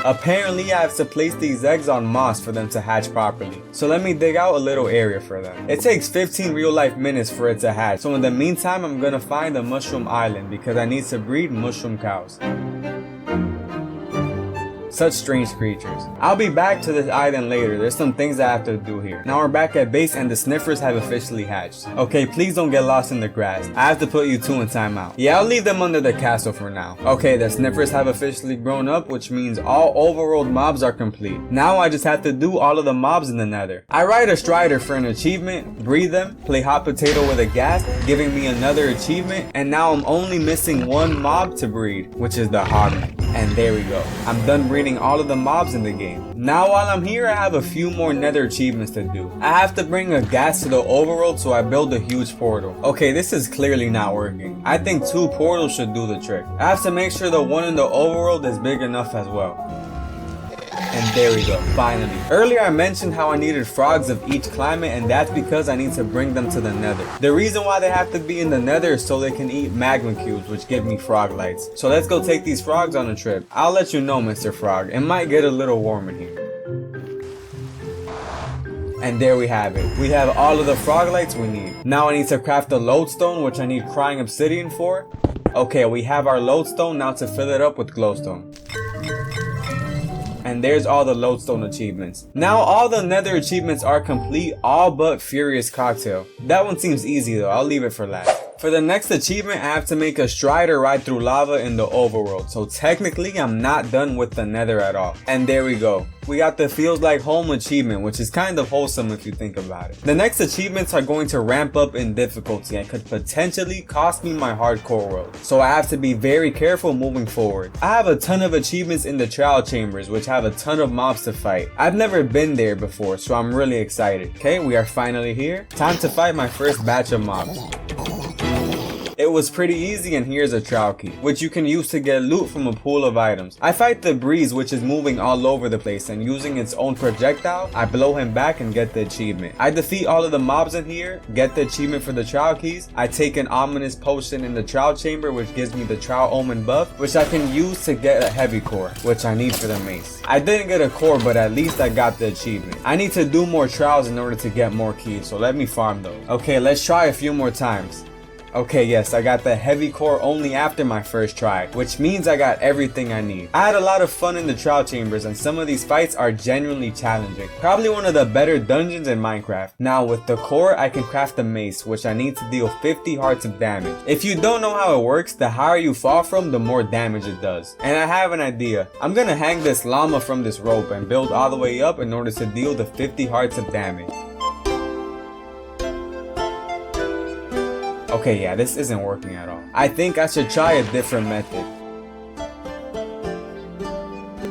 Apparently I have to place these eggs on moss for them to hatch properly. So let me dig out a little area for them. It takes 15 real life minutes for it to hatch. So in the meantime I'm gonna find a mushroom island because I need to breed mushroom cows. Such strange creatures. I'll be back to this island later. There's some things I have to do here. Now we're back at base and the sniffers have officially hatched. Okay, please don't get lost in the grass. I have to put you two in timeout. Yeah, I'll leave them under the castle for now. Okay, the sniffers have officially grown up, which means all overworld mobs are complete. Now I just have to do all of the mobs in the nether. I ride a strider for an achievement, breed them, play hot potato with a ghast, giving me another achievement, and now I'm only missing one mob to breed, which is the hogman. And there we go. I'm done breeding all of the mobs in the game. Now while I'm here, I have a few more nether achievements to do. I have to bring a ghast to the overworld, so I build a huge portal. Okay, this is clearly not working. I think 2 portals should do the trick. I have to make sure the one in the overworld is big enough as well. And there we go, finally. Earlier I mentioned how I needed frogs of each climate, and that's because I need to bring them to the nether. The reason why they have to be in the nether is so they can eat magma cubes, which give me frog lights. So let's go take these frogs on a trip. I'll let you know, Mr. Frog. It might get a little warm in here. And there we have it. We have all of the frog lights we need. Now I need to craft a lodestone, which I need crying obsidian for. Okay, we have our lodestone. Now to fill it up with glowstone. And there's all the lodestone achievements. Now all the nether achievements are complete, all but Furious Cocktail. That one seems easy though, I'll leave it for last. For the next achievement, I have to make a strider ride through lava in the overworld. So technically, I'm not done with the nether at all. And there we go. We got the feels like home achievement, which is kind of wholesome if you think about it. The next achievements are going to ramp up in difficulty and could potentially cost me my hardcore world. So I have to be very careful moving forward. I have a ton of achievements in the trial chambers, which have a ton of mobs to fight. I've never been there before, so I'm really excited. Okay, we are finally here. Time to fight my first batch of mobs. It was pretty easy, and here's a trial key, which you can use to get loot from a pool of items. I fight the breeze, which is moving all over the place, and using its own projectile, I blow him back and get the achievement. I defeat all of the mobs in here, get the achievement for the trial keys. I take an ominous potion in the trial chamber, which gives me the trial omen buff, which I can use to get a heavy core, which I need for the mace. I didn't get a core, but at least I got the achievement. I need to do more trials in order to get more keys, so let me farm those. Okay, let's try a few more times. Okay, yes, I got the heavy core only after my first try, which means I got everything I need. I had a lot of fun in the trial chambers, and some of these fights are genuinely challenging. Probably one of the better dungeons in Minecraft. Now with the core, I can craft a mace, which I need to deal 50 hearts of damage. If you don't know how it works, the higher you fall from, the more damage it does. And I have an idea. I'm gonna hang this llama from this rope and build all the way up in order to deal the 50 hearts of damage. Okay, yeah, this isn't working at all. I think I should try a different method.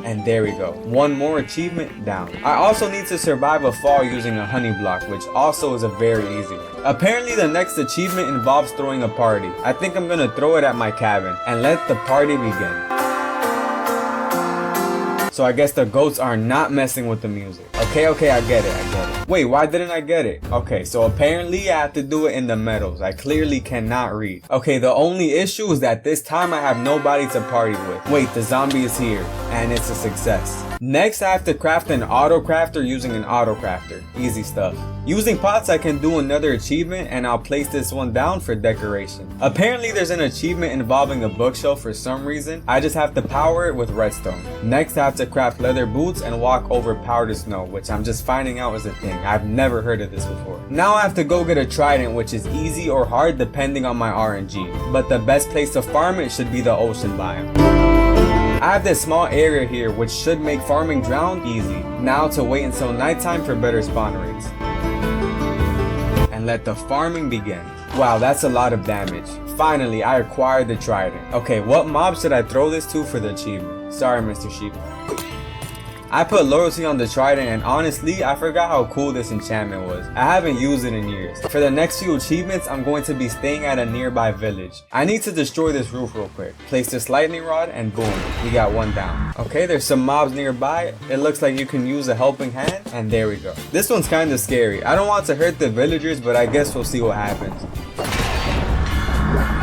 And there we go. One more achievement down. I also need to survive a fall using a honey block, which also is a very easy one. Apparently the next achievement involves throwing a party. I think I'm gonna throw it at my cabin and let the party begin. So I guess the goats are not messing with the music. Okay, I get it. Wait, why didn't I get it? Okay, so apparently I have to do it in the meadows. I clearly cannot read. Okay, the only issue is that this time I have nobody to party with. Wait, the zombie is here, and it's a success. Next, I have to craft an auto crafter using an auto crafter. Easy stuff. Using pots, I can do another achievement, and I'll place this one down for decoration. Apparently there's an achievement involving a bookshelf for some reason. I just have to power it with redstone. Next, I have to craft leather boots and walk over powdered snow, which I'm just finding out is a thing. I've never heard of this before. Now I have to go get a trident, which is easy or hard depending on my RNG. But the best place to farm it should be the ocean biome. I have this small area here which should make farming drowned easy. Now to wait until nighttime for better spawn rates. And let the farming begin. Wow, that's a lot of damage. Finally, I acquired the trident. Okay, what mob should I throw this to for the achievement? Sorry, Mr. Sheep. I put loyalty on the trident, and honestly, I forgot how cool this enchantment was. I haven't used it in years. For the next few achievements, I'm going to be staying at a nearby village. I need to destroy this roof real quick. Place this lightning rod, and boom, we got one down. Okay, there's some mobs nearby. It looks like you can use a helping hand, and there we go. This one's kind of scary. I don't want to hurt the villagers, but I guess we'll see what happens.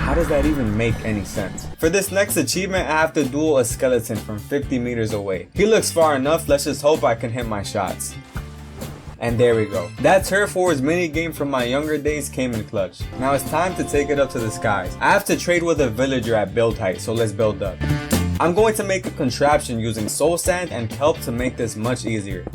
How does that even make any sense? For this next achievement, I have to duel a skeleton from 50 meters away. He looks far enough, let's just hope I can hit my shots. And there we go. That Turf Wars minigame from my younger days came in clutch. Now it's time to take it up to the skies. I have to trade with a villager at build height, so let's build up. I'm going to make a contraption using soul sand and kelp to make this much easier.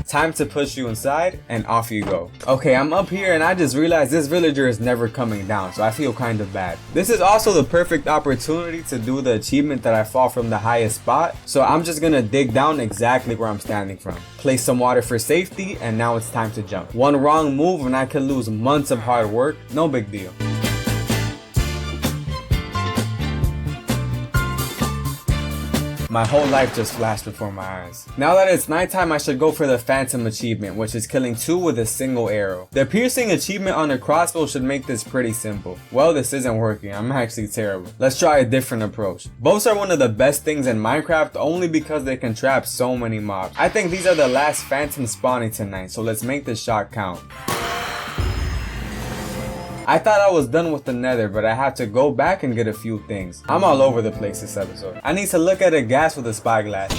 Time to push you inside, and off you go. Okay, I'm up here and I just realized this villager is never coming down, so I feel kind of bad. This is also the perfect opportunity to do the achievement that I fall from the highest spot, so I'm just gonna dig down exactly where I'm standing from. Place some water for safety, and now it's time to jump. One wrong move and I could lose months of hard work, no big deal. My whole life just flashed before my eyes. Now that it's nighttime, I should go for the Phantom achievement, which is killing 2 with a single arrow. The piercing achievement on a crossbow should make this pretty simple. Well, this isn't working. I'm actually terrible. Let's try a different approach. Bows are one of the best things in Minecraft only because they can trap so many mobs. I think these are the last Phantom spawning tonight, so let's make this shot count. I thought I was done with the nether, but I had to go back and get a few things. I'm all over the place this episode. I need to look at a ghast with a spyglass.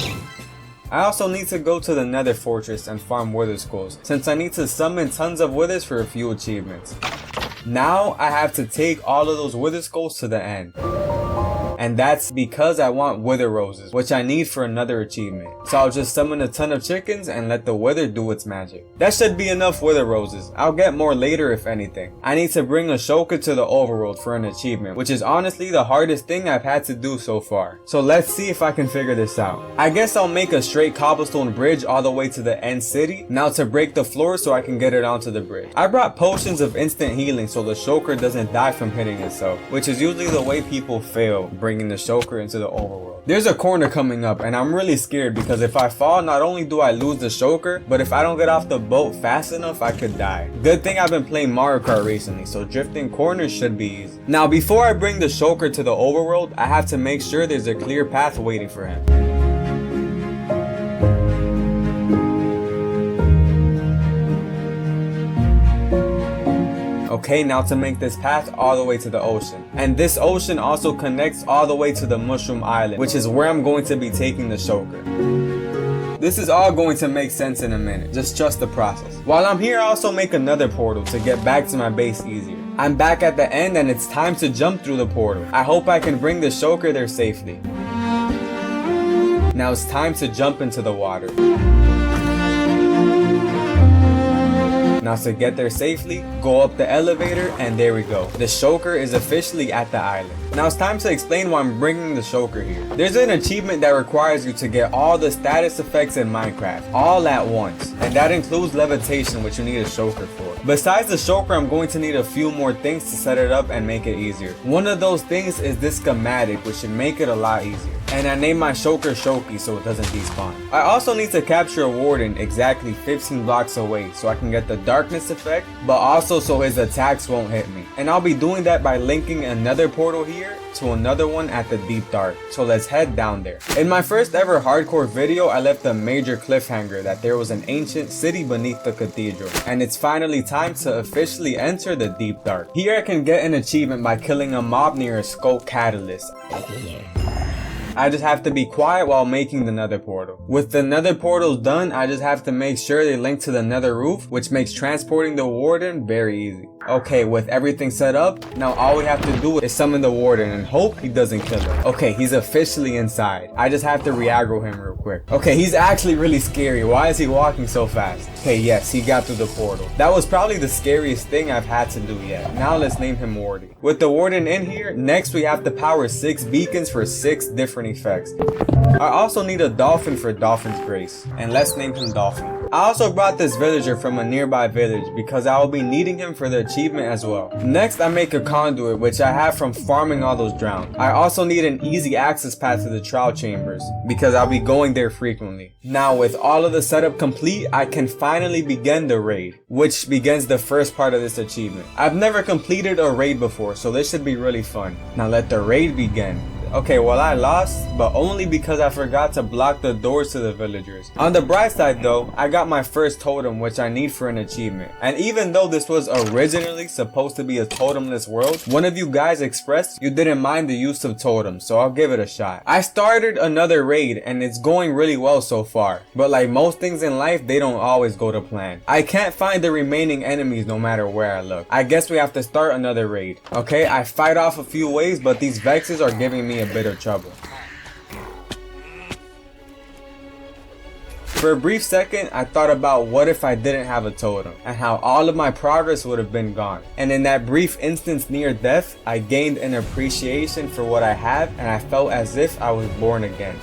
I also need to go to the nether fortress and farm wither skulls, since I need to summon tons of withers for a few achievements. Now I have to take all of those wither skulls to the end. and that's because I want wither roses, which I need for another achievement. So I'll just summon a ton of chickens and let the wither do its magic. That should be enough wither roses. I'll get more later if anything. I need to bring Ashoka to the overworld for an achievement, which is honestly the hardest thing I've had to do so far. So let's see if I can figure this out. I guess I'll make a straight cobblestone bridge all the way to the end city. Now to break the floor so I can get it onto the bridge. I brought potions of instant healing so the shulker doesn't die from hitting itself, which is usually the way people fail bringing the shulker into the overworld. There's a corner coming up and I'm really scared because if I fall, not only do I lose the shulker, but if I don't get off the boat fast enough, I could die. Good thing I've been playing Mario Kart recently, so drifting corners should be easy. Now before I bring the shulker to the overworld, I have to make sure there's a clear path waiting for him. Okay, now to make this path all the way to the ocean. And this ocean also connects all the way to the Mushroom Island, which is where I'm going to be taking the shulker. This is all going to make sense in a minute, just trust the process. While I'm here, I also make another portal to get back to my base easier. I'm back at the end and it's time to jump through the portal. I hope I can bring the shulker there safely. Now it's time to jump into the water. Now to get there safely, go up the elevator and there we go. The shulker is officially at the island. Now it's time to explain why I'm bringing the shulker here. There's an achievement that requires you to get all the status effects in Minecraft, all at once. And that includes levitation, which you need a shulker for. Besides the shulker, I'm going to need a few more things to set it up and make it easier. One of those things is this schematic, which should make it a lot easier. And I named my shulker Shoki so it doesn't despawn. I also need to capture a warden exactly 15 blocks away so I can get the darkness effect, but also so his attacks won't hit me. And I'll be doing that by linking another portal here to another one at the deep dark. So let's head down there. In my first ever hardcore video, I left a major cliffhanger that there was an ancient city beneath the cathedral. And it's finally time to officially enter the deep dark. Here I can get an achievement by killing a mob near a scope catalyst. I just have to be quiet while making the nether portal. With the nether portals done, I just have to make sure they link to the nether roof, which makes transporting the warden very easy. Okay, with everything set up, now all we have to do is summon the warden and hope he doesn't kill him. Okay, he's officially inside. I just have to re-aggro him real quick. Okay, he's actually really scary. Why is he walking so fast? Okay, yes, he got through the portal. That was probably the scariest thing I've had to do yet. Now let's name him Wardy. With the warden in here, next we have to power 6 beacons for 6 different effects. I also need a dolphin for Dolphin's Grace, and let's name him Dolphin. I also brought this villager from a nearby village because I will be needing him for the achievement as well. Next I make a conduit, which I have from farming all those drowned. I also need an easy access path to the trial chambers because I'll be going there frequently. Now with all of the setup complete, I can finally begin the raid, which begins the first part of this achievement. I've never completed a raid before, so this should be really fun. Now let the raid begin. Okay, well I lost, but only because I forgot to block the doors to the villagers. On the bright side though, I got my first totem, which I need for an achievement. And even though this was originally supposed to be a totemless world, one of you guys expressed you didn't mind the use of totems, so I'll give it a shot. I started another raid and it's going really well so far, but like most things in life, they don't always go to plan. I can't find the remaining enemies no matter where I look. I guess we have to start another raid. Okay, I fight off a few ways, but these vexes are giving me a bit of trouble. For a brief second, I thought about what if I didn't have a totem and how all of my progress would have been gone. And in that brief instance near death, I gained an appreciation for what I have and I felt as if I was born again.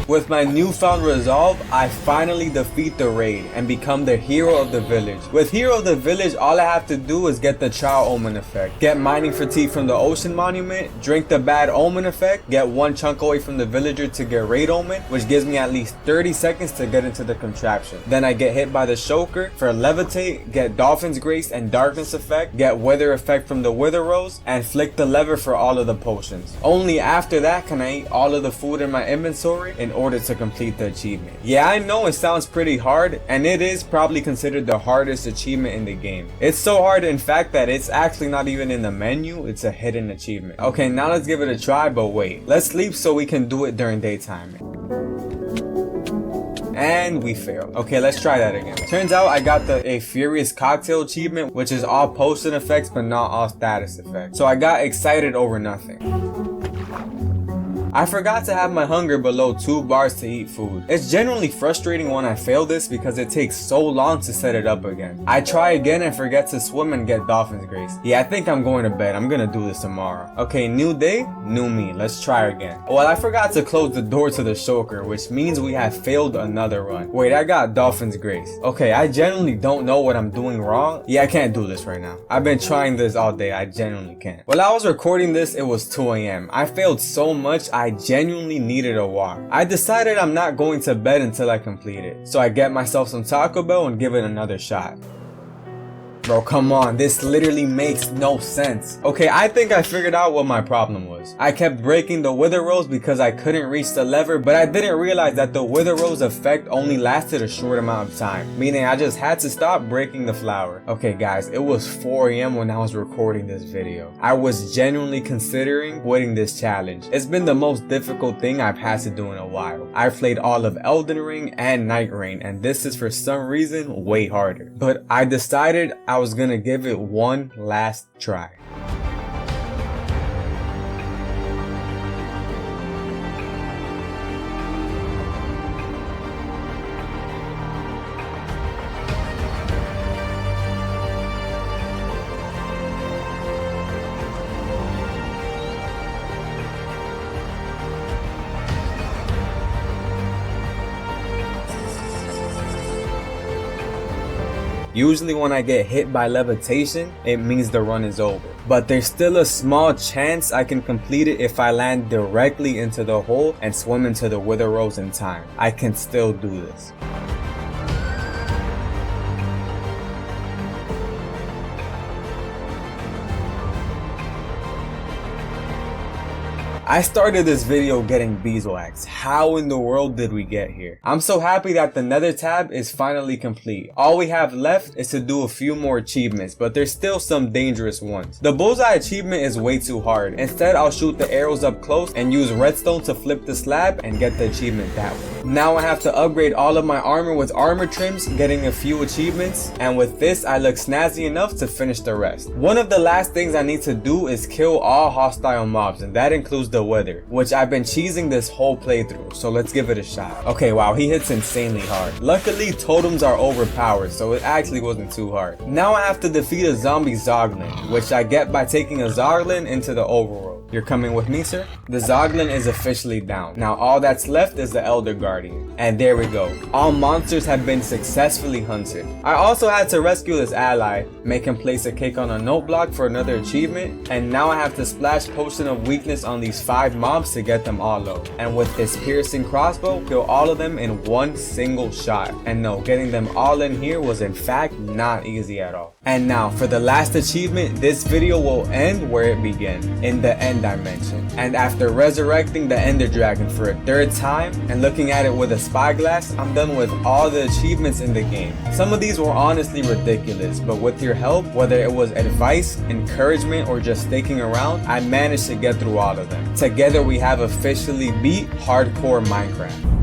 With my newfound resolve, I finally defeat the raid and become the hero of the village. With hero of the village, all I have to do is get the trial omen effect, get mining fatigue from the ocean monument, drink the bad omen effect, get 1 chunk away from the villager to get raid omen, which gives me at least 30 seconds to get into the contraption. Then I get hit by the shulker for levitate, get dolphin's grace and darkness effect, get wither effect from the wither rose, and flick the lever for all of the potions. Only after that can I eat all of the food in my inventory in order to complete the achievement. Yeah, I know it sounds pretty hard, and it is probably considered the hardest achievement in the game. It's so hard in fact that it's actually not even in the menu, it's a hidden achievement. Okay, now let's give it a try, but wait. Let's sleep so we can do it during daytime. And we failed. Okay, let's try that again. Turns out I got a Furious Cocktail achievement, which is all potion effects but not all status effects. So I got excited over nothing. I forgot to have my hunger below 2 bars to eat food. It's generally frustrating when I fail this because it takes so long to set it up again. I try again and forget to swim and get Dolphin's Grace. Yeah, I think I'm going to bed. I'm gonna do this tomorrow. Okay, new day, new me. Let's try again. Well, I forgot to close the door to the shulker, which means we have failed another run. Wait, I got Dolphin's Grace. Okay, I genuinely don't know what I'm doing wrong. Yeah, I can't do this right now. I've been trying this all day. I genuinely can't. While I was recording this, it was 2 a.m. I failed so much, I genuinely needed a walk. I decided I'm not going to bed until I complete it. So I get myself some Taco Bell and give it another shot. Bro, come on, this literally makes no sense. Okay, I think I figured out what my problem was. I kept breaking the Wither Rose because I couldn't reach the lever, but I didn't realize that the Wither Rose effect only lasted a short amount of time, meaning I just had to stop breaking the flower. Okay guys, it was 4 a.m. when I was recording this video. I was genuinely considering quitting this challenge. It's been the most difficult thing I've had to do in a while. I've played all of Elden Ring and Night Rain, and this is for some reason way harder. But I decided I was gonna give it one last try. Usually when I get hit by levitation, it means the run is over. But there's still a small chance I can complete it if I land directly into the hole and swim into the Wither Rose in time. I can still do this. I started this video getting beeswax. How in the world did we get here? I'm so happy that the Nether tab is finally complete. All we have left is to do a few more achievements, but there's still some dangerous ones. The bullseye achievement is way too hard. Instead, I'll shoot the arrows up close and use redstone to flip the slab and get the achievement that way. Now I have to upgrade all of my armor with armor trims, getting a few achievements, and with this I look snazzy enough to finish the rest. One of the last things I need to do is kill all hostile mobs, and that includes the Wither, which I've been cheesing this whole playthrough, so let's give it a shot. Okay, wow, he hits insanely hard. Luckily, totems are overpowered, so it actually wasn't too hard. Now I have to defeat a zombie Zoglin, which I get by taking a Zoglin into the overworld. You're coming with me, sir? The Zoglin is officially down. Now all that's left is the Elder Guardian. And there we go. All monsters have been successfully hunted. I also had to rescue this ally, make him place a cake on a note block for another achievement, and now I have to splash Potion of Weakness on these 5 mobs to get them all low. And with this piercing crossbow, kill all of them in one single shot. And no, getting them all in here was in fact not easy at all. And now for the last achievement, this video will end where it began, in the end dimension. And after resurrecting the Ender Dragon for a 3rd time and looking at it with a spyglass, I'm done with all the achievements in the game. Some of these were honestly ridiculous, but with your help, whether it was advice, encouragement, or just sticking around, I managed to get through all of them. Together we have officially beat hardcore Minecraft.